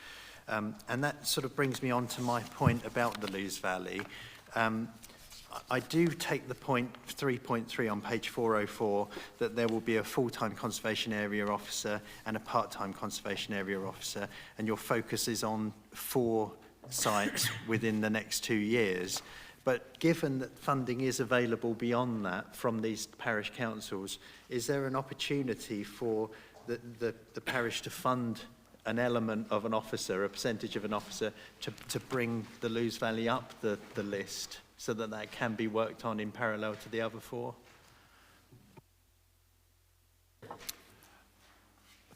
And that sort of brings me on to my point about the Lewes Valley. I do take the point 3.3 on page 404 that there will be a full-time conservation area officer and a part-time conservation area officer, and your focus is on 4 sites within the next 2 years. But given that funding is available beyond that from these parish councils, is there an opportunity for the parish to fund an element of an officer, a percentage of an officer, to bring the Lewes Valley up the list, so that that can be worked on in parallel to the other 4?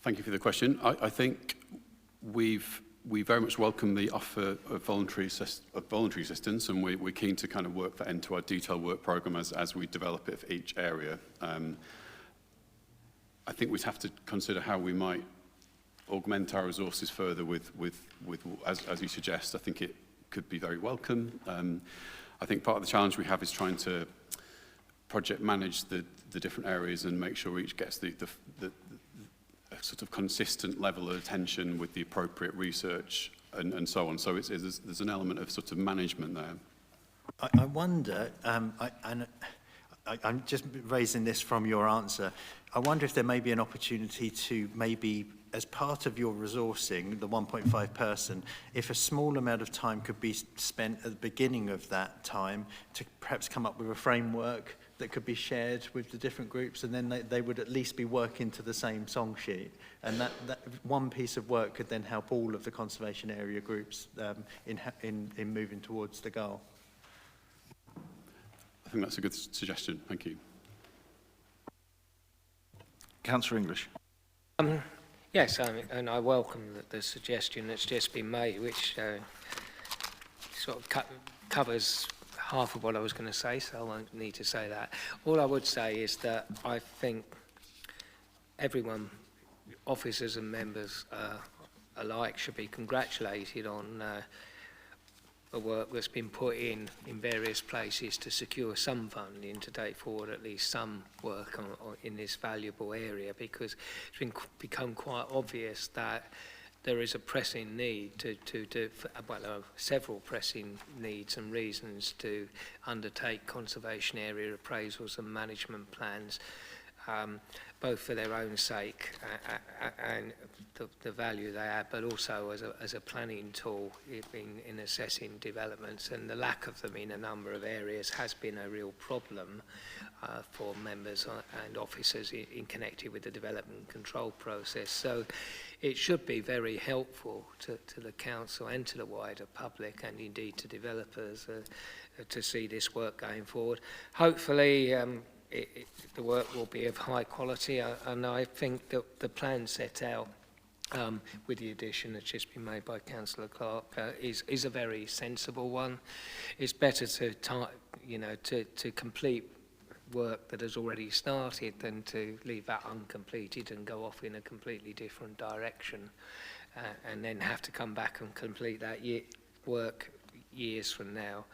Thank you for the question. I think we very much welcome the offer of voluntary assistance, and we're keen to kind of work that into our detailed work programme as we develop it for each area. I think we'd have to consider how we might augment our resources further with as you suggest. I think it could be very welcome. I think part of the challenge we have is trying to project manage the different areas and make sure each gets the sort of consistent level of attention with the appropriate research and so on. So there's an element of sort of management there. I wonder, I'm just raising this from your answer, I wonder if there may be an opportunity to maybe, as part of your resourcing, the 1.5 person, if a small amount of time could be spent at the beginning of that time to perhaps come up with a framework that could be shared with the different groups, and then they would at least be working to the same song sheet. And that one piece of work could then help all of the conservation area groups in moving towards the goal. I think that's a good suggestion. Thank you. Councillor English. Yes, and I welcome the suggestion that's just been made, which sort of covers half of what I was going to say, so I won't need to say that. All I would say is that I think everyone, officers and members alike, should be congratulated on the work that's been put in various places to secure some funding to take forward at least some work in this valuable area, because it's become quite obvious that there is a pressing need several pressing needs and reasons to undertake conservation area appraisals and management plans, both for their own sake and the value they add, but also as a planning tool in assessing developments. And the lack of them in a number of areas has been a real problem for members and officers in connected with the development control process. So it should be very helpful to the council and to the wider public, and indeed to developers, to see this work going forward. Hopefully the work will be of high quality, and I think that the plan set out with the addition that's just been made by Councillor Clark is a very sensible one. It's better to complete work that has already started than to leave that uncompleted and go off in a completely different direction, and then have to come back and complete that work years from now.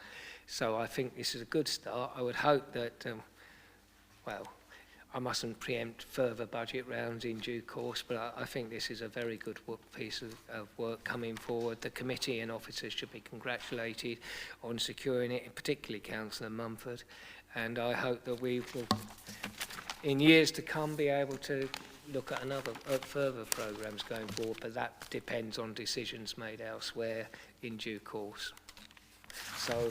So I think this is a good start. I would hope that well, I mustn't preempt further budget rounds in due course, but I think this is a very good piece of work coming forward. The committee and officers should be congratulated on securing it, particularly Councillor Mumford, and I hope that we will, in years to come, be able to look at further programmes going forward, but that depends on decisions made elsewhere in due course. So,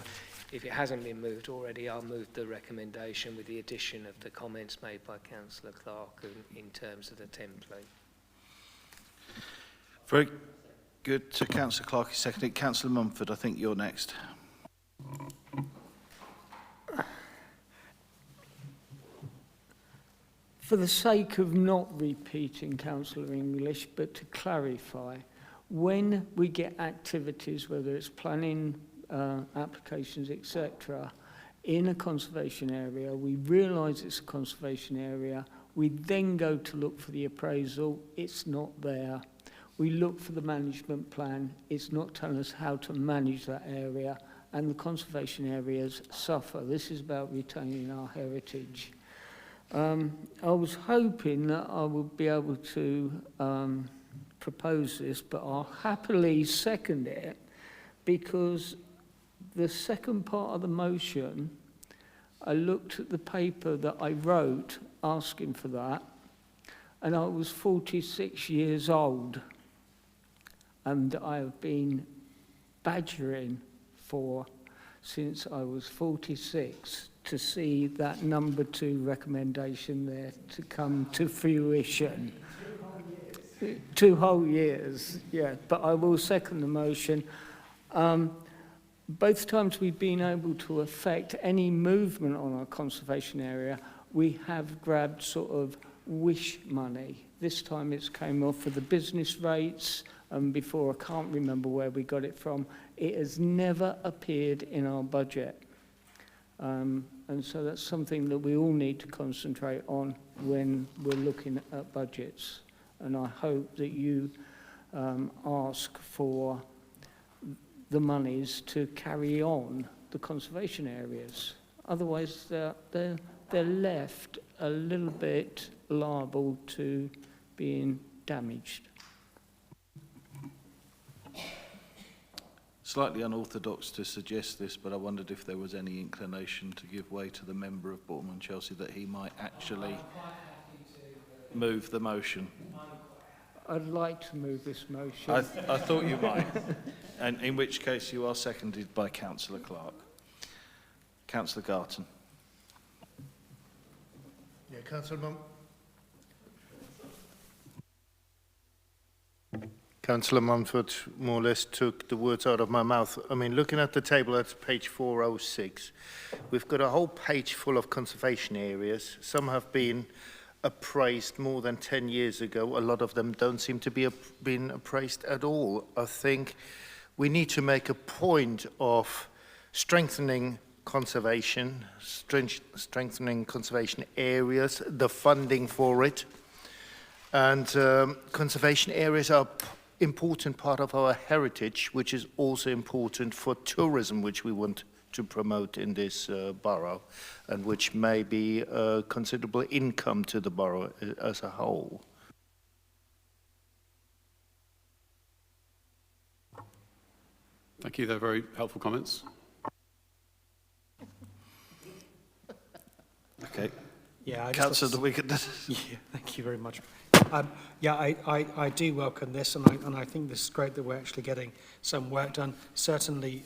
if it hasn't been moved already, I'll move the recommendation with the addition of the comments made by Councillor Clark in terms of the template. Very good. So Councillor Clark is seconded. Councillor Mumford, I think you're next. For the sake of not repeating Councillor English, but to clarify, when we get activities, whether it's planning, applications, etc., in a conservation area, we realise it's a conservation area, we then go to look for the appraisal, it's not there. We look for the management plan, it's not telling us how to manage that area, and the conservation areas suffer. This is about retaining our heritage. I was hoping that I would be able to propose this, but I'll happily second it, because the second part of the motion, I looked at the paper that I wrote asking for that, and I was 46 years old, and I have been badgering since I was 46 to see that number 2 recommendation there to come to fruition. 2 whole years, yeah, but I will second the motion. Both times we've been able to affect any movement on our conservation area, we have grabbed sort of wish money. This time it's came off for the business rates, and before I can't remember where we got it from. It has never appeared in our budget. And so that's something that we all need to concentrate on when we're looking at budgets. And I hope that you ask for the monies to carry on the conservation areas. Otherwise, they're left a little bit liable to being damaged. Slightly unorthodox to suggest this, but I wondered if there was any inclination to give way to the member of Bournemouth Chelsea that he might actually move the motion. I'd like to move this motion. I thought you might. And in which case you are seconded by Councillor Clark. Councillor Garton. Yeah, Councillor Councillor Mumford more or less took the words out of my mouth. I mean, looking at the table, that's page 406. We've got a whole page full of conservation areas. Some have been appraised more than 10 years ago. A lot of them don't seem to be been appraised at all. I think we need to make a point of strengthening conservation, strengthening conservation areas, the funding for it. And conservation areas are important part of our heritage, which is also important for tourism, which we want to promote in this borough, and which may be a considerable income to the borough as a whole. Thank you. They're very helpful comments. Okay. Yeah, Councillor De Wigan. Yeah, thank you very much. Yeah, I do welcome this, and I think this is great that we're actually getting some work done. Certainly,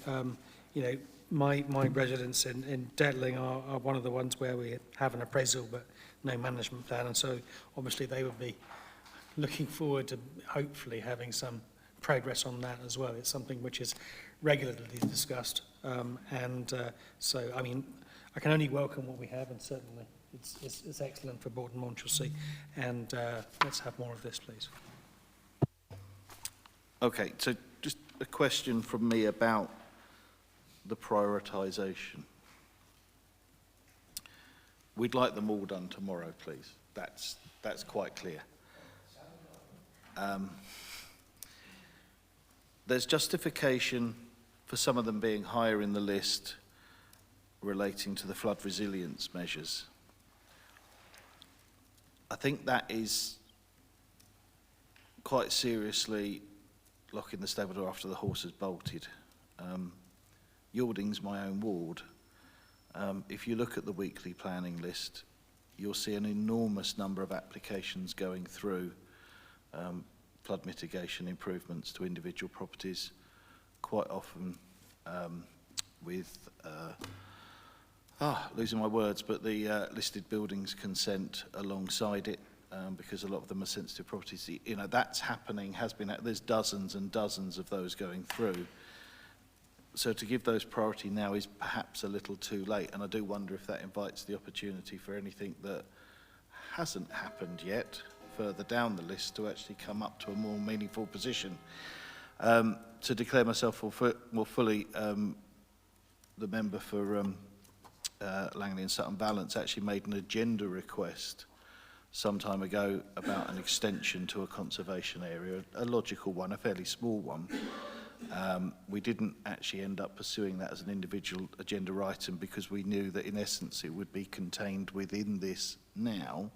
you know, my residents in Detling are one of the ones where we have an appraisal but no management plan, and so obviously they would be looking forward to hopefully having some progress on that as well. It's something which is regularly discussed, so I mean, I can only welcome what we have, and certainly it's excellent for Borden Monchelsea, and let's have more of this, please. Okay, so just a question from me about the prioritisation. We'd like them all done tomorrow, please. That's quite clear. There's justification for some of them being higher in the list relating to the flood resilience measures. I think that is quite seriously locking the stable door after the horse has bolted. Yalding's my own ward. If you look at the weekly planning list, you'll see an enormous number of applications going through flood mitigation improvements to individual properties, quite often with losing my words, but the listed buildings consent alongside it, because a lot of them are sensitive properties. You know, that's happening, has been, there's dozens and dozens of those going through. So to give those priority now is perhaps a little too late, and I do wonder if that invites the opportunity for anything that hasn't happened yet further down the list to actually come up to a more meaningful position. To declare myself more fully, the member for Langley and Sutton Valence actually made an agenda request some time ago about an extension to a conservation area, a logical one, a fairly small one. We didn't actually end up pursuing that as an individual agenda item because we knew that in essence it would be contained within this now.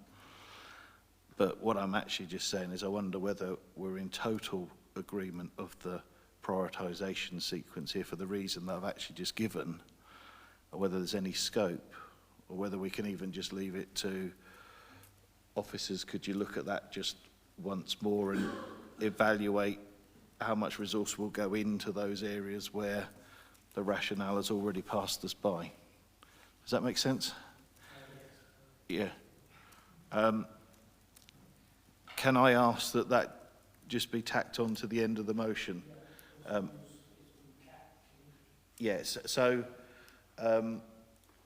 But what I'm actually just saying is I wonder whether we're in total agreement of the prioritisation sequence here for the reason that I've actually just given, or whether there's any scope, or whether we can even just leave it to officers. Could you look at that just once more and evaluate how much resource will go into those areas where the rationale has already passed us by? Does that make sense? Yeah. Can I ask that that just be tacked on to the end of the motion? Yes, so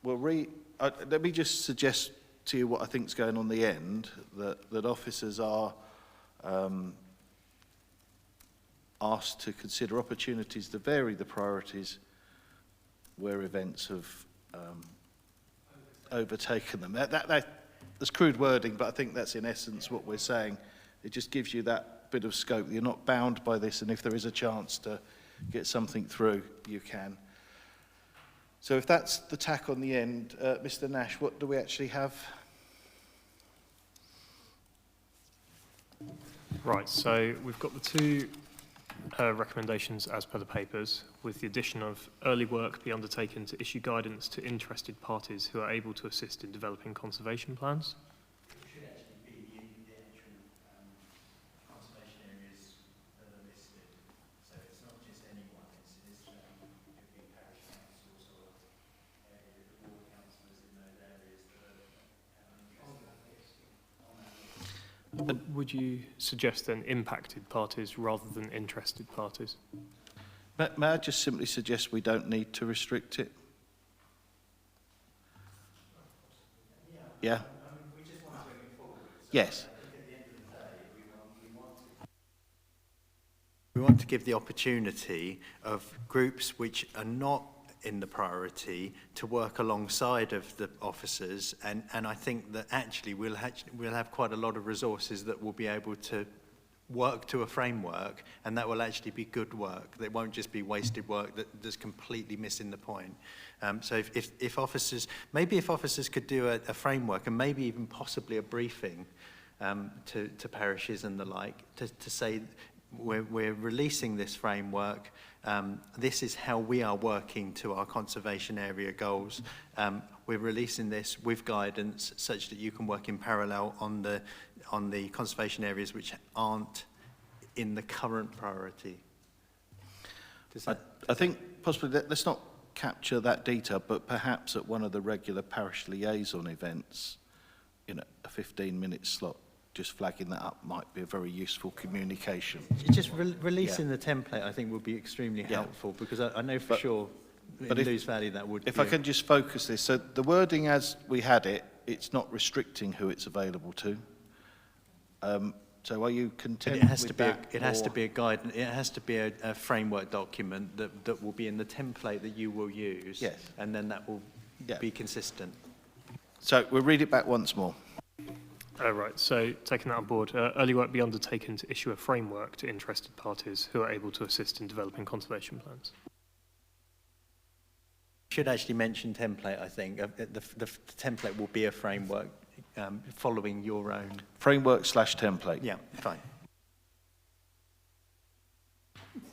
let me just suggest to you what I think is going on the end, that officers are asked to consider opportunities to vary the priorities where events have overtaken them. That's crude wording, but I think that's in essence what we're saying. It just gives you that bit of scope. You're not bound by this, and if there is a chance to get something through, you can. So if that's the tack on the end, Mr. Nash, what do we actually have? Right, so we've got the two recommendations as per the papers, with the addition of early work be undertaken to issue guidance to interested parties who are able to assist in developing conservation plans. It should actually be in the actual conservation areas that are listed. So it's not just anyone, it could be parish councils or the ward councillors in those areas that are interested on that list. Would you suggest then impacted parties rather than interested parties? May I just simply suggest we don't need to restrict it? Yeah? We just want to move forward. Yes. At the end of the day, we want to give the opportunity of groups which are not in the priority to work alongside of the officers, and I think that actually we'll have quite a lot of resources that will be able to work to a framework, and that will actually be good work. That won't just be wasted work that's completely missing the point. So if officers, maybe if officers could do a framework, and maybe even possibly a briefing to parishes and the like, to say we're releasing this framework, this is how we are working to our conservation area goals. We're releasing this with guidance such that you can work in parallel on the conservation areas which aren't in the current priority. I think possibly let's not capture that detail, but perhaps at one of the regular parish liaison events, a 15-minute slot, just flagging that up might be a very useful communication. Just releasing the template, I think, would be extremely helpful, because I know for sure in Lewes Valley that would. If I can just focus this, so the wording as we had it, it's not restricting who it's available to. So are you content it has with to be that? it has to be a guidance. It has to be a framework document that will be in the template that you will use. Yes. And then that will be consistent. So we'll read it back once more. Right, so taking that on board, early work be undertaken to issue a framework to interested parties who are able to assist in developing conservation plans. Should actually mention template, I think. The template will be a framework following your own. Framework/template. Yeah, fine.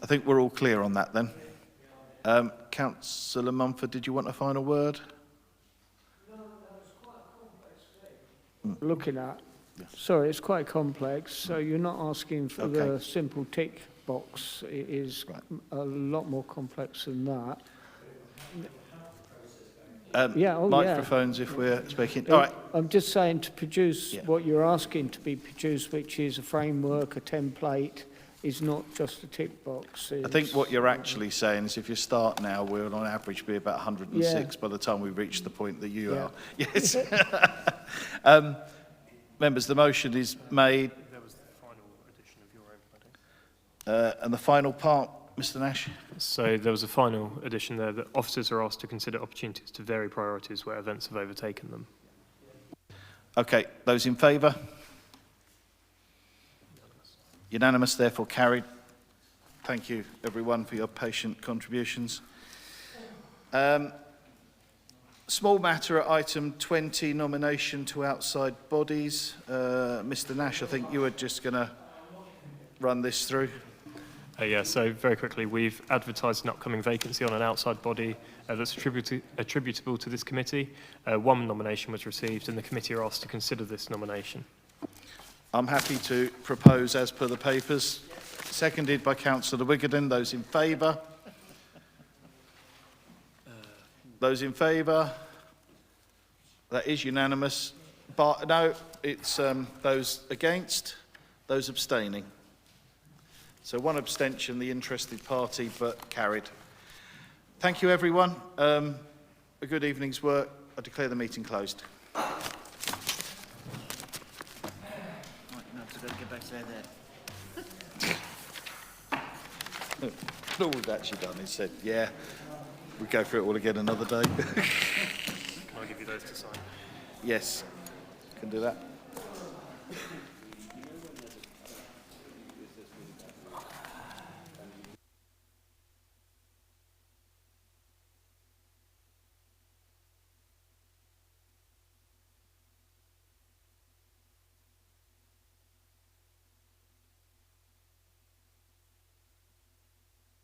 I think we're all clear on that then. Councillor Mumford, did you want a final word? Looking at. Sorry, it's quite complex. So you're not asking for the simple tick box. It is a lot more complex than that. Microphones if we're speaking. All right. I'm just saying to produce what you're asking to be produced, which is a framework, a template, is not just a tick box. I think what you're actually saying is if you start now, we'll on average be about 106 by the time we reach the point that you are. Yes. Members, the motion is made. That was the final edition of your own wording. And the final part, Mr. Nash? So there was a final addition there that officers are asked to consider opportunities to vary priorities where events have overtaken them. Okay, those in favour? Unanimous, therefore carried. Thank you, everyone, for your patient contributions. Small matter at item 20, nomination to outside bodies. Mr. Nash, I think you were just going to run this through. So very quickly, we've advertised an upcoming vacancy on an outside body that's attributable to this committee. One nomination was received, and the committee are asked to consider this nomination. I'm happy to propose as per the papers. Seconded by Councillor Wigadon. Those in favour? Those in favour? That is unanimous. But no, it's those against, those abstaining. So one abstention, the interested party, but carried. Thank you, everyone. A good evening's work. I declare the meeting closed. Right, no, so don't get back to there. All we've actually done is said, yeah, we'll go through it all again another day. Can I give you those to sign? Yes, can do that.